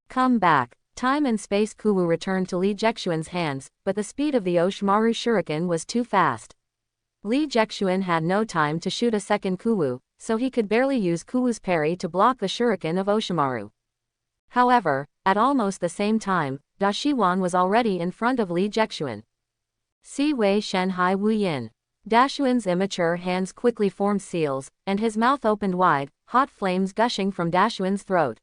Come back. Time and space Kuwu returned to Li Jexuan's hands, but the speed of the Oshimaru shuriken was too fast. Li Jexuan had no time to shoot a second Kuwu, so he could barely use Kuwu's parry to block the shuriken of Oshimaru. However, at almost the same time, Da Shiwan was already in front of Li Jexuan. Si Wei Shen Hai Wu Yin. Dashuan's immature hands quickly formed seals, and his mouth opened wide, hot flames gushing from Dashuan's throat.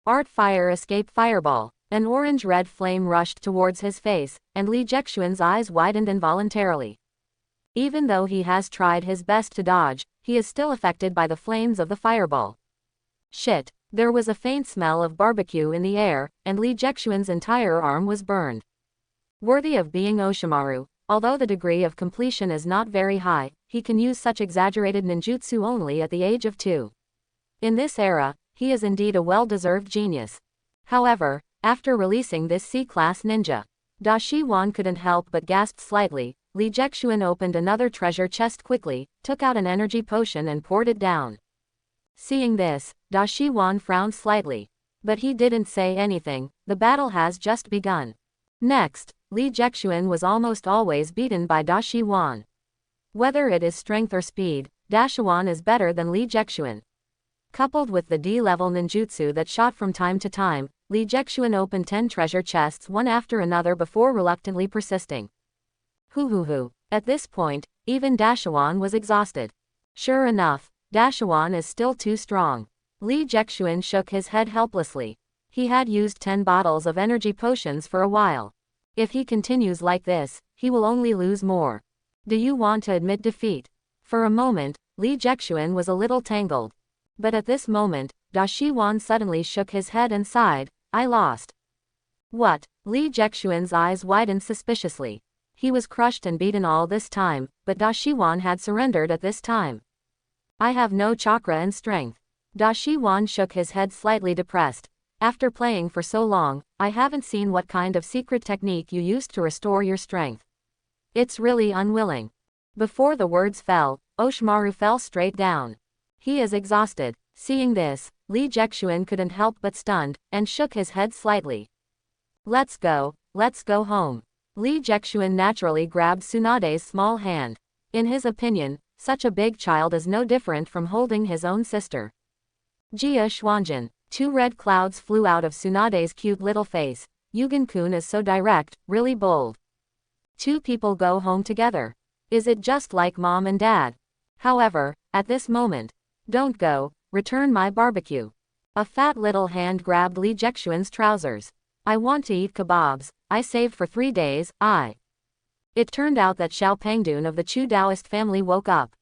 Art Fire Escape Fireball. An orange-red flame rushed towards his face, and Li Jexuan's eyes widened involuntarily. Even though he has tried his best to dodge, he is still affected by the flames of the fireball. Shit! There was a faint smell of barbecue in the air, and Li Jexuan's entire arm was burned. Worthy of being Oshimaru, although the degree of completion is not very high, he can use such exaggerated ninjutsu only at the age of 2. In this era, he is indeed a well-deserved genius. However, after releasing this C-class ninja, Da Shiwan couldn't help but gasp slightly. Li Jexuan opened another treasure chest quickly, took out an energy potion and poured it down. Seeing this, Da Shiwan frowned slightly. But he didn't say anything, the battle has just begun. Next, Li Jexuan was almost always beaten by Da Shiwan. Whether it is strength or speed, Dashawan is better than Li Jexuan. Coupled with the D-level ninjutsu that shot from time to time, Li Jexuan opened 10 treasure chests one after another before reluctantly persisting. Hoo. At this point, even Dashawan was exhausted. Sure enough, Dashawan is still too strong. Li Jexuan shook his head helplessly. He had used 10 bottles of energy potions for a while. If he continues like this, he will only lose more. Do you want to admit defeat? For a moment, Li Jexuan was a little tangled. But at this moment, Da Shiwan suddenly shook his head and sighed, I lost. What? Li Jexuan's eyes widened suspiciously. He was crushed and beaten all this time, but Da Shiwan had surrendered at this time. I have no chakra and strength. Da Shiwan shook his head slightly depressed. After playing for so long, I haven't seen what kind of secret technique you used to restore your strength. It's really unwilling. Before the words fell, Oshimaru fell straight down. He is exhausted. Seeing this, Li Jexuan couldn't help but stunned, and shook his head slightly. Let's go home. Li Jexuan naturally grabbed Tsunade's small hand. In his opinion, such a big child is no different from holding his own sister. Jia Xuanjin. 2 red clouds flew out of Tsunade's cute little face. Yugen-kun is so direct, really bold. 2 people go home together. Is it just like mom and dad? However, at this moment, don't go, return my barbecue. A fat little hand grabbed Li Jexuan's trousers. I want to eat kebabs, I saved for 3 days, It turned out that Xiao Pengdun of the Chu Daoist family woke up.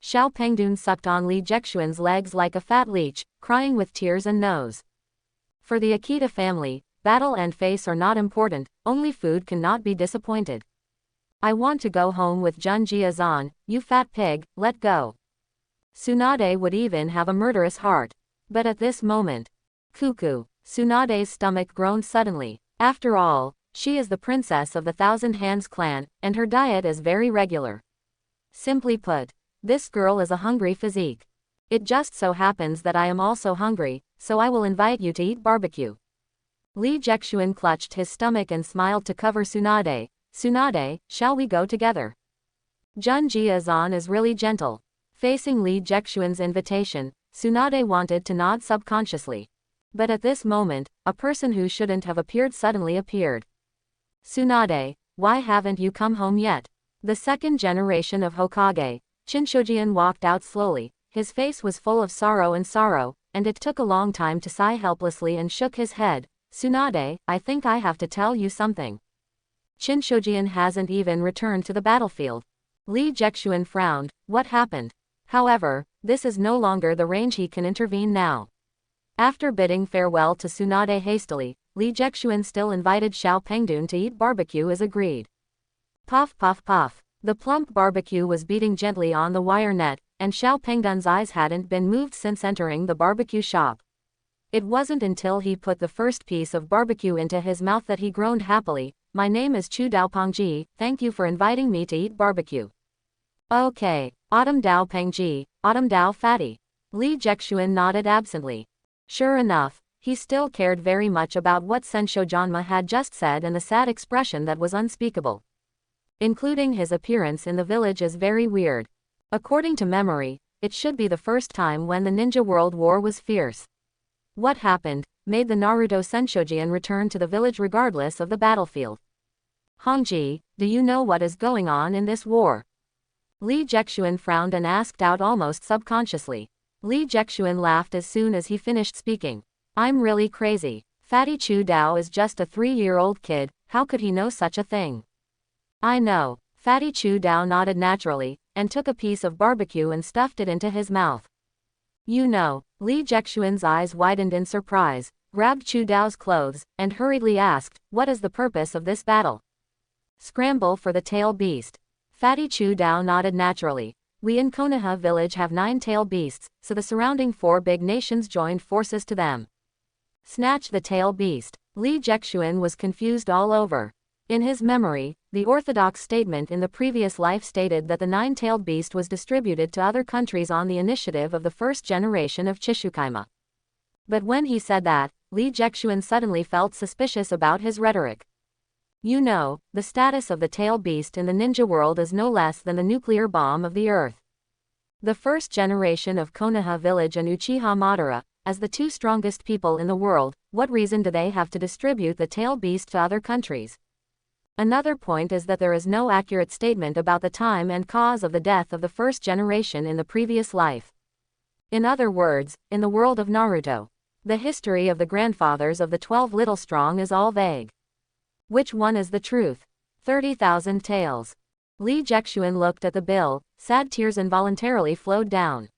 Xiao Pengdun sucked on Li Jexuan's legs like a fat leech, crying with tears and nose. For the Akita family, battle and face are not important, only food cannot be disappointed. I want to go home with Jun Jia-zan, you fat pig, let go. Tsunade would even have a murderous heart. But at this moment, cuckoo, Tsunade's stomach groaned suddenly. After all, she is the princess of the Thousand Hands clan, and her diet is very regular. Simply put, this girl is a hungry physique. It just so happens that I am also hungry, so I will invite you to eat barbecue. Li Jexuan clutched his stomach and smiled to cover Tsunade. Tsunade, shall we go together? Jun Jia-zan is really gentle. Facing Li Jexuan's invitation, Tsunade wanted to nod subconsciously. But at this moment, a person who shouldn't have appeared suddenly appeared. Tsunade, why haven't you come home yet? The second generation of Hokage, Shinshojian walked out slowly. His face was full of sorrow, and it took a long time to sigh helplessly and shook his head. Tsunade, I think I have to tell you something. Shinshojian hasn't even returned to the battlefield. Li Jexuan frowned. What happened? However, this is no longer the range he can intervene now. After bidding farewell to Tsunade hastily, Li Jexuan still invited Xiao Pengdun to eat barbecue as agreed. Puff puff puff. The plump barbecue was beating gently on the wire net, and Xiao Pengdun's eyes hadn't been moved since entering the barbecue shop. It wasn't until he put the first piece of barbecue into his mouth that he groaned happily. My name is Chu Dao Pengji, thank you for inviting me to eat barbecue. Okay, Autumn Dao Pengji, Autumn Dao Fatty. Li Jexuan nodded absently. Sure enough, he still cared very much about what Sensho Janma had just said, and the sad expression that was unspeakable. Including his appearance in the village is very weird. According to memory, it should be the first time when the Ninja World War was fierce. What happened made the Naruto Senshojian return to the village regardless of the battlefield. Hongji, do you know what is going on in this war? Li Jexuan frowned and asked out almost subconsciously. Li Jexuan laughed as soon as he finished speaking. I'm really crazy. Fatty Chu Dao is just a 3-year-old kid, how could he know such a thing? I know. Fatty Chu Dao nodded naturally, and took a piece of barbecue and stuffed it into his mouth. You know, Li Jexuan's eyes widened in surprise, grabbed Chu Dao's clothes, and hurriedly asked, what is the purpose of this battle? Scramble for the tail beast. Fatty Chu Dao nodded naturally. We in Konoha village have 9 tail beasts, so the surrounding 4 big nations joined forces to them. Snatch the tail beast. Li Jexuan was confused all over. In his memory, the orthodox statement in the previous life stated that the 9-tailed beast was distributed to other countries on the initiative of the first generation of Chichibukaima. But when he said that, Li Jexuan suddenly felt suspicious about his rhetoric. You know, the status of the tail beast in the ninja world is no less than the nuclear bomb of the earth. The first generation of Konoha village and Uchiha Madara, as the 2 strongest people in the world, what reason do they have to distribute the tail beast to other countries? Another point is that there is no accurate statement about the time and cause of the death of the first generation in the previous life. In other words, in the world of Naruto, the history of the grandfathers of the 12 Little Strong is all vague. Which one is the truth? 30,000 tails. Li Jexuan looked at the bill, sad tears involuntarily flowed down.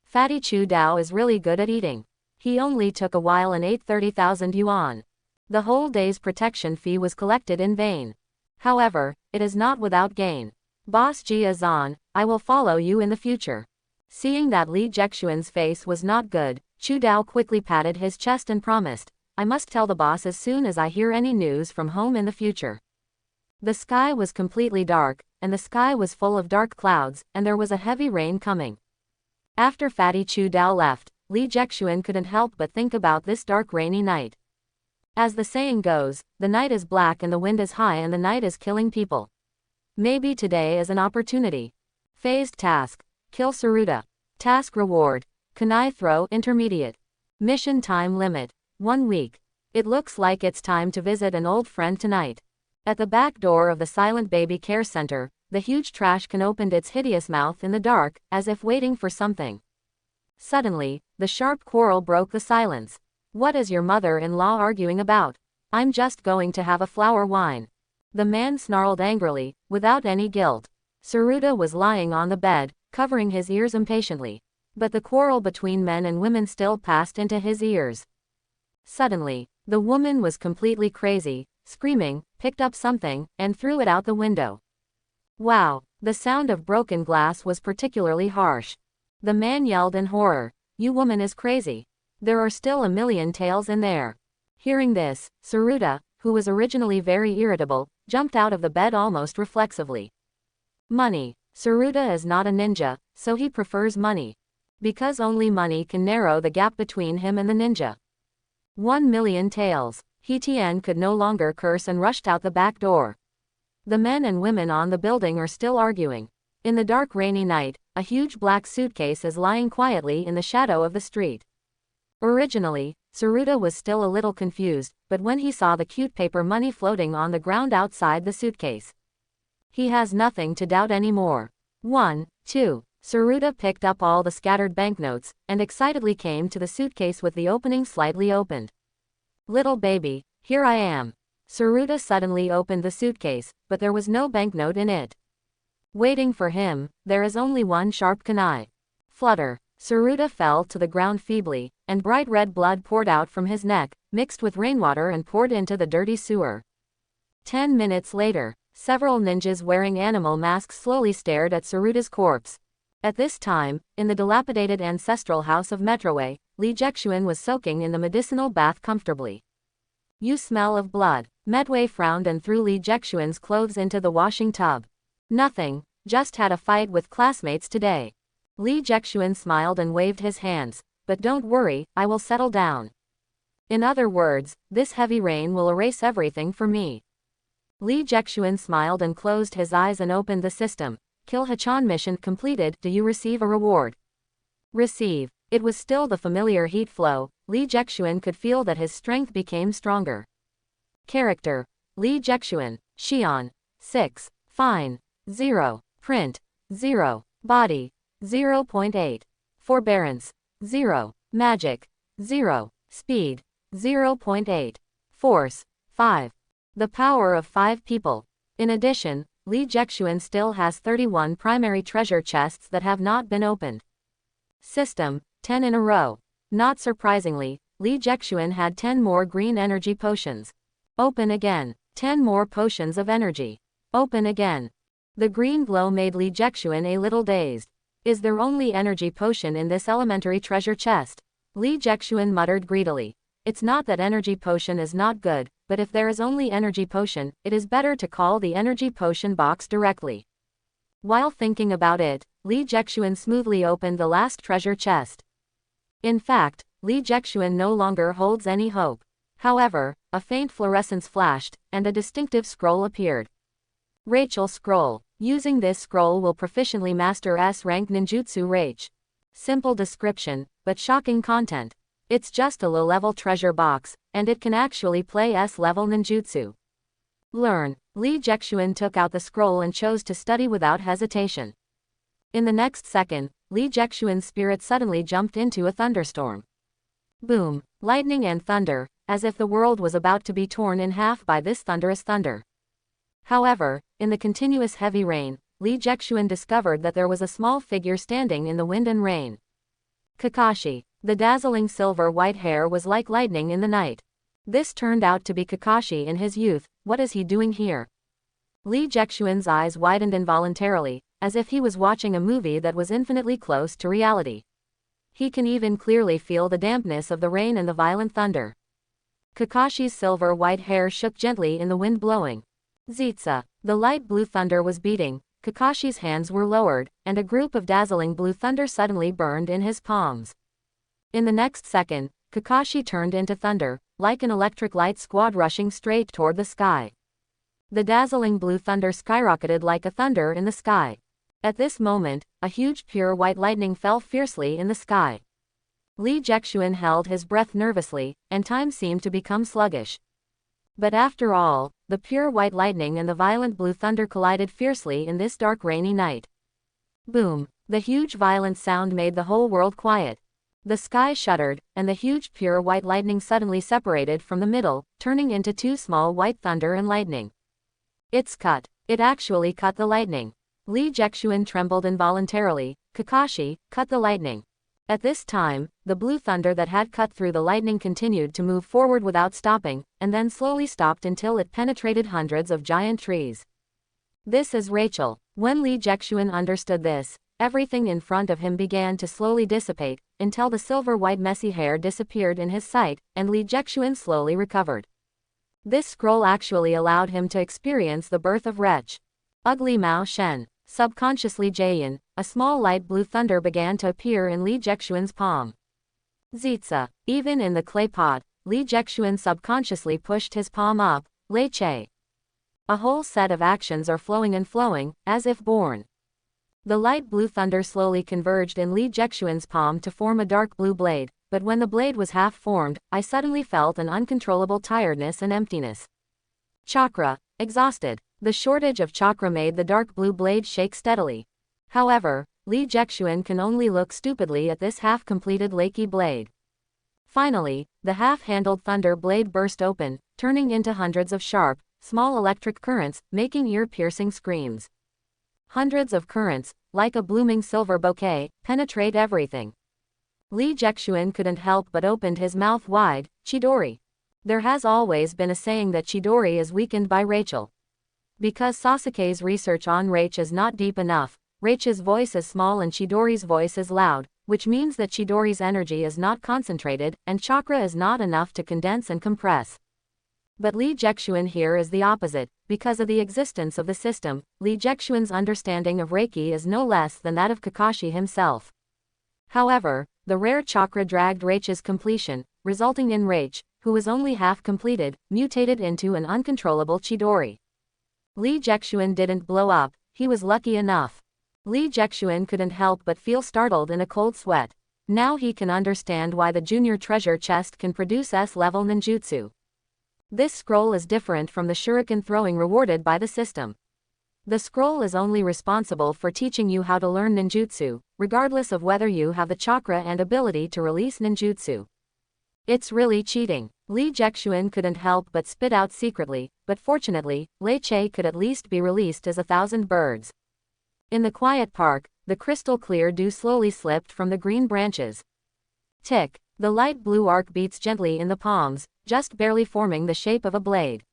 Fatty Chu Dao is really good at eating. He only took a while and ate 30,000 yuan. The whole day's protection fee was collected in vain. However, it is not without gain. Boss Jia-zan, I will follow you in the future. Seeing that Li Jexuan's face was not good, Chu Dao quickly patted his chest and promised, I must tell the boss as soon as I hear any news from home in the future. The sky was completely dark, and the sky was full of dark clouds, and there was a heavy rain coming. After Fatty Chu Dao left, Li Jexuan couldn't help but think about this dark rainy night. As the saying goes, the night is black and the wind is high and the night is killing people. Maybe today is an opportunity. Phased task. Kill Saruta. Task reward. Kunai throw intermediate. Mission time limit. 1 week. It looks like it's time to visit an old friend tonight. At the back door of the Silent Baby Care Center, the huge trash can opened its hideous mouth in the dark, as if waiting for something. Suddenly, the sharp quarrel broke the silence. What is your mother-in-law arguing about? I'm just going to have a flower wine. The man snarled angrily, without any guilt. Saruta was lying on the bed, covering his ears impatiently. But the quarrel between men and women still passed into his ears. Suddenly, the woman was completely crazy, screaming, picked up something, and threw it out the window. Wow, the sound of broken glass was particularly harsh. The man yelled in horror, you woman is crazy. There are still a million tails in there. Hearing this, Saruta, who was originally very irritable, jumped out of the bed almost reflexively. Money. Saruta is not a ninja, so he prefers money. Because only money can narrow the gap between him and the ninja. 1 million tails. Hetien could no longer curse and rushed out the back door. The men and women on the building are still arguing. In the dark rainy night, a huge black suitcase is lying quietly in the shadow of the street. Originally, Saruta was still a little confused, but when he saw the cute paper money floating on the ground outside the suitcase, he has nothing to doubt anymore. 1, 2. Saruta picked up all the scattered banknotes, and excitedly came to the suitcase with the opening slightly opened. Little baby, here I am. Saruta suddenly opened the suitcase, but there was no banknote in it. Waiting for him, there is only one sharp kunai. Flutter. Saruta fell to the ground feebly, and bright red blood poured out from his neck, mixed with rainwater and poured into the dirty sewer. 10 minutes later, several ninjas wearing animal masks slowly stared at Saruta's corpse. At this time, in the dilapidated ancestral house of Metroway, Li Jexuan was soaking in the medicinal bath comfortably. You smell of blood. Medway frowned and threw Li Jexuan's clothes into the washing tub. Nothing, just had a fight with classmates today. Li Jexuan smiled and waved his hands, but don't worry, I will settle down. In other words, this heavy rain will erase everything for me. Li Jexuan smiled and closed his eyes and opened the system. Kill Hachan mission completed. Do you receive a reward? Receive. It was still the familiar heat flow. Li Jexuan could feel that his strength became stronger. Character. Li Jexuan. Xian. 6. Fine. 0. Print. 0. Body. 0.8. Forbearance. 0. Magic. 0. Speed. 0.8. Force. 5. The power of 5 people. In addition, Li Jexuan still has 31 primary treasure chests that have not been opened. System, 10 in a row. Not surprisingly, Li Jexuan had 10 more green energy potions. Open again. 10 more potions of energy. Open again. The green glow made Li Jexuan a little dazed. Is there only energy potion in this elementary treasure chest? Li Jexuan muttered greedily. It's not that energy potion is not good, but if there is only energy potion, it is better to call the energy potion box directly. While thinking about it, Li Jexuan smoothly opened the last treasure chest. In fact, Li Jexuan no longer holds any hope. However, a faint fluorescence flashed, and a distinctive scroll appeared. Rachel Scroll. Using this scroll will proficiently master S-rank ninjutsu Rach. Simple description, but shocking content. It's just a low-level treasure box, and it can actually play S-level ninjutsu. Learn. Li Jexuan took out the scroll and chose to study without hesitation. In the next second, Li Jexuan's spirit suddenly jumped into a thunderstorm. Boom, lightning and thunder, as if the world was about to be torn in half by this thunderous thunder. However, in the continuous heavy rain, Li Jexuan discovered that there was a small figure standing in the wind and rain. Kakashi. The dazzling silver-white hair was like lightning in the night. This turned out to be Kakashi in his youth. What is he doing here? Li Jexuan's eyes widened involuntarily, as if he was watching a movie that was infinitely close to reality. He can even clearly feel the dampness of the rain and the violent thunder. Kakashi's silver-white hair shook gently in the wind blowing. Zitsa. The light blue thunder was beating, Kakashi's hands were lowered, and a group of dazzling blue thunder suddenly burned in his palms. In the next second, Kakashi turned into thunder, like an electric light squad rushing straight toward the sky. The dazzling blue thunder skyrocketed like a thunder in the sky. At this moment, a huge pure white lightning fell fiercely in the sky. Li Jexuan held his breath nervously, and time seemed to become sluggish. But after all, the pure white lightning and the violent blue thunder collided fiercely in this dark rainy night. Boom! The huge violent sound made the whole world quiet. The sky shuddered, and the huge pure white lightning suddenly separated from the middle, turning into 2 small white thunder and lightning. It's cut. It actually cut the lightning. Li Jexuan trembled involuntarily. Kakashi, cut the lightning. At this time, the blue thunder that had cut through the lightning continued to move forward without stopping, and then slowly stopped until it penetrated hundreds of giant trees. This is Rachel. When Li Jexuan understood this, everything in front of him began to slowly dissipate, until the silver-white messy hair disappeared in his sight, and Li Jexuan slowly recovered. This scroll actually allowed him to experience the birth of Wretch. Ugly Mao Shen. Subconsciously Jayan, a small light blue thunder began to appear in Li Jexuan's palm. Zitsa. Even in the clay pot, Li Jexuan subconsciously pushed his palm up. Lei Che. A whole set of actions are flowing and flowing, as if born. The light blue thunder slowly converged in Li Jexuan's palm to form a dark blue blade, but when the blade was half formed, I suddenly felt an uncontrollable tiredness and emptiness. Chakra. Exhausted. The shortage of chakra made the dark blue blade shake steadily. However, Li Jexuan can only look stupidly at this half-completed lakey blade. Finally, the half-handled thunder blade burst open, turning into hundreds of sharp, small electric currents, making ear-piercing screams. Hundreds of currents, like a blooming silver bouquet, penetrate everything. Li Jexuan couldn't help but opened his mouth wide. Chidori. There has always been a saying that Chidori is weakened by Rachel. Because Sasuke's research on Rach is not deep enough, Rach's voice is small and Chidori's voice is loud, which means that Chidori's energy is not concentrated, and chakra is not enough to condense and compress. But Li Jexuan here is the opposite. Because of the existence of the system, Li Jexuan's understanding of Reiki is no less than that of Kakashi himself. However, the rare chakra dragged Rach's completion, resulting in Rach, who was only half completed, mutated into an uncontrollable Chidori. Li Jexuan didn't blow up, he was lucky enough. Li Jexuan couldn't help but feel startled in a cold sweat. Now he can understand why the junior treasure chest can produce S-level ninjutsu. This scroll is different from the shuriken throwing rewarded by the system. The scroll is only responsible for teaching you how to learn ninjutsu, regardless of whether you have the chakra and ability to release ninjutsu. It's really cheating. Li Jexuan couldn't help but spit out secretly, but fortunately, Lei Che could at least be released as 1,000 birds. In the quiet park, the crystal clear dew slowly slipped from the green branches. Tick, the light blue arc beats gently in the palms, just barely forming the shape of a blade.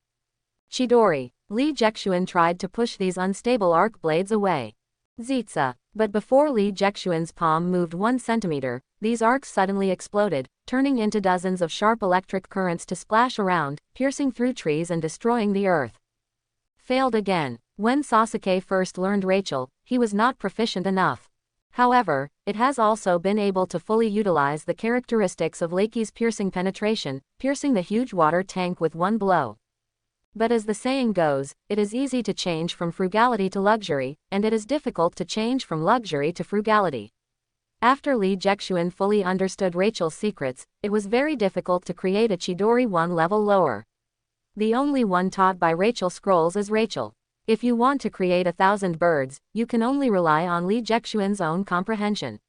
Chidori. Li Jexuan tried to push these unstable arc blades away. Zitsa. But before Li Jexuan's palm moved 1 centimeter, these arcs suddenly exploded, turning into dozens of sharp electric currents to splash around, piercing through trees and destroying the earth. Failed again. When Sasuke first learned Rachel, he was not proficient enough. However, it has also been able to fully utilize the characteristics of Lakey's piercing penetration, piercing the huge water tank with one blow. But as the saying goes, it is easy to change from frugality to luxury, and it is difficult to change from luxury to frugality. After Li Jexuan fully understood Rachel's secrets, it was very difficult to create a Chidori 1 level lower. The only one taught by Rachel scrolls is Rachel. If you want to create 1,000 birds, you can only rely on Li Jexuan's own comprehension.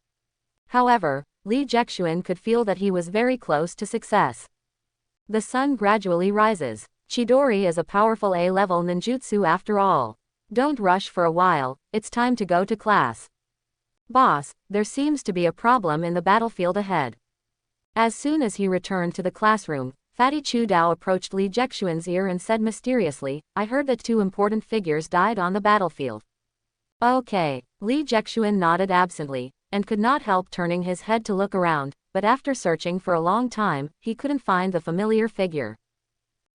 However, Li Jexuan could feel that he was very close to success. The sun gradually rises. Chidori is a powerful A-level ninjutsu after all. Don't rush for a while, it's time to go to class. Boss, there seems to be a problem in the battlefield ahead. As soon as he returned to the classroom, Fatty Chu Dao approached Li Jexuan's ear and said mysteriously, I heard that 2 important figures died on the battlefield. Okay. Li Jexuan nodded absently, and could not help turning his head to look around, but after searching for a long time, he couldn't find the familiar figure.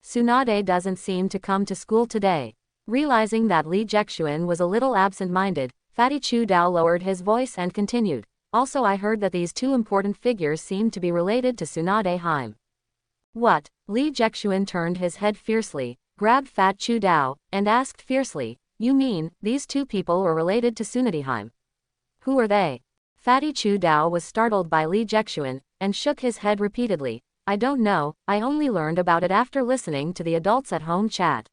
Tsunade doesn't seem to come to school today. Realizing that Li Jexuan was a little absent-minded, Fatty Chu Dao lowered his voice and continued. Also I heard that these 2 important figures seem to be related to Tsunade Heim. What? Li Jexuan turned his head fiercely, grabbed Fat Chu Dao, and asked fiercely, you mean, these 2 people are related to Tsunade Heim? Who are they? Fatty Chu Dao was startled by Li Jexuan, and shook his head repeatedly. I don't know, I only learned about it after listening to the adults at home chat.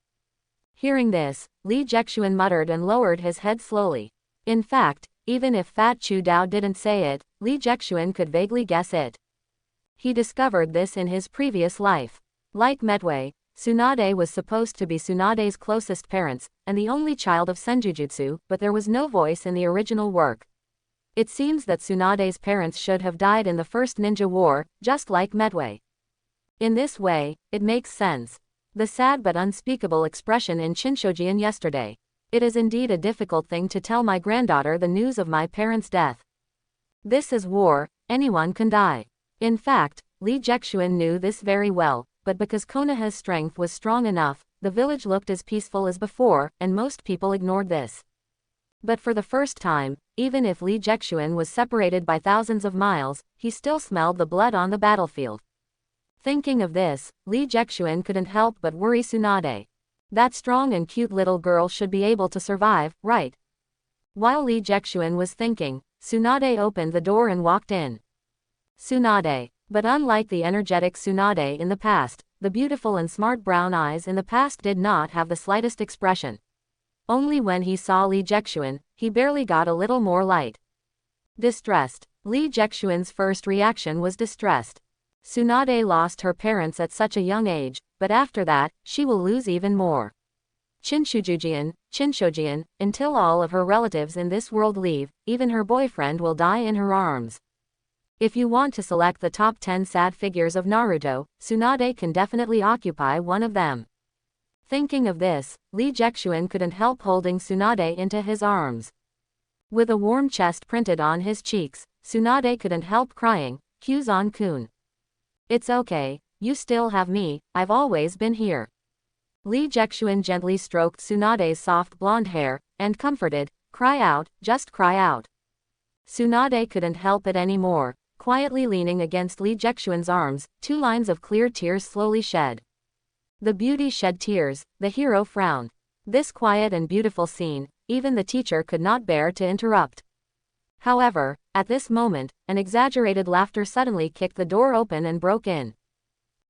Hearing this, Li Jexuan muttered and lowered his head slowly. In fact, even if Fat Chu Dao didn't say it, Li Jexuan could vaguely guess it. He discovered this in his previous life. Like Medway, Tsunade was supposed to be Tsunade's closest parents, and the only child of Senjutsu, but there was no voice in the original work. It seems that Tsunade's parents should have died in the first ninja war, just like Medway. In this way, it makes sense. The sad but unspeakable expression in Shinshojian yesterday. It is indeed a difficult thing to tell my granddaughter the news of my parents' death. This is war, anyone can die. In fact, Li Jexuan knew this very well, but because Konoha's strength was strong enough, the village looked as peaceful as before, and most people ignored this. But for the first time, even if Li Jexuan was separated by thousands of miles, he still smelled the blood on the battlefield. Thinking of this, Li Jexuan couldn't help but worry Tsunade. That strong and cute little girl should be able to survive, right? While Li Jexuan was thinking, Tsunade opened the door and walked in. Tsunade. But unlike the energetic Tsunade in the past, the beautiful and smart brown eyes in the past did not have the slightest expression. Only when he saw Li Jexuan, he barely got a little more light. Distressed. Li Jexuan's first reaction was distressed. Tsunade lost her parents at such a young age, but after that, she will lose even more. Chinshojian, until all of her relatives in this world leave, even her boyfriend will die in her arms. If you want to select the top 10 sad figures of Naruto, Tsunade can definitely occupy one of them. Thinking of this, Li Jexuan couldn't help holding Tsunade into his arms. With a warm chest printed on his cheeks, Tsunade couldn't help crying, Kyuzan-kun. It's okay, you still have me, I've always been here. Li Jexuan gently stroked Tsunade's soft blonde hair, and comforted, cry out, just cry out. Tsunade couldn't help it anymore, quietly leaning against Li Jexuan's arms, 2 lines of clear tears slowly shed. The beauty shed tears, the hero frowned. This quiet and beautiful scene, even the teacher could not bear to interrupt. However, at this moment, an exaggerated laughter suddenly kicked the door open and broke in.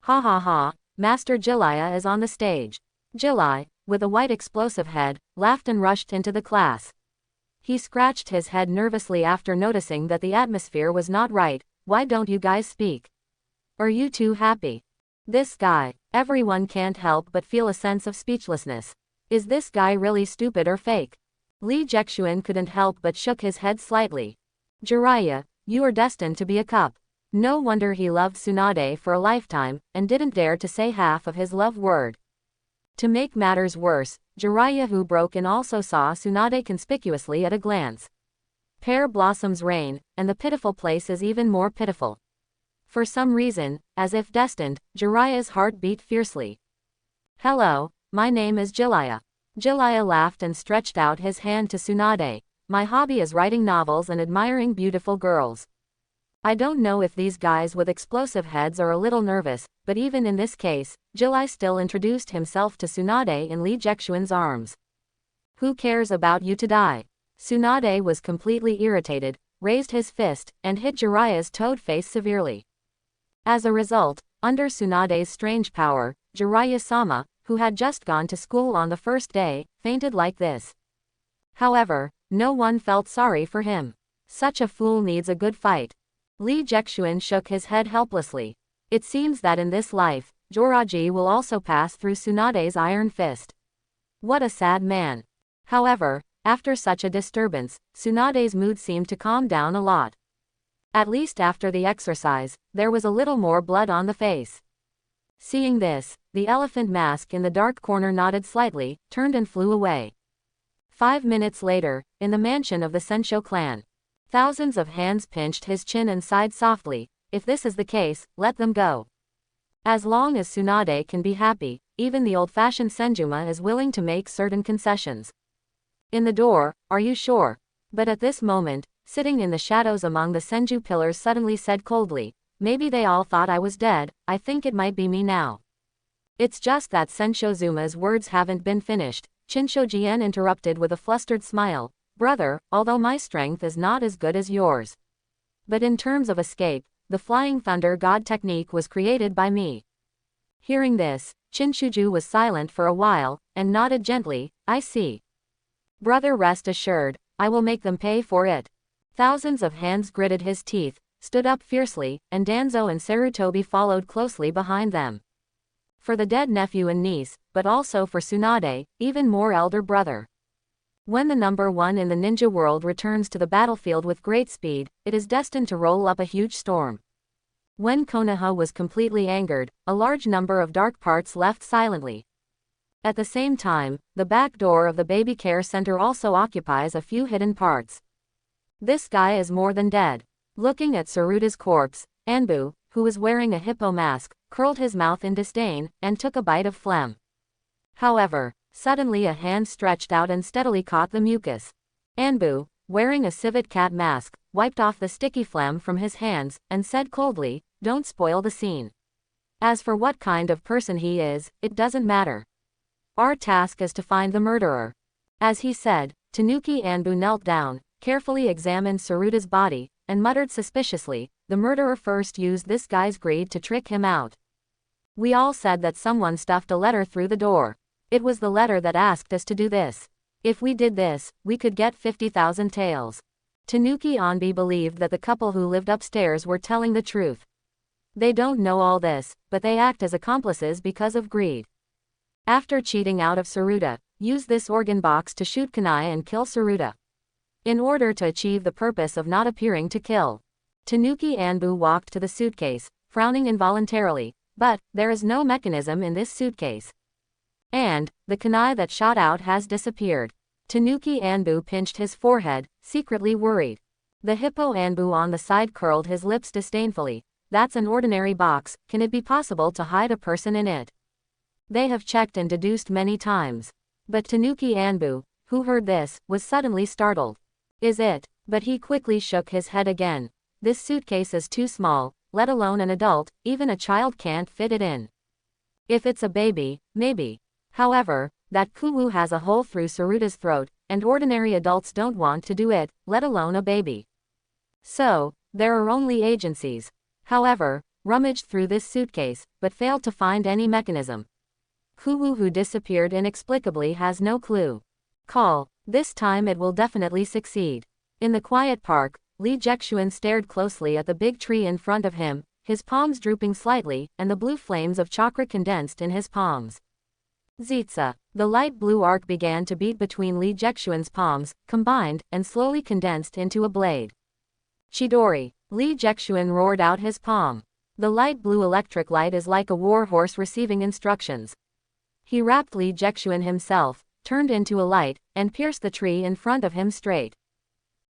Ha ha ha, Master Jiraiya is on the stage. Jiraiya, with a white explosive head, laughed and rushed into the class. He scratched his head nervously after noticing that the atmosphere was not right. Why don't you guys speak? Are you too happy? This guy, everyone can't help but feel a sense of speechlessness. Is this guy really stupid or fake? Li Jexuan couldn't help but shook his head slightly. Jiraiya, you are destined to be a cup. No wonder he loved Tsunade for a lifetime, and didn't dare to say half of his love word. To make matters worse, Jiraiya, who broke in, also saw Tsunade conspicuously at a glance. Pear blossoms rain, and the pitiful place is even more pitiful. For some reason, as if destined, Jiraiya's heart beat fiercely. Hello, my name is Jiraiya. Jiraiya laughed and stretched out his hand to Tsunade. My hobby is writing novels and admiring beautiful girls. I don't know if these guys with explosive heads are a little nervous, but even in this case, Jiraiya still introduced himself to Tsunade in Li Jexuan's arms. Who cares about you to die? Tsunade was completely irritated, raised his fist, and hit Jiraiya's toad face severely. As a result, under Tsunade's strange power, Jiraiya-sama, who had just gone to school on the first day, fainted like this. However, no one felt sorry for him. Such a fool needs a good fight. Li Jexuan shook his head helplessly. It seems that in this life, Joraji will also pass through Tsunade's iron fist. What a sad man. However, after such a disturbance, Tsunade's mood seemed to calm down a lot. At least after the exercise, there was a little more blood on the face. Seeing this, the elephant mask in the dark corner nodded slightly, turned and flew away. 5 minutes later, in the mansion of the Sensho clan. Thousands of hands pinched his chin and sighed softly. If this is the case, let them go. As long as Tsunade can be happy, even the old-fashioned Senjuma is willing to make certain concessions. In the door, are you sure? But at this moment, sitting in the shadows among the Senju pillars suddenly said coldly, maybe they all thought I was dead, I think it might be me now. It's just that Senshozuma's words haven't been finished. Chinshojian interrupted with a flustered smile. Brother, although my strength is not as good as yours. But in terms of escape, the Flying Thunder God technique was created by me. Hearing this, Chinshuju was silent for a while, and nodded gently, I see. Brother, rest assured, I will make them pay for it. Thousands of hands gritted his teeth, stood up fiercely, and Danzo and Sarutobi followed closely behind them. For the dead nephew and niece, but also for Tsunade, even more elder brother. When the number 1 in the ninja world returns to the battlefield with great speed, it is destined to roll up a huge storm. When Konoha was completely angered, a large number of dark parts left silently. At the same time, the back door of the baby care center also occupies a few hidden parts. This guy is more than dead. Looking at Saruta's corpse, Anbu, who was wearing a hippo mask, curled his mouth in disdain, and took a bite of phlegm. However, suddenly a hand stretched out and steadily caught the mucus. Anbu, wearing a civet cat mask, wiped off the sticky phlegm from his hands, and said coldly, don't spoil the scene. As for what kind of person he is, it doesn't matter. Our task is to find the murderer. As he said, Tanuki Anbu knelt down, carefully examined Saruta's body, and muttered suspiciously, "The murderer first used this guy's greed to trick him out. We all said that someone stuffed a letter through the door. It was the letter that asked us to do this. If we did this, we could get 50,000 taels." Tanuki Onbi believed that the couple who lived upstairs were telling the truth. They don't know all this, but they act as accomplices because of greed. After cheating out of Saruta, use this organ box to shoot kunai and kill Saruta. In order to achieve the purpose of not appearing to kill. Tanuki Anbu walked to the suitcase, frowning involuntarily, but there is no mechanism in this suitcase. And the kunai that shot out has disappeared. Tanuki Anbu pinched his forehead, secretly worried. The hippo Anbu on the side curled his lips disdainfully. That's an ordinary box, can it be possible to hide a person in it? They have checked and deduced many times. But Tanuki Anbu, who heard this, was suddenly startled. Is it? But he quickly shook his head again. This suitcase is too small, let alone an adult, even a child can't fit it in. If it's a baby, maybe. However, that Kuwu has a hole through Saruta's throat, and ordinary adults don't want to do it, let alone a baby. So, there are only agencies. However, rummaged through this suitcase, but failed to find any mechanism. Kuwu, who disappeared inexplicably, has no clue. Call. This time it will definitely succeed. In the quiet park, Li Jexuan stared closely at the big tree in front of him, his palms drooping slightly, and the blue flames of chakra condensed in his palms. Zitsa. The light blue arc began to beat between Li Jexuan's palms, combined, and slowly condensed into a blade. Chidori. Li Jexuan roared out his palm. The light blue electric light is like a war horse receiving instructions. He wrapped Li Jexuan himself, turned into a light, and pierced the tree in front of him straight.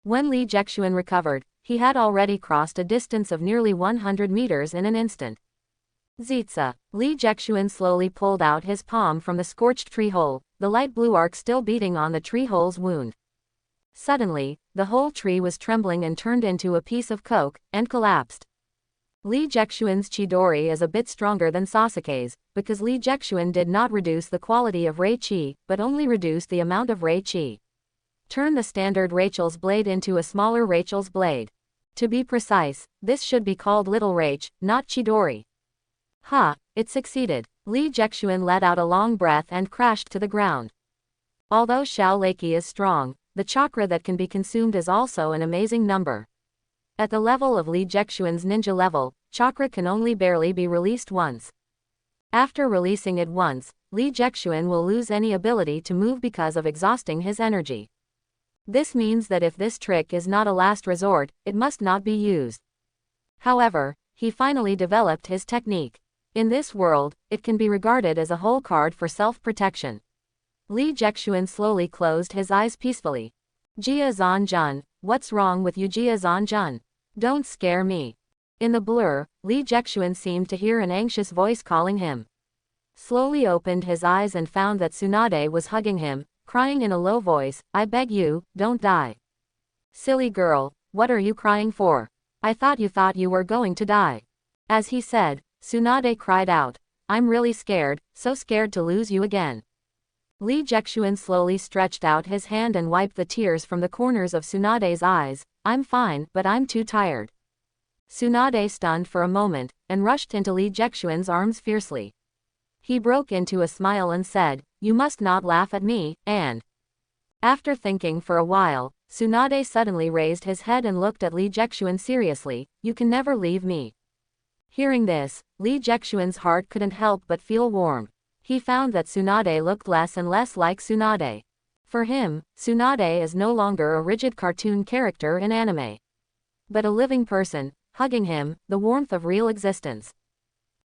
When Li Jexuan recovered, he had already crossed a distance of nearly 100 meters in an instant. Zitsa. Li Jexuan slowly pulled out his palm from the scorched tree hole, the light blue arc still beating on the tree hole's wound. Suddenly, the whole tree was trembling and turned into a piece of coke, and collapsed. Li Jexuan's Chidori is a bit stronger than Sasuke's, because Li Jexuan did not reduce the quality of Rei Chi, but only reduced the amount of Rei Chi. Turn the standard Rachel's blade into a smaller Rachel's blade. To be precise, this should be called Little Rach, not Chidori. Ha, it succeeded. Li Jexuan let out a long breath and crashed to the ground. Although Xiao Leiki is strong, the chakra that can be consumed is also an amazing number. At the level of Li Jexuan's ninja level, chakra can only barely be released once. After releasing it once, Li Jexuan will lose any ability to move because of exhausting his energy. This means that if this trick is not a last resort, it must not be used. However, he finally developed his technique. In this world, it can be regarded as a whole card for self-protection. Li Jexuan slowly closed his eyes peacefully. Jia Zanjun, what's wrong with you, Jia Zanjun? Don't scare me. In the blur, Li Jexuan seemed to hear an anxious voice calling him. Slowly opened his eyes and found that Tsunade was hugging him, crying in a low voice, I beg you, don't die. Silly girl, what are you crying for? I thought you were going to die. As he said, Tsunade cried out, I'm really scared, so scared to lose you again. Li Jexuan slowly stretched out his hand and wiped the tears from the corners of Tsunade's eyes. I'm fine, but I'm too tired. Tsunade stunned for a moment, and rushed into Li Jexuan's arms fiercely. He broke into a smile and said, you must not laugh at me, and... After thinking for a while, Tsunade suddenly raised his head and looked at Li Jexuan seriously, you can never leave me. Hearing this, Li Jexuan's heart couldn't help but feel warm. He found that Tsunade looked less and less like Tsunade. For him, Tsunade is no longer a rigid cartoon character in anime, but a living person, hugging him, the warmth of real existence.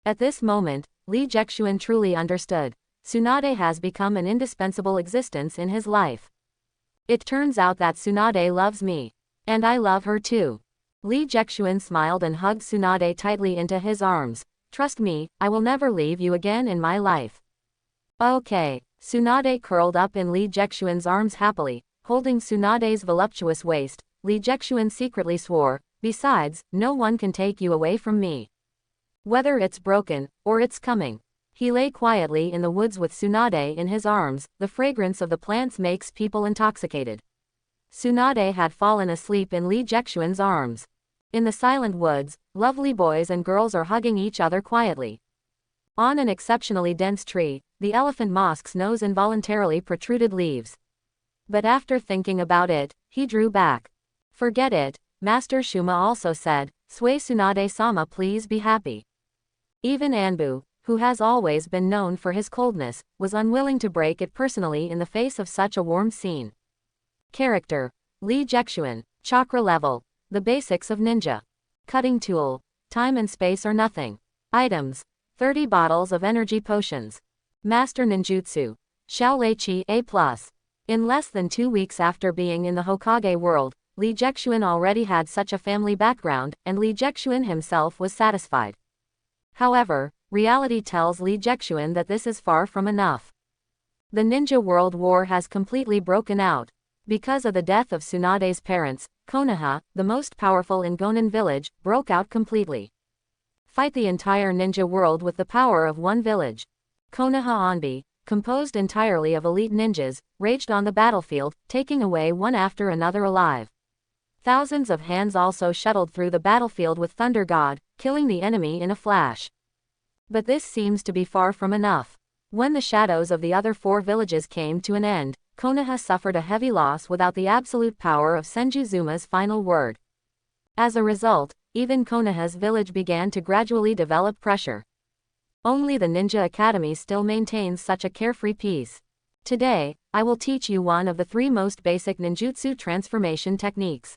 At this moment, Li Jexuan truly understood. Tsunade has become an indispensable existence in his life. It turns out that Tsunade loves me. And I love her too. Li Jexuan smiled and hugged Tsunade tightly into his arms. Trust me, I will never leave you again in my life. Okay. Tsunade curled up in Li Jexuan's arms happily, holding Tsunade's voluptuous waist. Li Jexuan secretly swore, besides, no one can take you away from me. Whether it's broken, or it's coming. He lay quietly in the woods with Tsunade in his arms, the fragrance of the plants makes people intoxicated. Tsunade had fallen asleep in Li Jexuan's arms. In the silent woods, lovely boys and girls are hugging each other quietly. On an exceptionally dense tree, the elephant mosk's nose involuntarily protruded leaves. But after thinking about it, he drew back. Forget it, Master Shuma also said, Sui Tsunade-sama, please be happy. Even Anbu, who has always been known for his coldness, was unwilling to break it personally in the face of such a warm scene. Character: Lee Jexuan. Chakra level: the basics of ninja. Cutting tool: time and space are nothing. Items: 30 bottles of energy potions. Master ninjutsu: Shaolei Chi A+. In less than 2 weeks after being in the Hokage world, Lee Jexuan already had such a family background, and Lee Jexuan himself was satisfied. However, reality tells Lee Jexuan that this is far from enough. The Ninja World War has completely broken out. Because of the death of Tsunade's parents, Konoha, the most powerful in Gonin village, broke out completely. Fight the entire ninja world with the power of one village. Konoha Onbi, composed entirely of elite ninjas, raged on the battlefield, taking away one after another alive. Thousands of hands also shuttled through the battlefield with Thunder God, killing the enemy in a flash. But this seems to be far from enough. When the shadows of the other 4 villages came to an end, Konoha suffered a heavy loss without the absolute power of Senjuzuma's final word. As a result, even Konoha's village began to gradually develop pressure. Only the Ninja Academy still maintains such a carefree peace. Today, I will teach you one of the 3 most basic ninjutsu transformation techniques.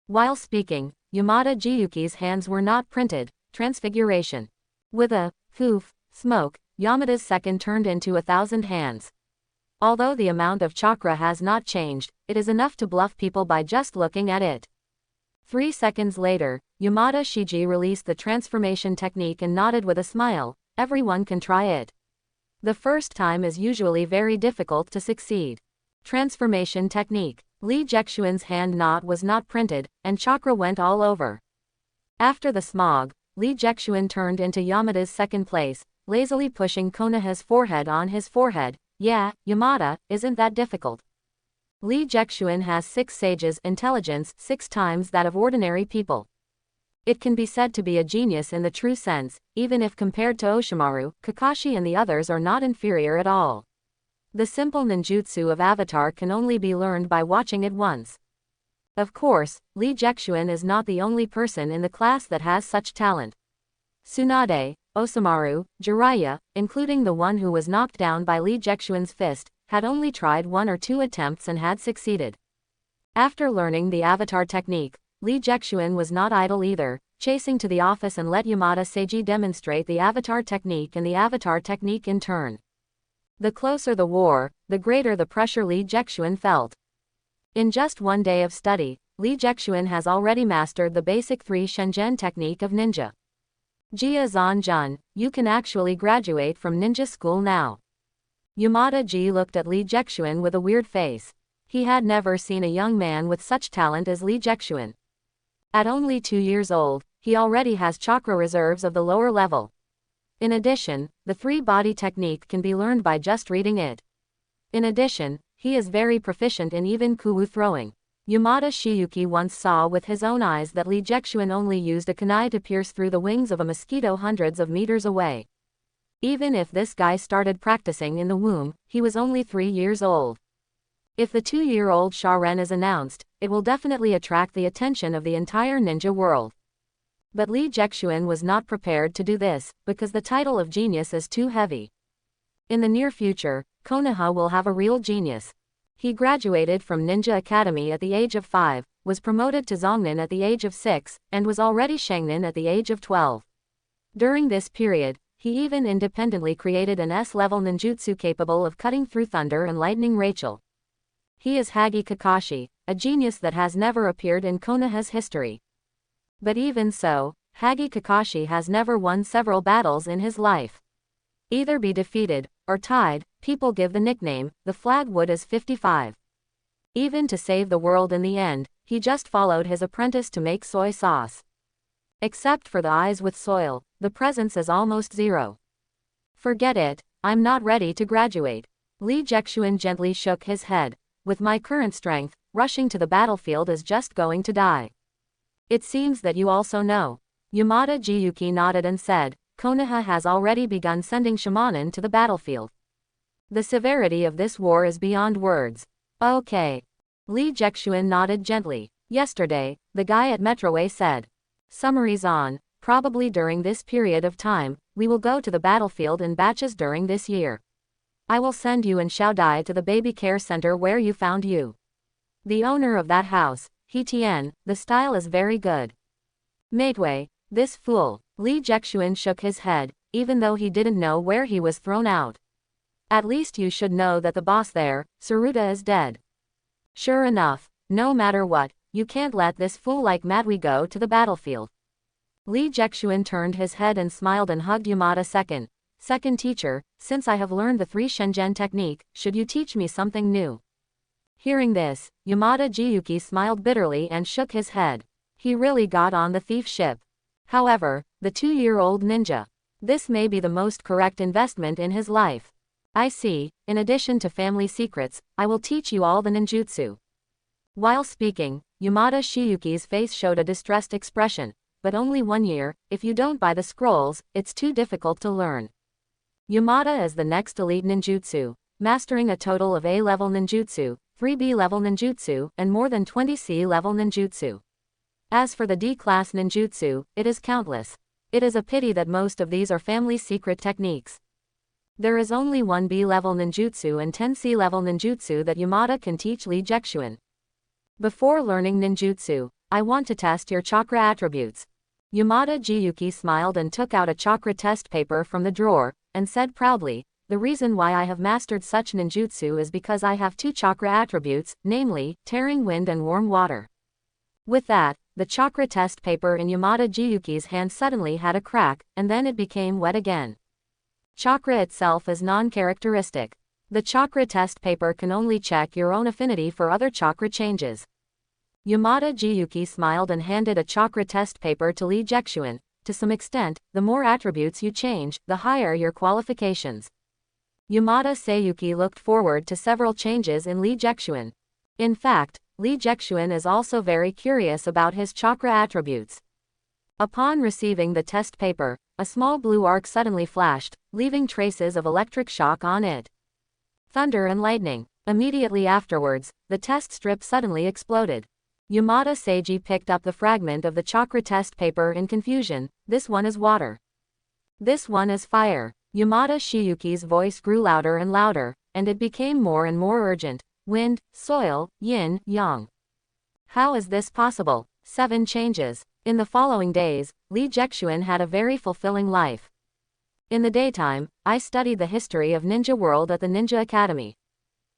While speaking, Yamada Jiyuki's hands were not printed. Transfiguration. With a poof smoke, Yamada's second turned into 1,000 hands. Although the amount of chakra has not changed, it is enough to bluff people by just looking at it. 3 seconds later, Yamada Shiji released the transformation technique and nodded with a smile. Everyone can try it. The first time is usually very difficult to succeed. Transformation technique. Lee Jexuan's hand knot was not printed, and chakra went all over. After the smog, Lee Jexuan turned into Yamada's second place, lazily pushing Konoha's forehead on his forehead. Yeah, Yamada, isn't that difficult? Lee Jexuan has 6 sages' intelligence, 6 times that of ordinary people. It can be said to be a genius in the true sense, even if compared to Oshimaru, Kakashi and the others are not inferior at all. The simple ninjutsu of Avatar can only be learned by watching it once. Of course, Lee Jexuan is not the only person in the class that has such talent. Tsunade, Osamu, Jiraiya, including the one who was knocked down by Lee Jexuan's fist, had only tried 1 or 2 attempts and had succeeded. After learning the Avatar technique, Lee Jexuan was not idle either, chasing to the office and let Yamada Seiji demonstrate the Avatar technique and the Avatar technique in turn. The closer the war, the greater the pressure Lee Jexuan felt. In just 1 day of study, Lee Jexuan has already mastered the basic 3 Shenzhen technique of ninja. Jia Zanjun, you can actually graduate from ninja school now. Yamada Ji looked at Lee Jexuan with a weird face. He had never seen a young man with such talent as Lee Jexuan. At only 2 years old, he already has chakra reserves of the lower level. In addition, the 3-body technique can be learned by just reading it. In addition, he is very proficient in even kuwu throwing. Yamada Shiyuki once saw with his own eyes that Lee Jexuan only used a kunai to pierce through the wings of a mosquito hundreds of meters away. Even if this guy started practicing in the womb, he was only 3 years old. If the 2-year-old Sharen is announced, it will definitely attract the attention of the entire ninja world. But Lee Jexuan was not prepared to do this, because the title of genius is too heavy. In the near future, Konoha will have a real genius. He graduated from Ninja Academy at the age of 5, was promoted to Zongnin at the age of 6, and was already Shangnin at the age of 12. During this period, he even independently created an S-level ninjutsu capable of cutting through thunder and lightning Rachel. He is Hagi Kakashi, a genius that has never appeared in Konoha's history. But even so, Hagi Kakashi has never won several battles in his life. Either be defeated, or tied, people give the nickname, the flag wood is 55. Even to save the world in the end, he just followed his apprentice to make soy sauce. Except for the eyes with soil, the presence is almost 0. Forget it, I'm not ready to graduate. Lee Jexuan gently shook his head. With my current strength, rushing to the battlefield is just going to die. It seems that you also know. Yamada Jiyuki nodded and said, Konoha has already begun sending shamanen to the battlefield. The severity of this war is beyond words. Okay. Lee Jexuan nodded gently. Yesterday, the guy at Metroway said. Summaries on, probably during this period of time, we will go to the battlefield in batches during this year. I will send you and Xiaodai to the baby care center where you found you. The owner of that house, Hetien, the style is very good. Meitwei, this fool. Lee Jexuan shook his head, even though he didn't know where he was thrown out. At least you should know that the boss there, Saruta, is dead. Sure enough, no matter what, you can't let this fool like Matwi go to the battlefield. Lee Jexuan turned his head and smiled and hugged Yamada. Second teacher, since I have learned the 3 Shenzhen technique, should you teach me something new? Hearing this, Yamada Jiyuki smiled bitterly and shook his head. He really got on the thief ship. However, the 2-year-old ninja. This may be the most correct investment in his life. I see, in addition to family secrets, I will teach you all the ninjutsu. While speaking, Yamada Shiyuki's face showed a distressed expression. But only 1 year, if you don't buy the scrolls, it's too difficult to learn. Yamada is the next elite ninjutsu, mastering a total of A-level ninjutsu, 3 B-level ninjutsu, and more than 20 C-level ninjutsu. As for the D-class ninjutsu, it is countless. It is a pity that most of these are family secret techniques. There is only 1 B-level ninjutsu and 10 C-level ninjutsu that Yamada can teach Lee Jexuan. Before learning ninjutsu, I want to test your chakra attributes. Yamada Jiyuki smiled and took out a chakra test paper from the drawer, and said proudly, the reason why I have mastered such ninjutsu is because I have 2 chakra attributes, namely, tearing wind and warm water. With that, the chakra test paper in Yamada Jiyuki's hand suddenly had a crack, and then it became wet again. Chakra itself is non-characteristic. The chakra test paper can only check your own affinity for other chakra changes. Yamada Jiyuki smiled and handed a chakra test paper to Lee Jexuan. To some extent, the more attributes you change, the higher your qualifications. Yamada Seiyuki looked forward to several changes in Lee Jexuan. In fact, Lee Jexuan is also very curious about his chakra attributes. Upon receiving the test paper, a small blue arc suddenly flashed, leaving traces of electric shock on it. Thunder and lightning. Immediately afterwards, the test strip suddenly exploded. Yamada Seiji picked up the fragment of the chakra test paper in confusion. This one is water. This one is fire. Yamada Shiyuki's voice grew louder and louder, and it became more and more urgent. Wind, soil, yin, yang. How is this possible? 7 changes. In the following days, Lee Jexuan had a very fulfilling life. In the daytime, I studied the history of ninja world at the Ninja Academy.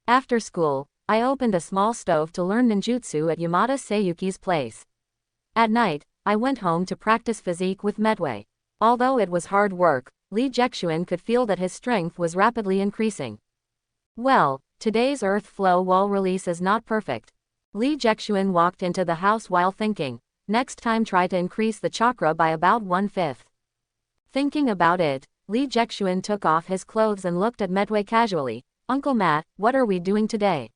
After school, I opened a small stove to learn ninjutsu at Yamada Seiyuki's place. At night, I went home to practice physique with Meitwei. Although it was hard work, Lee Jexuan could feel that his strength was rapidly increasing. Well, today's earth flow wall release is not perfect. Lee Jexuan walked into the house while thinking, next time try to increase the chakra by about 1/5. Thinking about it, Lee Jexuan took off his clothes and looked at Meitwei casually. Uncle Matt, what are we doing today?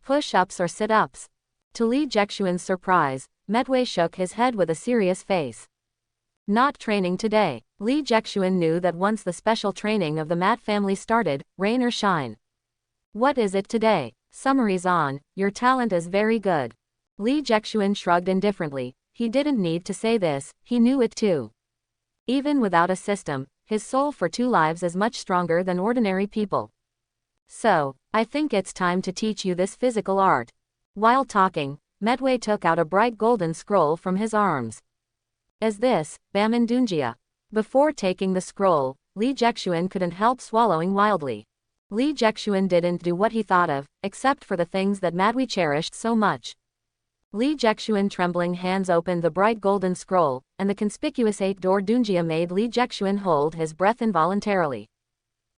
Push-ups or sit-ups? To Lee Jexuan's surprise, Meitwei shook his head with a serious face. Not training today. Lee Jexuan knew that once the special training of the Matt family started, rain or shine. What is it today? Summaries on, your talent is very good. Lee Jexuan shrugged indifferently. He didn't need to say this, he knew it too. Even without a system, his soul for 2 lives is much stronger than ordinary people. So, I think it's time to teach you this physical art. While talking, Meitwei took out a bright golden scroll from his arms. Is this, Bamindunjia? Before taking the scroll, Lee Jexuan couldn't help swallowing wildly. Lee Jexuan didn't do what he thought of, except for the things that Meitwei cherished so much. Lee Jexuan trembling hands opened the bright golden scroll, and the conspicuous 8-door Dunjia made Lee Jexuan hold his breath involuntarily.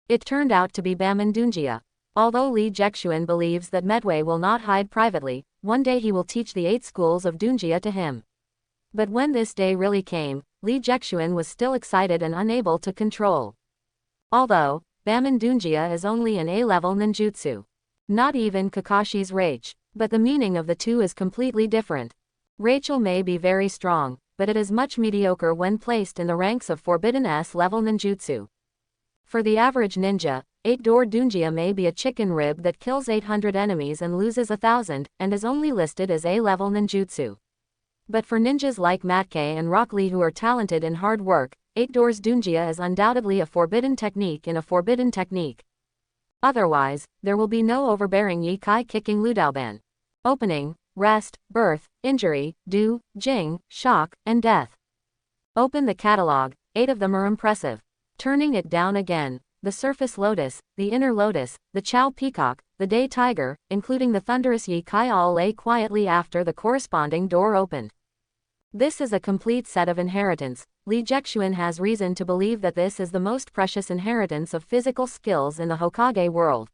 It turned out to be Bamindunjia. Although Lee Jexuan believes that Meitwei will not hide privately, one day he will teach the 8 schools of Dunjia to him. But when this day really came, Lee Jexuan was still excited and unable to control. Although, Bamindunjia is only an A-level ninjutsu. Not even Kakashi's Rage. But the meaning of the two is completely different. Rachel may be very strong, but it is much mediocre when placed in the ranks of forbidden S-level ninjutsu. For the average ninja, 8-door Dunjia may be a chicken rib that kills 800 enemies and loses 1,000, and is only listed as A-level ninjutsu. But for ninjas like Matkey and Rock Lee who are talented in hard work, 8 doors Dunjia is undoubtedly a forbidden technique in a forbidden technique. Otherwise, there will be no overbearing Yikai kicking Ludaoban. Opening, rest, birth, injury, do, jing, shock, and death. Open the catalog, 8 of them are impressive. Turning it down again, the surface lotus, the inner lotus, the Chow peacock, the day tiger, including the thunderous Yikai all lay quietly after the corresponding door opened. This is a complete set of inheritance. Li Jexuan has reason to believe that this is the most precious inheritance of physical skills in the Hokage world.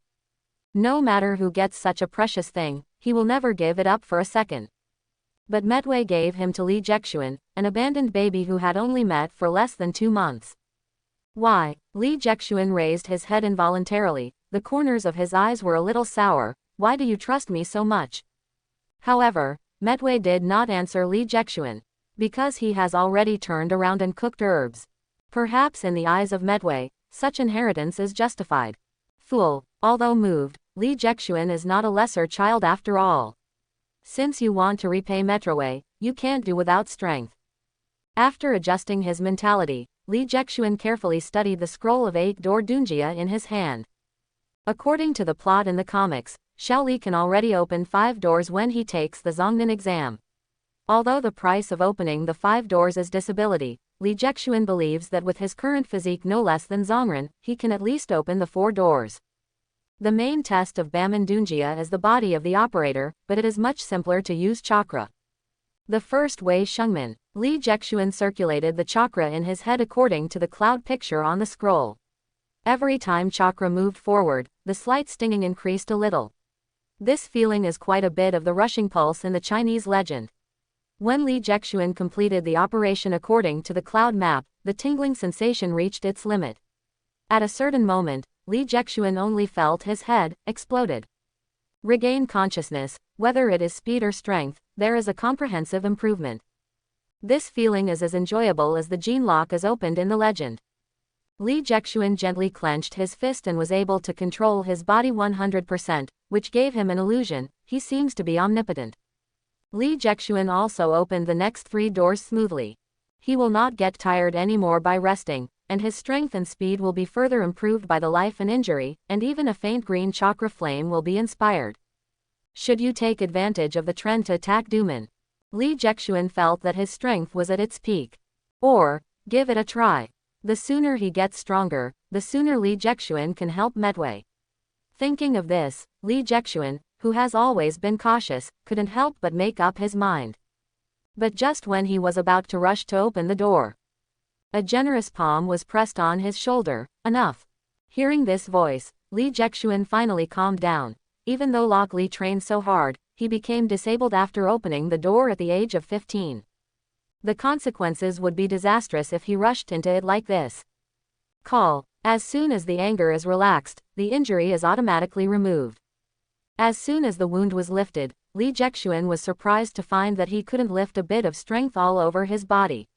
No matter who gets such a precious thing, he will never give it up for a second. But Medway gave him to Li Jexuan, an abandoned baby who had only met for less than 2 months. Why? Li Jexuan raised his head involuntarily, the corners of his eyes were a little sour. Why do you trust me so much? However, Medway did not answer Li Jexuan. Because he has already turned around and cooked herbs. Perhaps in the eyes of Medway, such inheritance is justified. Fool, although moved, Li Jexuan is not a lesser child after all. Since you want to repay Metroway, you can't do without strength. After adjusting his mentality, Li Jexuan carefully studied the scroll of 8-door Dunjia in his hand. According to the plot in the comics, Xiao Li can already open 5 doors when he takes the Zongnan exam. Although the price of opening the 5 doors is disability, Li Jexuan believes that with his current physique no less than Zongran, he can at least open the 4 doors. The main test of Baman Dunjia is the body of the operator, but it is much simpler to use chakra. The first way Shungmin, Li Jexuan circulated the chakra in his head according to the cloud picture on the scroll. Every time chakra moved forward, the slight stinging increased a little. This feeling is quite a bit of the rushing pulse in the Chinese legend. When Li Jexuan completed the operation according to the cloud map, the tingling sensation reached its limit. At a certain moment, Li Jexuan only felt his head exploded. Regain consciousness, whether it is speed or strength, there is a comprehensive improvement. This feeling is as enjoyable as the gene lock is opened in the legend. Li Jexuan gently clenched his fist and was able to control his body 100%, which gave him an illusion. He seems to be omnipotent. Li Jexuan also opened the next 3 doors smoothly. He will not get tired anymore by resting, and his strength and speed will be further improved by the life and injury, and even a faint green chakra flame will be inspired. Should you take advantage of the trend to attack Duman? Li Jexuan felt that his strength was at its peak. Or, give it a try. The sooner he gets stronger, the sooner Li Jexuan can help Medway. Thinking of this, Li Jexuan, who has always been cautious, couldn't help but make up his mind. But just when he was about to rush to open the door, a generous palm was pressed on his shoulder. Enough. Hearing this voice, Li Jexuan finally calmed down. Even though Lok Li trained so hard, he became disabled after opening the door at the age of 15. The consequences would be disastrous if he rushed into it like this. Call. As soon as the anger is relaxed, the injury is automatically removed. As soon as the wound was lifted, Li Jexuan was surprised to find that he couldn't lift a bit of strength all over his body.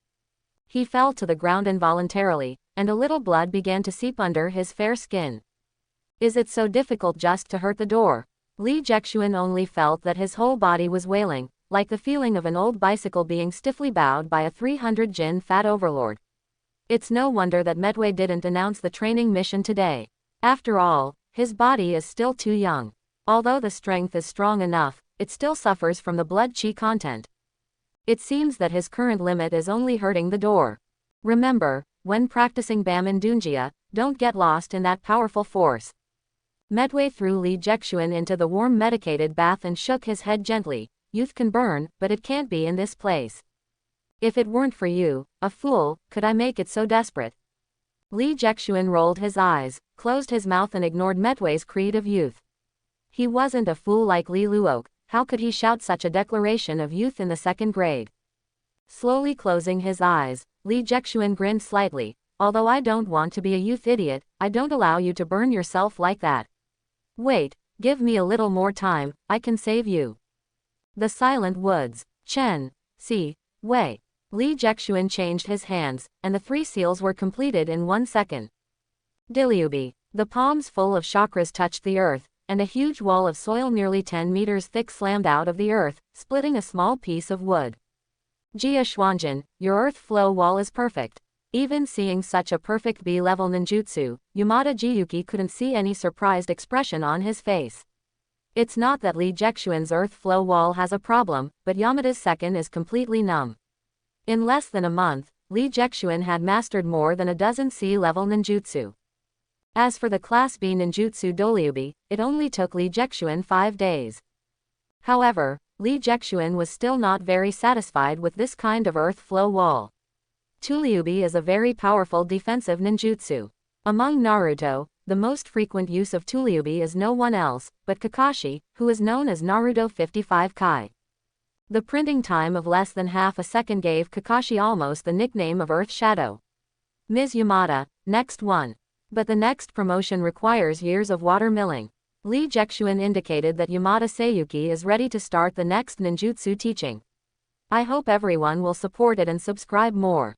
He fell to the ground involuntarily, and a little blood began to seep under his fair skin. Is it so difficult just to hurt the door? Li Jexuan only felt that his whole body was wailing, like the feeling of an old bicycle being stiffly bowed by a 300 jin fat overlord. It's no wonder that Medway didn't announce the training mission today. After all, his body is still too young. Although the strength is strong enough, it still suffers from the blood chi content. It seems that his current limit is only hurting the door. Remember, when practicing Baman Dunjia, don't get lost in that powerful force. Medway threw Li Jexuan into the warm medicated bath and shook his head gently. Youth can burn, but it can't be in this place. If it weren't for you, a fool, could I make it so desperate? Li Jexuan rolled his eyes, closed his mouth and ignored Medway's creed of youth. He wasn't a fool like Li Luok. How could he shout such a declaration of youth in the 2nd grade? Slowly closing his eyes, Li Jexuan grinned slightly. Although I don't want to be a youth idiot, I don't allow you to burn yourself like that. Wait, give me a little more time, I can save you. The Silent Woods. Chen, Wei. Li Jexuan changed his hands, and the 3 seals were completed in 1 second. Dilubi. The palms full of chakras touched the earth, and a huge wall of soil nearly 10 meters thick slammed out of the earth, splitting a small piece of wood. Jia Xuanjin, your earth flow wall is perfect. Even seeing such a perfect B-level ninjutsu, Yamada Jiyuki couldn't see any surprised expression on his face. It's not that Li Jexuan's earth flow wall has a problem, but Yamada's second is completely numb. In less than a month, Li Jexuan had mastered more than a dozen C-level ninjutsu. As for the Class B ninjutsu Dolyubi, it only took Li Jexuan 5 days. However, Li Jexuan was still not very satisfied with this kind of earth flow wall. Tulyubi is a very powerful defensive ninjutsu. Among Naruto, the most frequent use of Tulyubi is no one else but Kakashi, who is known as Naruto 55 Kai. The printing time of less than half a second gave Kakashi almost the nickname of Earth Shadow. Ms. Yamada, next one. But the next promotion requires years of water milling. Li Jexuan indicated that Yamada Seiyuki is ready to start the next ninjutsu teaching. I hope everyone will support it and subscribe more.